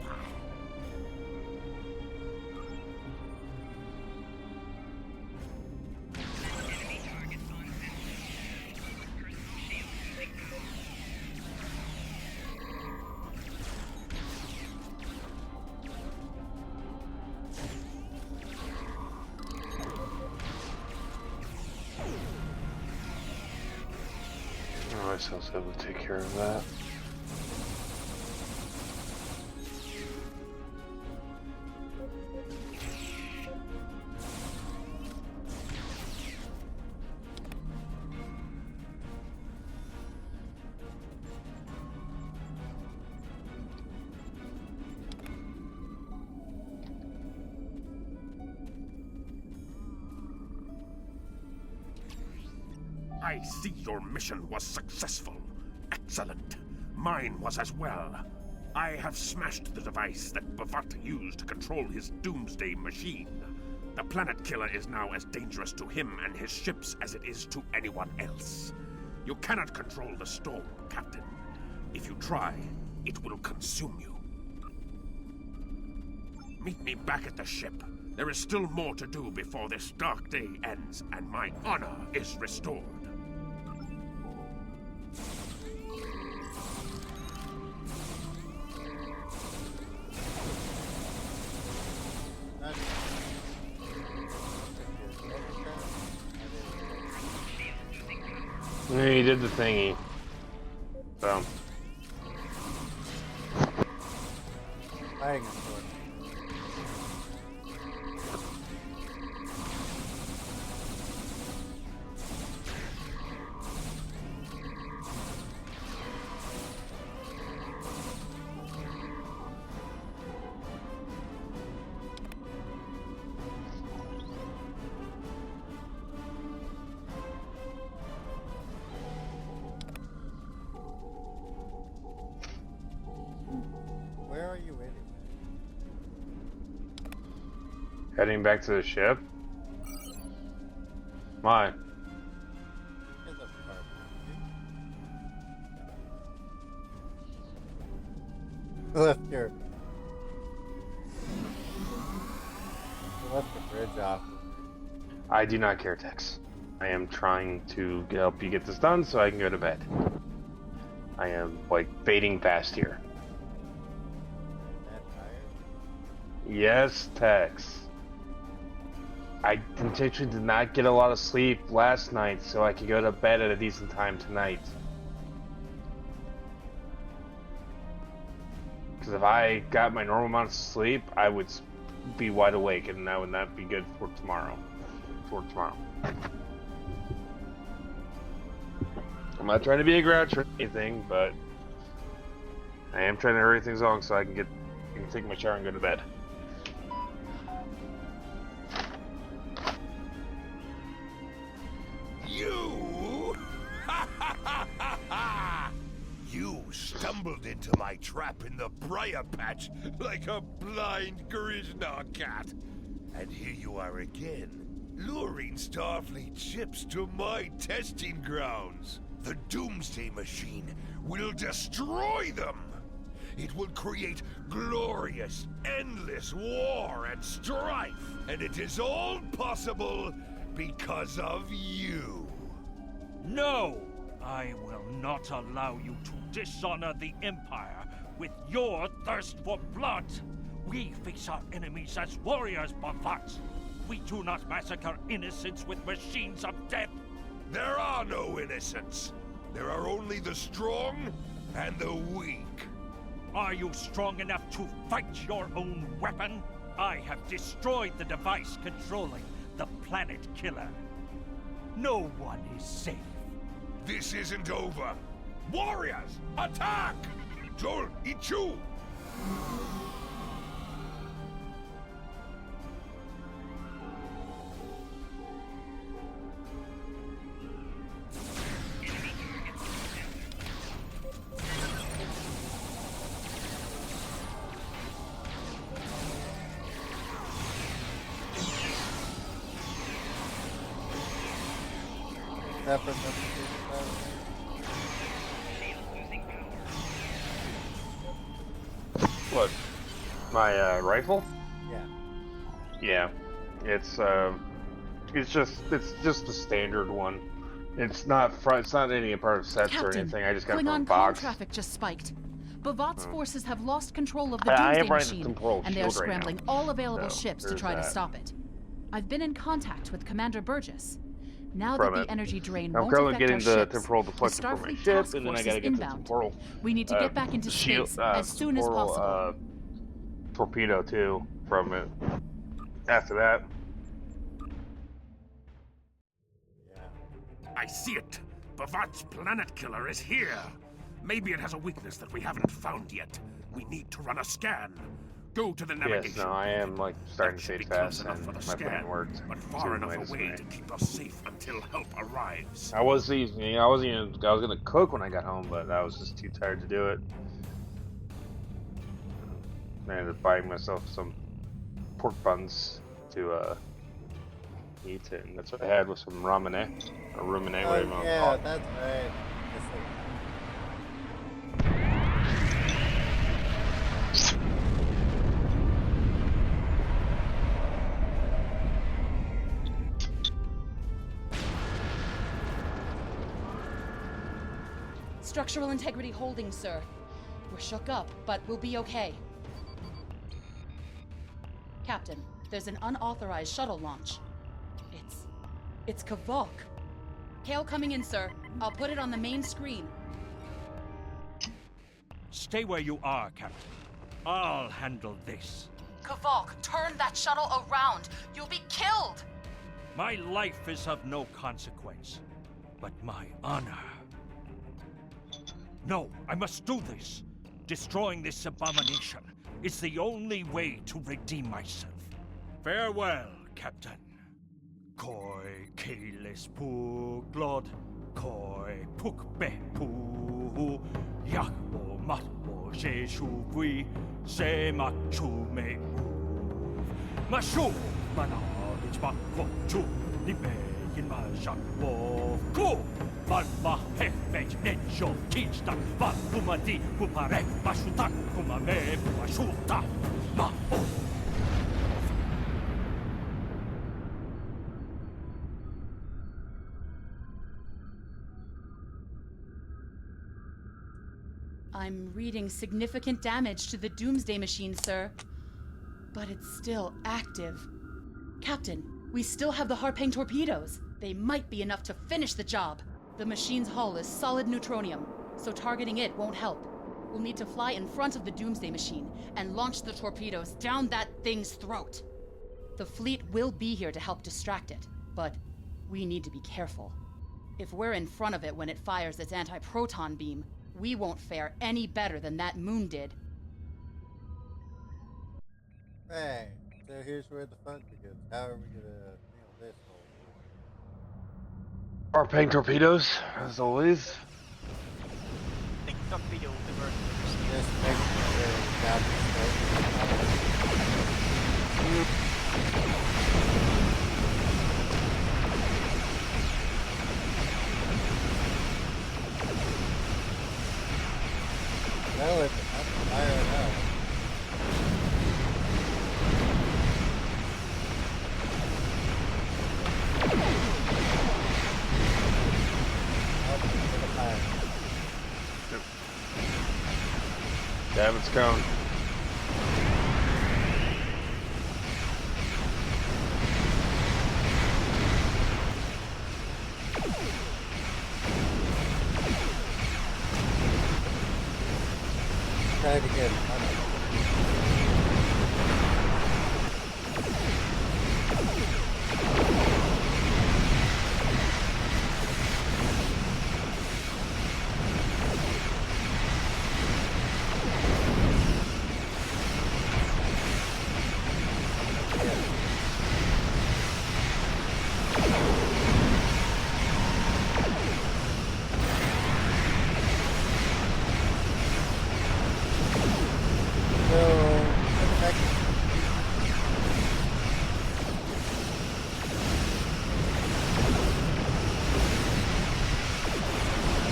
I was able to take care of that. I see your mission was successful. Excellent. Mine was as well. I have smashed the device that Bavat used to control his doomsday machine. The planet killer is now as dangerous to him and his ships as it is to anyone else. You cannot control the storm, Captain. If you try, it will consume you. Meet me back at the ship. There is still more to do before this dark day ends and my honor is restored. Yeah, he did the thingy. So. Fighting is good. Heading back to the ship? Why? Left your left the bridge off. I do not care, Tex. I am trying to help you get this done so I can go to bed. I am, like, fading fast here. Yes, Tex. I intentionally did not get a lot of sleep last night so I could go to bed at a decent time tonight. Because if I got my normal amount of sleep, I would be wide awake, and that would not be good for tomorrow. I'm not trying to be a grouch or anything, but I am trying to hurry things along so I can take my shower and go to bed. You! You stumbled into my trap in the briar patch like a blind Grisnar cat. And here you are again, luring Starfleet ships to my testing grounds. The Doomsday Machine will destroy them. It will create glorious, endless war and strife. And it is all possible because of you. No! I will not allow you to dishonor the Empire with your thirst for blood. We face our enemies as warriors, Bovat. We do not massacre innocents with machines of death. There are no innocents. There are only the strong and the weak. Are you strong enough to fight your own weapon? I have destroyed the device controlling the Planet Killer. No one is safe. This isn't over. Warriors, attack! Joel, Ichu! What? My rifle? Yeah. Yeah. It's just the standard one. It's not any part of sets or anything. I just got it from a Klingon box. traffic just spiked. Bavat's forces have lost control of the I am Doomsday running the Machine, temporal and they are shield right now. scrambling all available So, ships to there's try to that. stop it. I've been in contact with Commander Burgess. Now From that it. the energy drain I'm won't currently affect getting our the ships, temporal the deflector for my Starfleet ship, task and then I force gotta is get the inbound. temporal. We need to get back into space as soon as temporal, possible. Torpedo too from it. After that. I see it. Bavat's Planet Killer is here. Maybe it has a weakness that we haven't found yet. We need to run a scan. Go to the navigation. Yes, no, I am like starting to That should fade be close fast, enough and for the my plan scan, worked. but far enough away Tonight. to keep us safe until help arrives. I was gonna cook when I got home, but I was just too tired to do it. I ended up buying myself some pork buns to eat it, and that's what I had with some ramune, or rumine, whatever you want to yeah, call it. that's right. It's like- Structural integrity holding, sir. We're shook up, but we'll be okay. Captain, there's an unauthorized shuttle launch. It's Kavok. Hail coming in, sir. I'll put it on the main screen. Stay where you are, Captain. I'll handle this. Kavok, turn that shuttle around. You'll be killed! My life is of no consequence, but my honor. No, I must do this. Destroying this abomination is the only way to redeem myself. Farewell, Captain. Koi keles puglod, koi pukbe pu, yakbo matbo jeshu gui, se makchu me uv. Mashu, มานาดิจปักวชูนิเปยินมาจักวกูฟันมาเฮเบจเนโชคิสตักฟันกุมาดีกุปาเรมาชุตักกุมาเมกุมาชุตักมาโอ I'm reading significant damage to the Doomsday Machine, sir. But it's still active. Captain, we still have the Harpang torpedoes. They might be enough to finish the job. The machine's hull is solid neutronium, so targeting it won't help. We'll need to fly in front of the Doomsday Machine and launch the torpedoes down that thing's throat. The fleet will be here to help distract it, but we need to be careful. If we're in front of it when it fires its anti-proton beam, we won't fare any better than that moon did. Right, so here's where the fun begins. How are we gonna nail this whole Harpang torpedoes, as always. Big torpedo diversion. Just make sure that well, if it's not fire it out. Damn, it's gone. Try it again.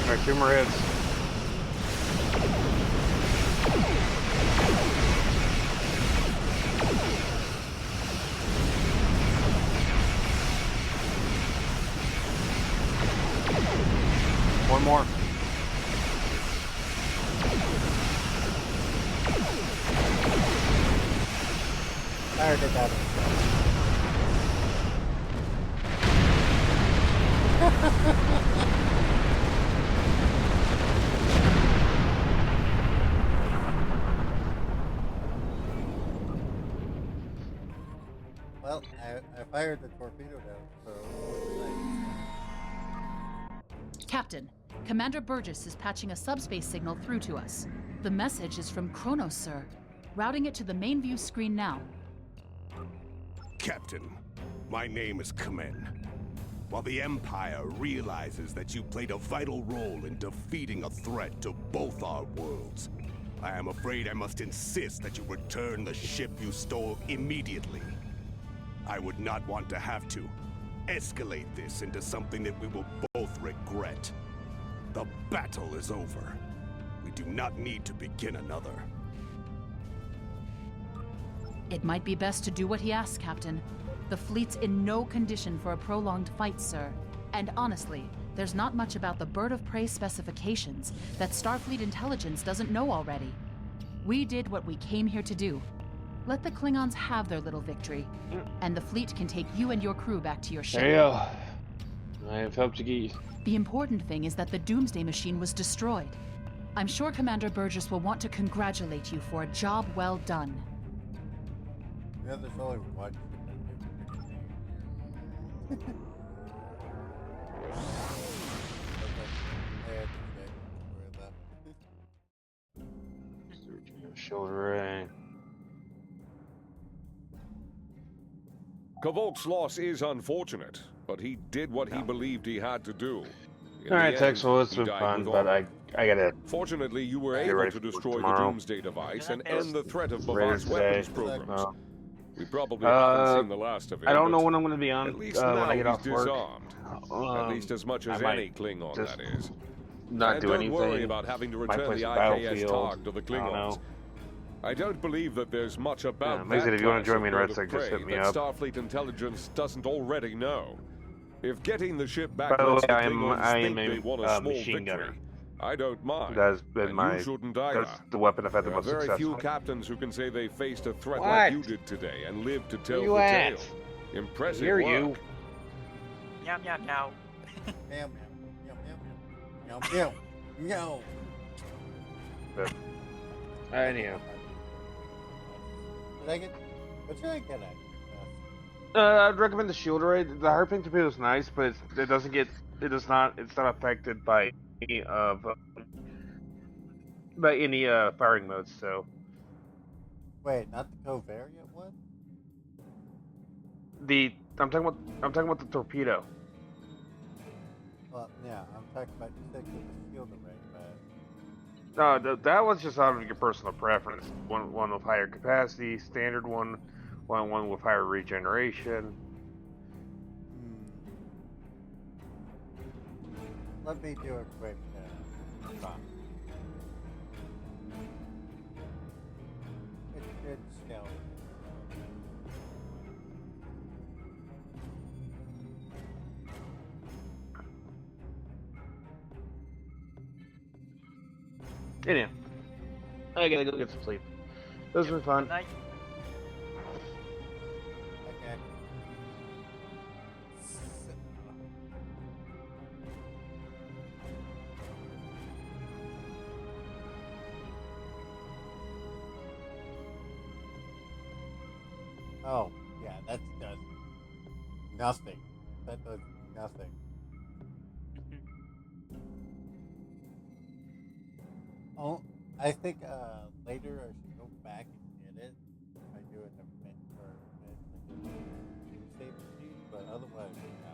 Alright, 2 more hits. One more. Fired it out. Well, I fired the torpedo down, so Captain, Commander Burgess is patching a subspace signal through to us. The message is from Kronos, sir. Routing it to the main view screen now. Captain, my name is Kamen. While the Empire realizes that you played a vital role in defeating a threat to both our worlds, I am afraid I must insist that you return the ship you stole immediately. I would not want to have to escalate this into something that we will both regret. The battle is over. We do not need to begin another. It might be best to do what he asks, Captain. The fleet's in no condition for a prolonged fight, sir. And honestly, there's not much about the Bird of Prey specifications that Starfleet intelligence doesn't know already. We did what we came here to do. Let the Klingons have their little victory, and the fleet can take you and your crew back to your ship. There you go. I have helped you get you. The important thing is that the Doomsday Machine was destroyed. I'm sure Commander Burgess will want to congratulate you for a job well done. yeah, there's only one. Shoulder rain. Kavok's loss is unfortunate, but he did what he believed he had to do. Alright, Texel, it's been fun, but I gotta... Fortunately, you were able to destroy the Doomsday device and end the threat of Bavat's weapons program. We probably haven't seen the last of him. I don't know but when I'm going to be on. At least when now I get he's off work. disarmed. At least as much I as might any Klingon, just that is. not And do don't anything. worry about having to Might return play the some IKS Battlefield. Tog to the I don't know. Klingons. I don't believe that there's much about Yeah, that like I said, if you wanna class join me of in bird Red of Sec, just prey hit me that up. Starfleet intelligence doesn't already know. If getting the ship back By the way, lets the I am think they a won a small machine victory, gunner. I don't mind. That has been and my. you shouldn't either. That's the weapon I've had the There are most very success few with. captains who can say they faced a threat What? like you did today and lived to tell you the at? tale. Impressive I hear work. you. Meow meow meow. Meow meow meow meow meow. Anyhow. Did I get? What did I get at? I'd recommend the shield array. The harpoon torpedo is nice, but it doesn't get. It does not. It's not affected by any firing modes. So Wait, not the covariant one? I'm talking about the torpedo. Well, yeah, I'm talking about you said the shield array, but No, that was just out of your personal preference. One with higher capacity, standard one with higher regeneration. let me do a quick thought. It should scale. Anyhow, I gotta go get some sleep. This was fun. Night. Okay. Oh, yeah, that does nothing. That does nothing. Oh, I think later I should go back and get it. I do it in a minute or a minute, save machine, but otherwise, no.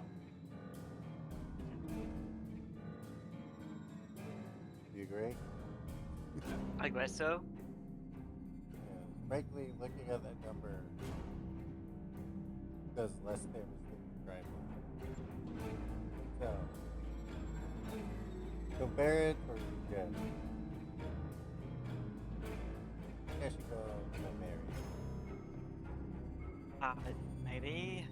Do you agree? I guess so. Yeah. Frankly, looking at that number does less damage than the driver. So, compare it or reject. I should go Mary. Maybe.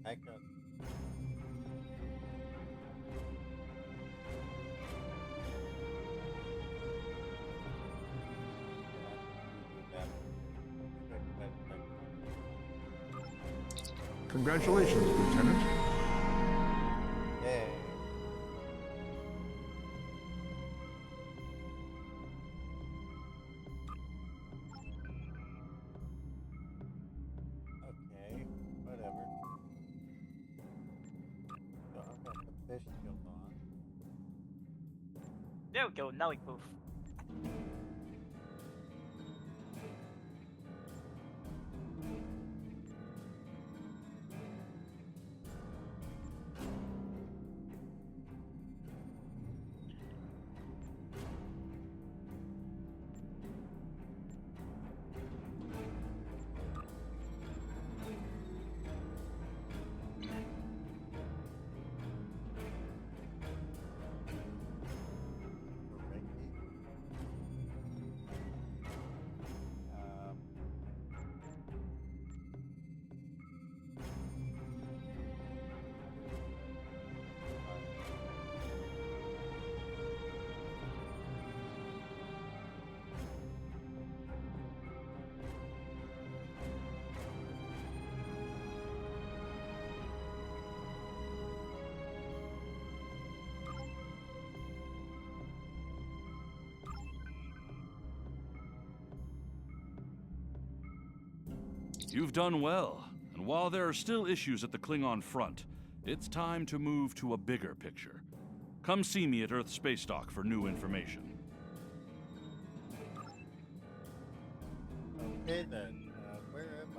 Tag gun. Congratulations, Lieutenant. Yay. Okay, whatever. So I'm gonna put this shield on. There we go. Now we move. You've done well, and while there are still issues at the Klingon front, it's time to move to a bigger picture. Come see me at Earth Space Dock for new information. Okay then, where am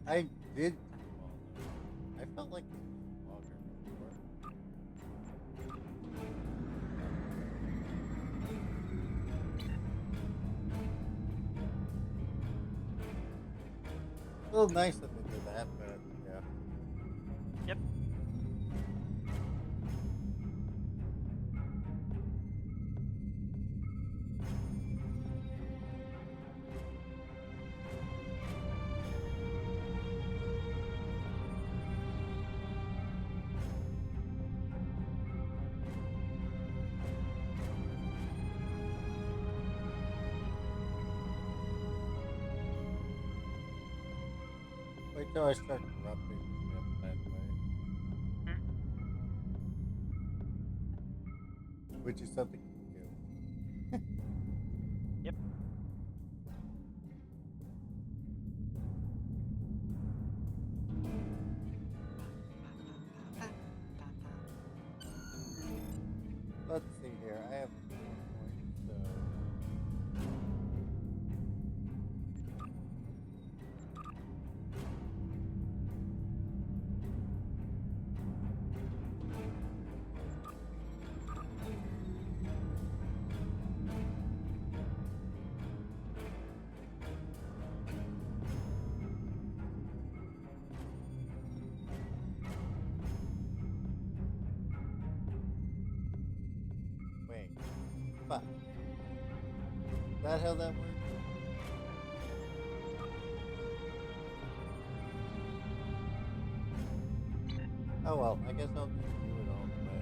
I? I did. I felt like this was longer before. a little nice that they did that, but yeah. Yep. Wait till I start corrupting the ship, by the way. Which is something you can do. Yep. Let's see here. I have 4 points, so. Wait. Fuck. Is that how that works? Oh well, I guess I'll just do it all the way.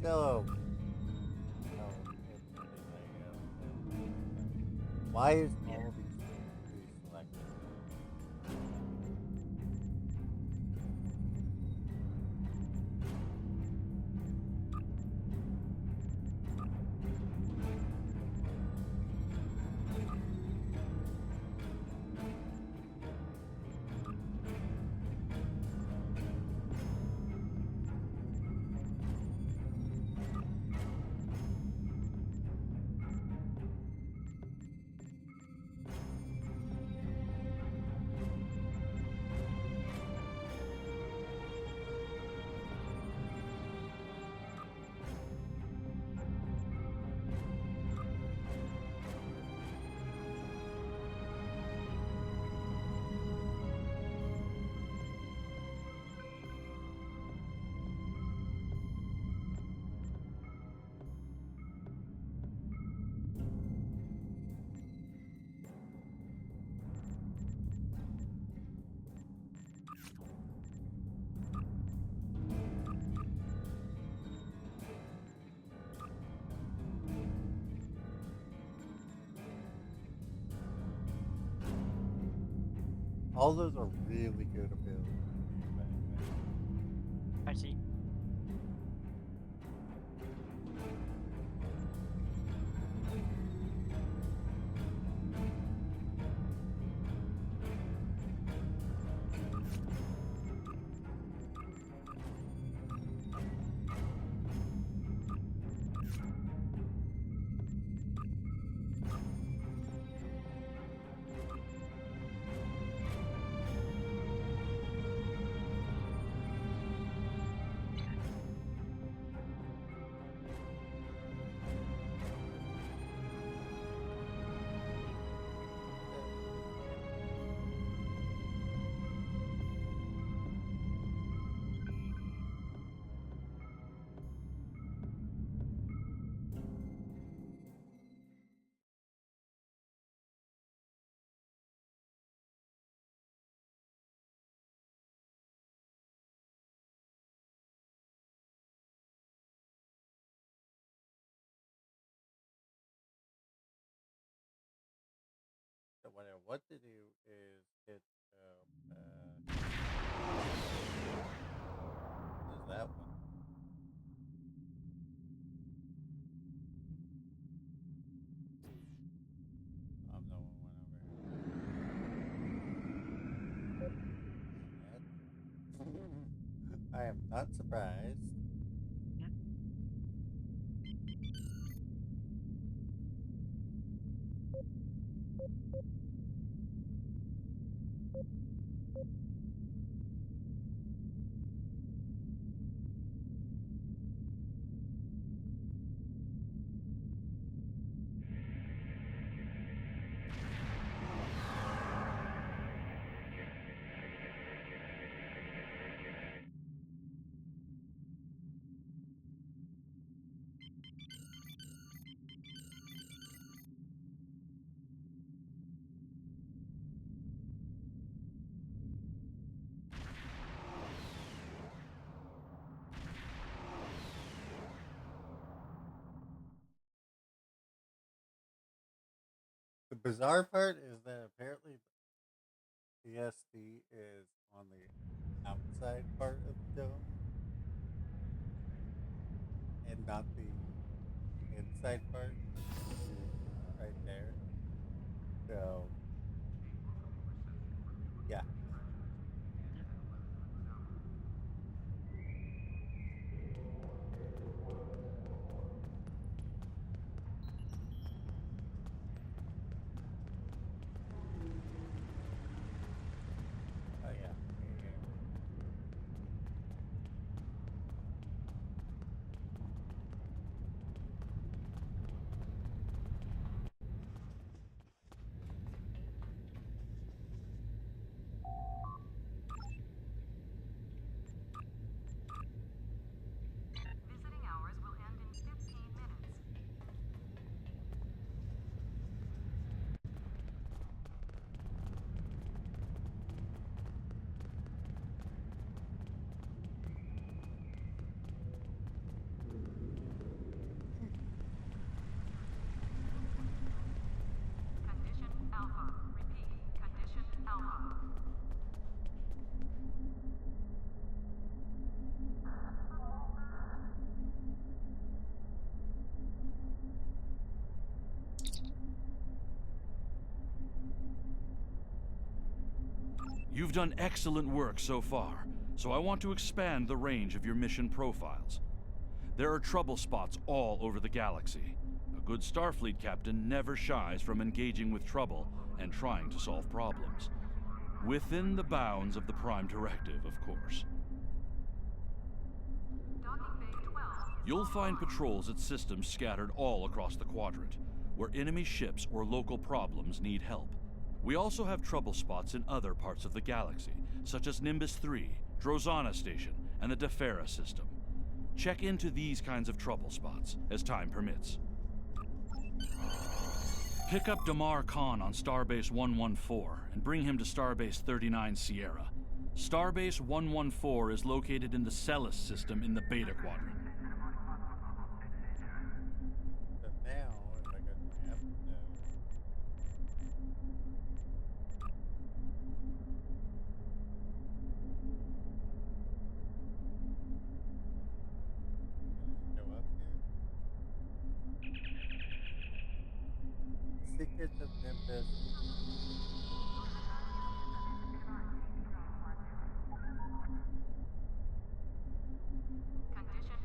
Hello. Why is all of these things selected? All those are really good abilities. I see. So what I want to do is hit there's that one. No one went over here. I am not surprised. bizarre part is that apparently the SD is on the outside part of the dome and not the inside part, right there. So, yeah. Oh, yeah. Visiting hours will end in 15 minutes. Condition Alpha. Repeat. Condition Alpha. You've done excellent work so far, so I want to expand the range of your mission profiles. There are trouble spots all over the galaxy. A good Starfleet captain never shies from engaging with trouble and trying to solve problems. Within the bounds of the Prime Directive, of course. Docking Bay 12 is You'll find patrols at systems scattered all across the quadrant, where enemy ships or local problems need help. We also have trouble spots in other parts of the galaxy, such as Nimbus 3, Drozana Station, and the Defera system. Check into these kinds of trouble spots, as time permits. Pick up Damar Khan on Starbase 114 and bring him to Starbase 39 Sierra. Starbase 114 is located in the Celis system in the Beta Quadrant. So now, if I go to my episode, show up here. Secrets of Nimbus. Condition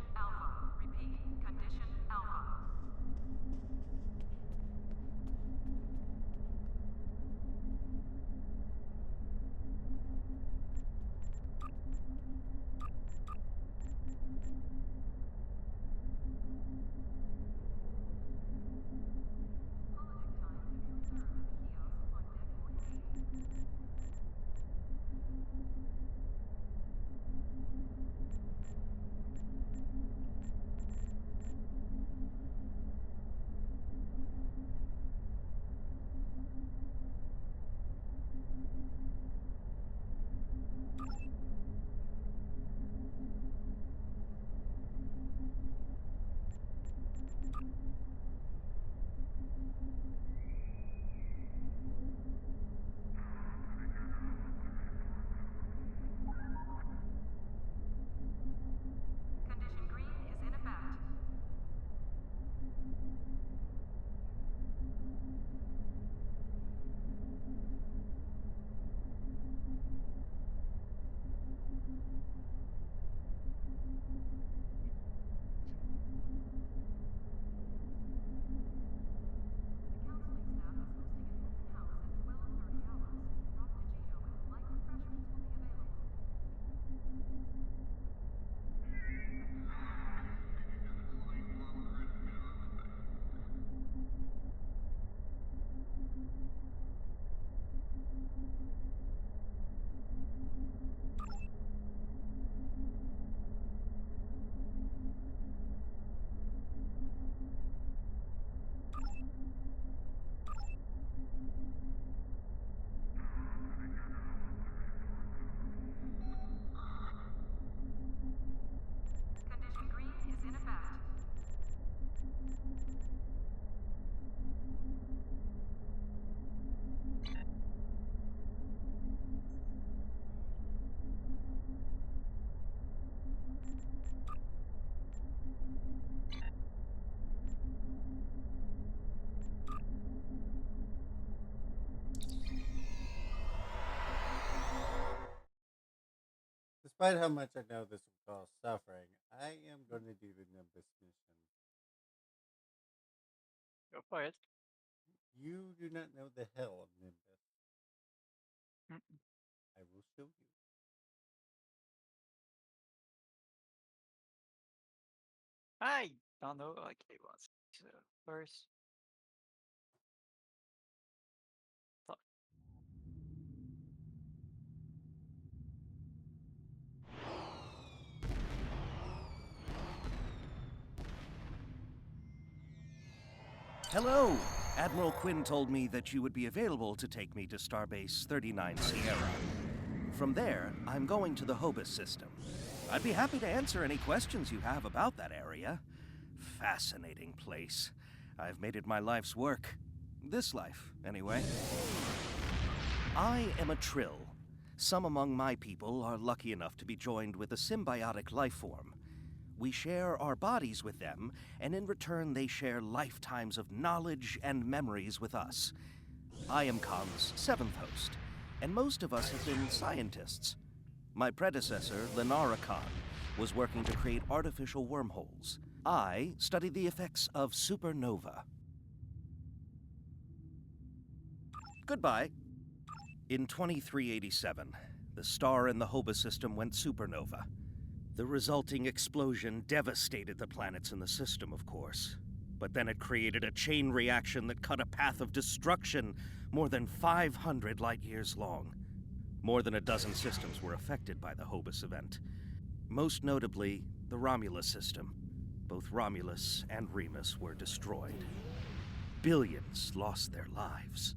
despite how much I know this will cause suffering, I am going to do the Nimbus mission. Go for it. You do not know the hell of Nimbus. Mm-mm. I will show you. I don't know. Okay, what's first? Hello! Admiral Quinn told me that you would be available to take me to Starbase 39 Sierra. From there, I'm going to the Hobus system. I'd be happy to answer any questions you have about that area. Fascinating place. I've made it my life's work. This life, anyway. I am a Trill. Some among my people are lucky enough to be joined with a symbiotic life form. We share our bodies with them, and in return they share lifetimes of knowledge and memories with us. I am Khan's 7th host, and most of us have been scientists. My predecessor, Lenara Khan, was working to create artificial wormholes. I studied the effects of supernova. Goodbye. In 2387, the star in the Hobus system went supernova. The resulting explosion devastated the planets in the system, of course. But then it created a chain reaction that cut a path of destruction more than 500 light-years long. More than a dozen systems were affected by the Hobus event. Most notably, the Romulus system. Both Romulus and Remus were destroyed. Billions lost their lives.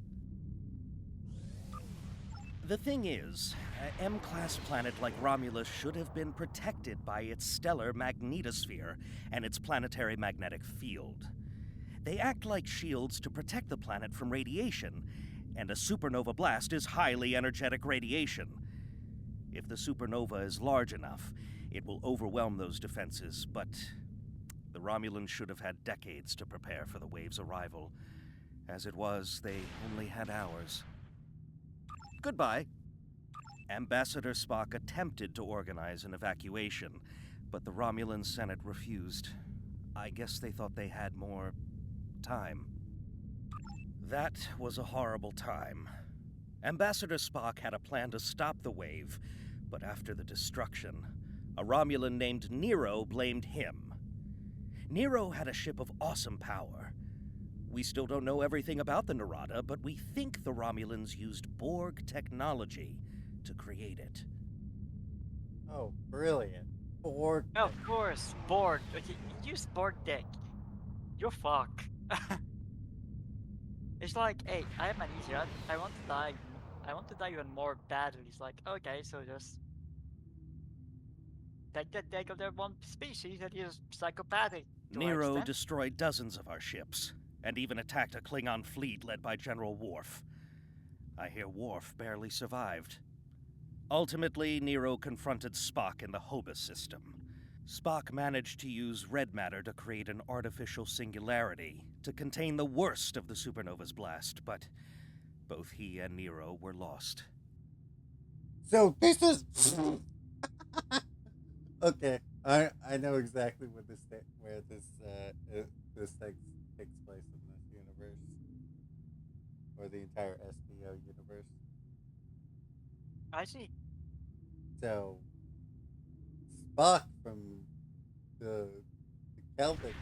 The thing is, an M-class planet like Romulus should have been protected by its stellar magnetosphere and its planetary magnetic field. They act like shields to protect the planet from radiation, and a supernova blast is highly energetic radiation. If the supernova is large enough, it will overwhelm those defenses, but the Romulans should have had decades to prepare for the wave's arrival. As it was, they only had hours. Goodbye. Ambassador Spock attempted to organize an evacuation, but the Romulan Senate refused. I guess they thought they had more time. That was a horrible time. Ambassador Spock had a plan to stop the wave, but after the destruction, a Romulan named Nero blamed him. Nero had a ship of awesome power. We still don't know everything about the Narada, but we think the Romulans used Borg technology to create it. Oh, brilliant. Borg. Of course, Borg. Okay, use Borg deck. You're fuck. It's like, hey, I have amnesia. I want to die. I want to die even more badly. It's like, okay, so just take that deck of their one species that is psychopathic. Nero destroyed dozens of our ships, and even attacked a Klingon fleet led by General Worf. I hear Worf barely survived. Ultimately, Nero confronted Spock in the Hobus system. Spock managed to use red matter to create an artificial singularity to contain the worst of the supernova's blast, but both he and Nero were lost. So this is... Okay, I know exactly where this takes place in this universe, or the entire SBO universe. I see. So Spock from the Kelvin region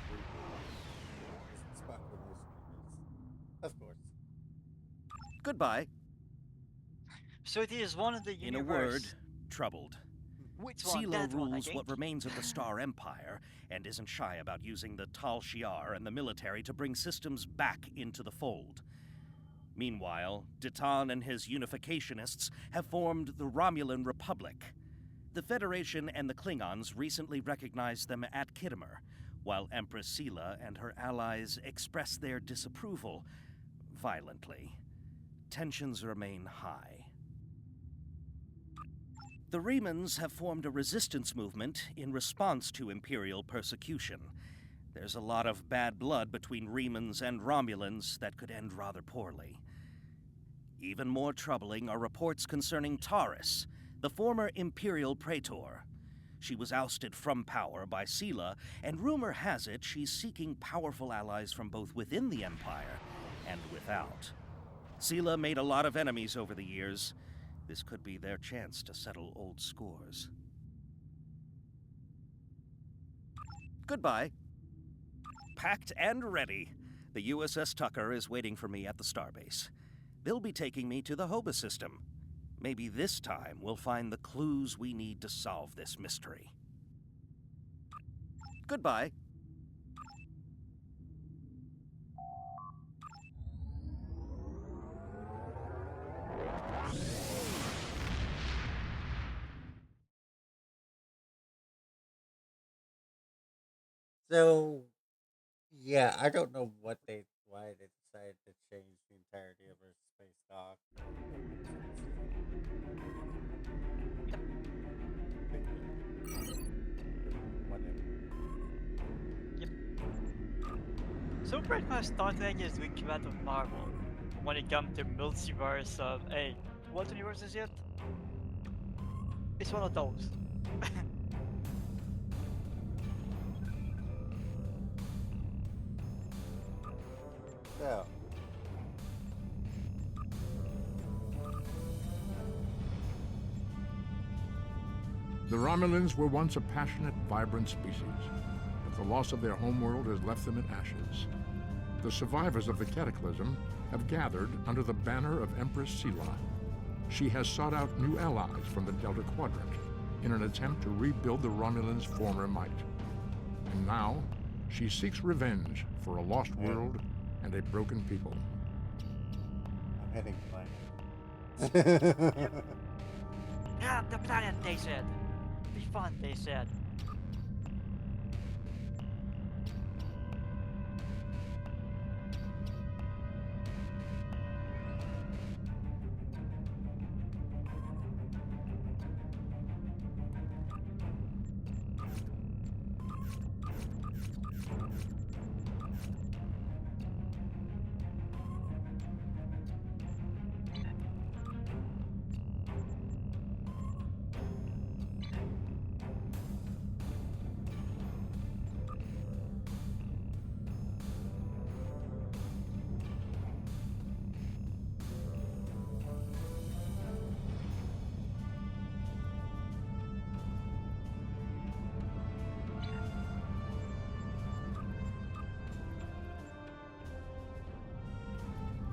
is Spock from this universe, of course. Goodbye. So it is one of the universe. In a word, troubled. Which one? CeeLo That one, I rules think. what remains of the Star Empire, and isn't shy about using the Tal Shiar and the military to bring systems back into the fold. Meanwhile, Ditan and his unificationists have formed the Romulan Republic. The Federation and the Klingons recently recognized them at Khitomer, while Empress Sela and her allies express their disapproval violently. Tensions remain high. The Remans have formed a resistance movement in response to Imperial persecution. There's a lot of bad blood between Remans and Romulans that could end rather poorly. Even more troubling are reports concerning Taurus, the former Imperial Praetor. She was ousted from power by Sela, and rumor has it she's seeking powerful allies from both within the Empire and without. Sela made a lot of enemies over the years. This could be their chance to settle old scores. Goodbye. Packed and ready. The USS Tucker is waiting for me at the starbase. They'll be taking me to the Hoba system. Maybe this time we'll find the clues we need to solve this mystery. Goodbye. So, yeah, I don't know why they decided to change the entirety of her space dock. So pretty much Star Trek is the equivalent of Marvel when it comes to multiverse of, hey, what universe is it? It's one of those. So, The Romulans were once a passionate, vibrant species, but the loss of their homeworld has left them in ashes. The survivors of the Cataclysm have gathered under the banner of Empress Sela. She has sought out new allies from the Delta Quadrant in an attempt to rebuild the Romulans' former might. And now, she seeks revenge for a lost world and a broken people. I'm heading planet. Yeah, the planet, they said. Be fun, they said.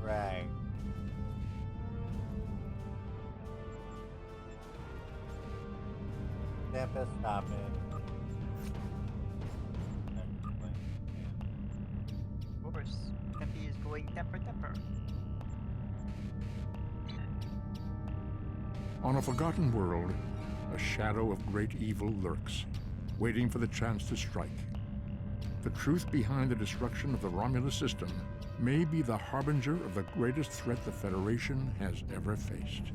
Right. Tempest, stop it. Of course, Tempe is going temper. On a forgotten world, a shadow of great evil lurks, waiting for the chance to strike. The truth behind the destruction of the Romulus system may be the harbinger of the greatest threat the Federation has ever faced. Do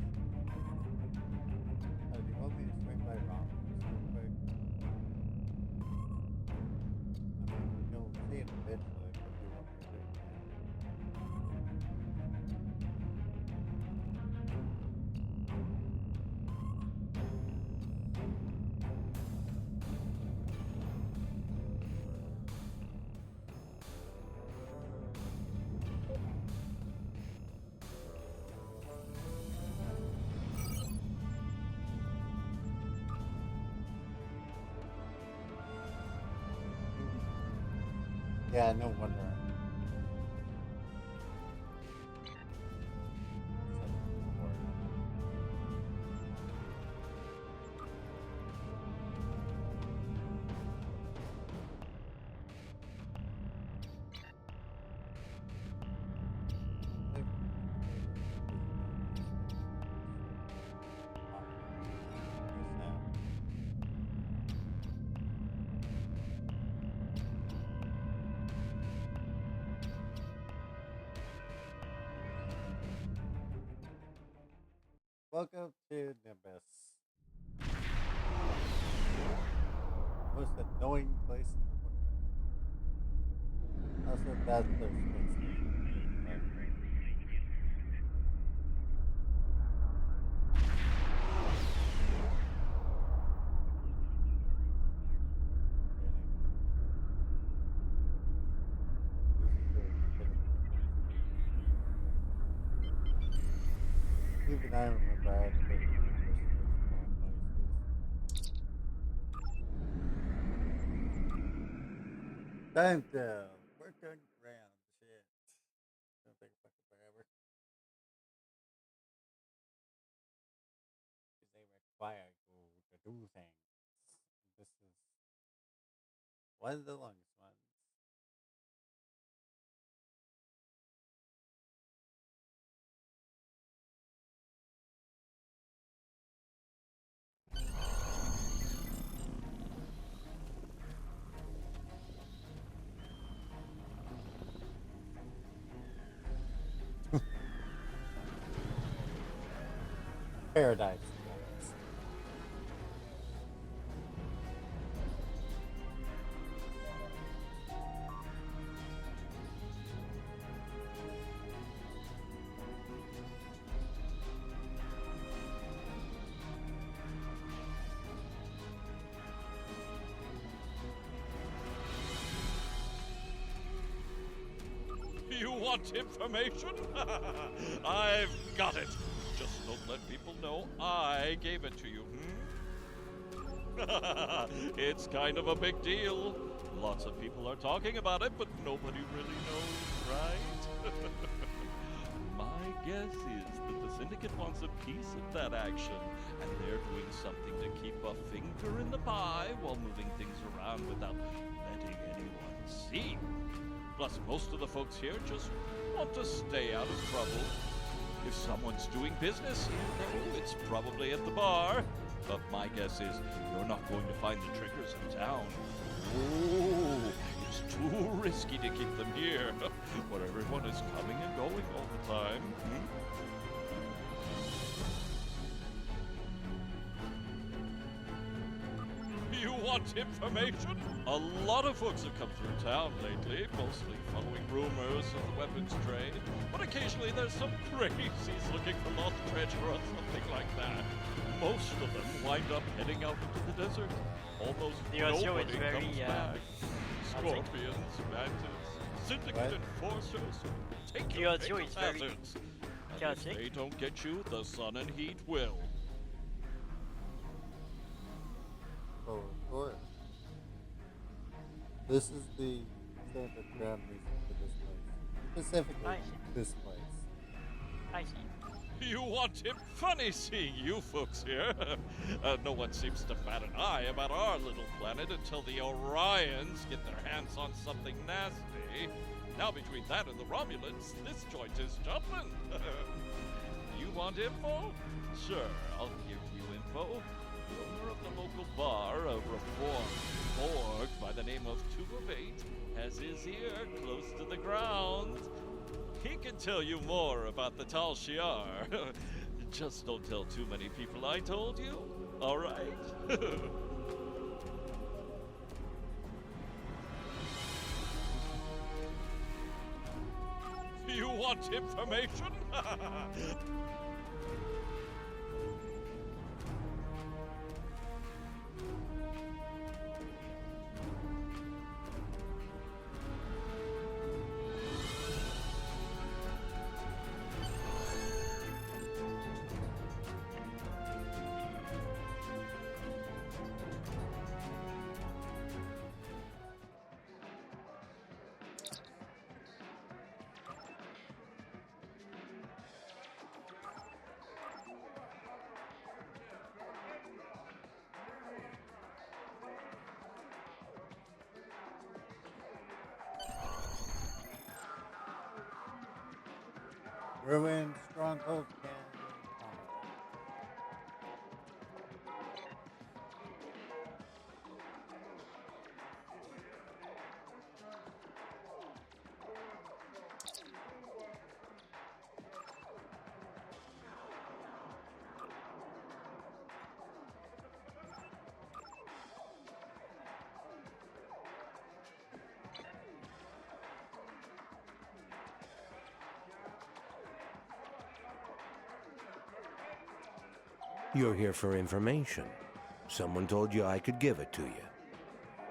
you want me to swing by Romulus real quick? I mean, you'll see it eventually, but do you want me to do it now? Yeah, no wonder. Welcome to Nimbus. Most annoying place in the world. Also, that's their space station. Right? I remember I had to put it in the first places. Time to work on ground. Shit. Don't take fucking forever. Because they require you to do things. This is one of the longest ones. Paradise. You want information? I've got it. Just don't let people know I gave it to you, It's kind of a big deal. Lots of people are talking about it, but nobody really knows, right? My guess is that the Syndicate wants a piece of that action, and they're doing something to keep a finger in the pie while moving things around without letting anyone see. Plus, most of the folks here just want to stay out of trouble. If someone's doing business, it's probably at the bar. But my guess is you're not going to find the triggers in town. Oh, it's too risky to keep them here, where everyone is coming and going all the time. You want information? A lot of folks have come through town lately, mostly following rumors of the weapons trade. But occasionally there's some crazies looking for lost treasure or something like that. Most of them wind up heading out into the desert. Almost nobody comes back. Scorpions, mantis, syndicate enforcers. Take your pick of hazards. And if they don't get you, the sun and heat will. Oh, of course. This is the standard ground reason for this place. Specifically, this place. I see. You want him? Funny seeing you folks here. No one seems to bat an eye about our little planet until the Orions get their hands on something nasty. Now between that and the Romulans, this joint is jumping. You want info? Sure, I'll give you info. The owner of the local bar, a reformed Borg by the name of 2 of 8, has his ear close to the ground. He can tell you more about the Tal Shiar. Just don't tell too many people I told you, all right? You want information? Ruined stronghold can. You're here for information. Someone told you I could give it to you.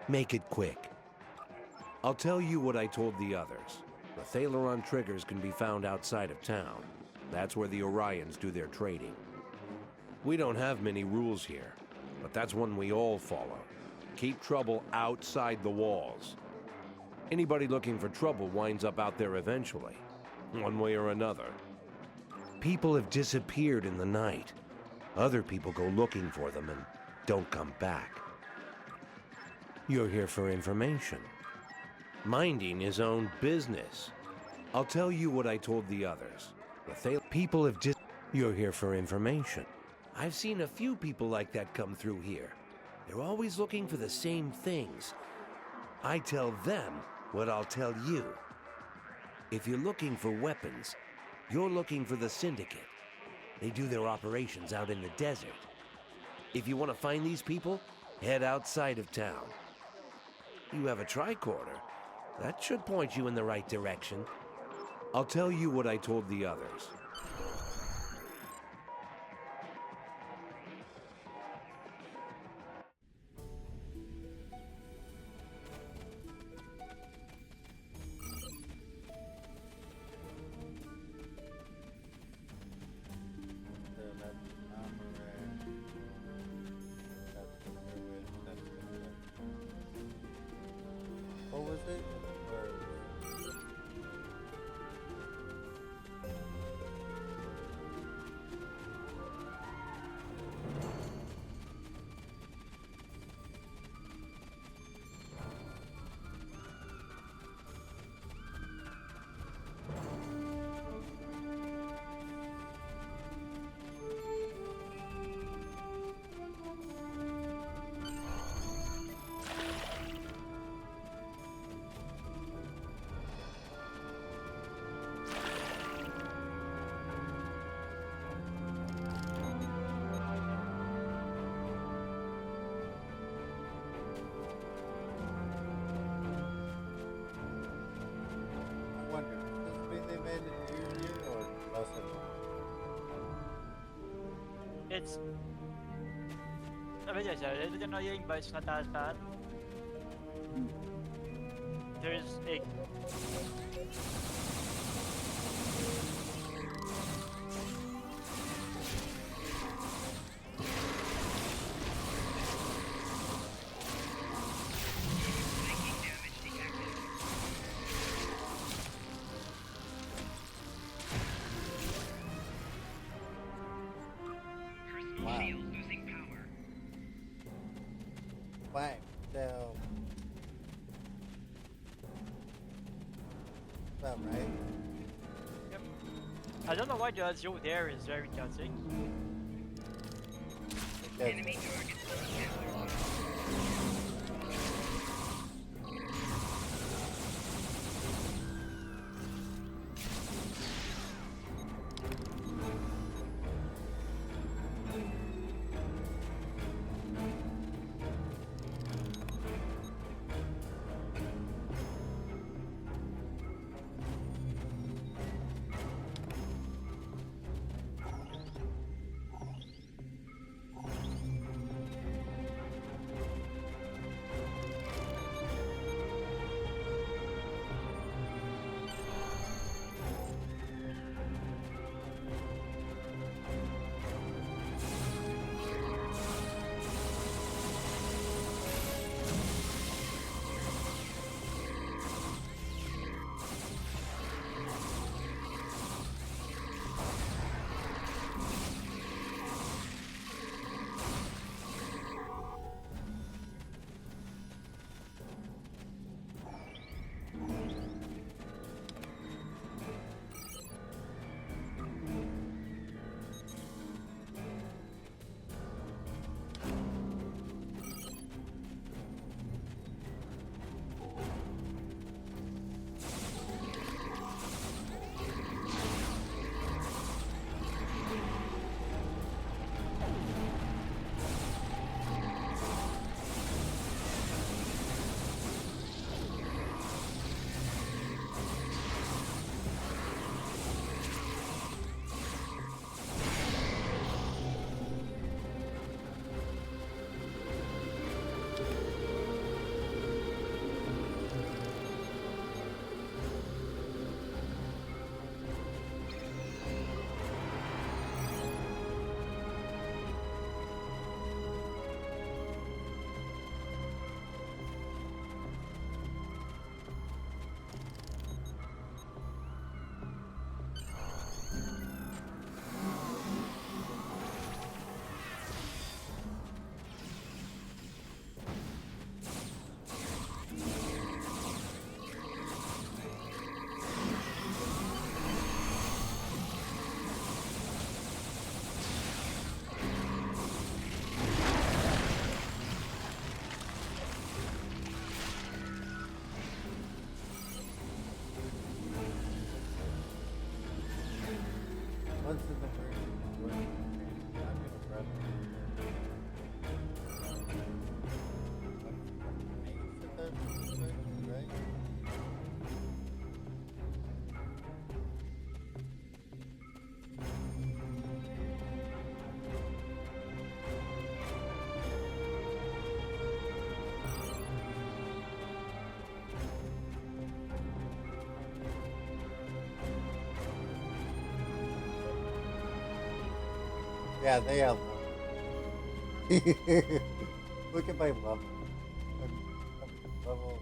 Make it quick. I'll tell you what I told the others. The Thaleron triggers can be found outside of town. That's where the Orions do their trading. We don't have many rules here, but that's one we all follow. Keep trouble outside the walls. Anybody looking for trouble winds up out there eventually, one way or another. People have disappeared in the night. Other people go looking for them and don't come back. You're here for information. Minding his own business. I'll tell you what I told the others. People have You're here for information. I've seen a few people like that come through here. They're always looking for the same things. I tell them what I'll tell you. If you're looking for weapons, you're looking for the Syndicate. They do their operations out in the desert. If you want to find these people, head outside of town. You have a tricorder. That should point you in the right direction. I'll tell you what I told the others. What was it? It's I didn't annoying, but it's not as bad. There's a Whack, so... About right? Yep. I don't know why the Azure there is very touching. Enemy Yeah, they have one. Look at my level. I'm level.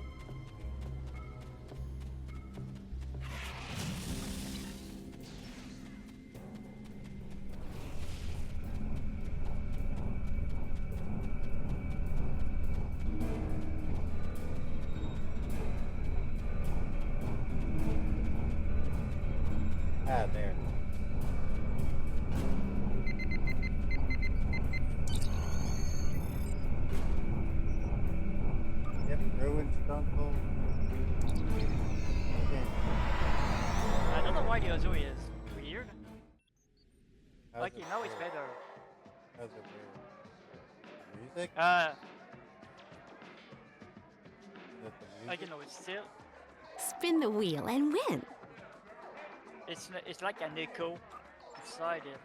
Ah, there. Get ruined, Stronghold. I don't know why the Azuri is weird. How's Like, it now it's weird? better. How's it weird? Music? Is it the music? like, you know, it's still, Spin the wheel and win. it's like an echo inside it.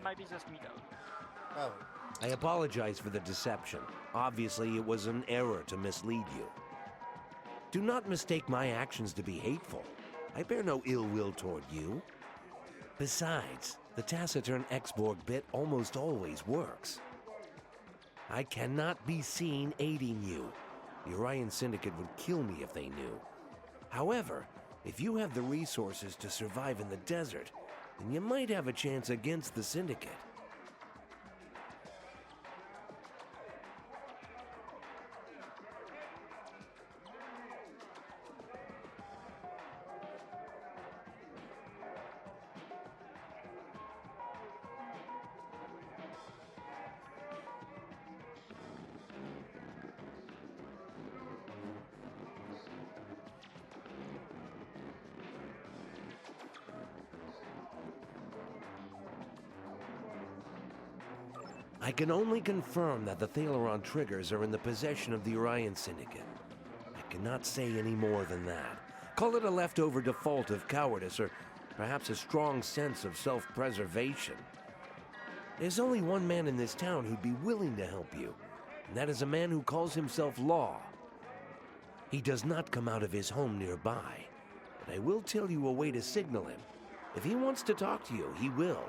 Maybe just me though. Probably. I apologize for the deception. Obviously, it was an error to mislead you. Do not mistake my actions to be hateful. I bear no ill will toward you. Besides, the taciturn X-Borg bit almost always works. I cannot be seen aiding you. The Orion Syndicate would kill me if they knew. However, if you have the resources to survive in the desert, then you might have a chance against the Syndicate. I can only confirm that the Thaleron triggers are in the possession of the Orion Syndicate. I cannot say any more than that. Call it a leftover default of cowardice, or perhaps a strong sense of self-preservation. There's only one man in this town who'd be willing to help you, and that is a man who calls himself Law. He does not come out of his home nearby, but I will tell you a way to signal him. If he wants to talk to you, he will.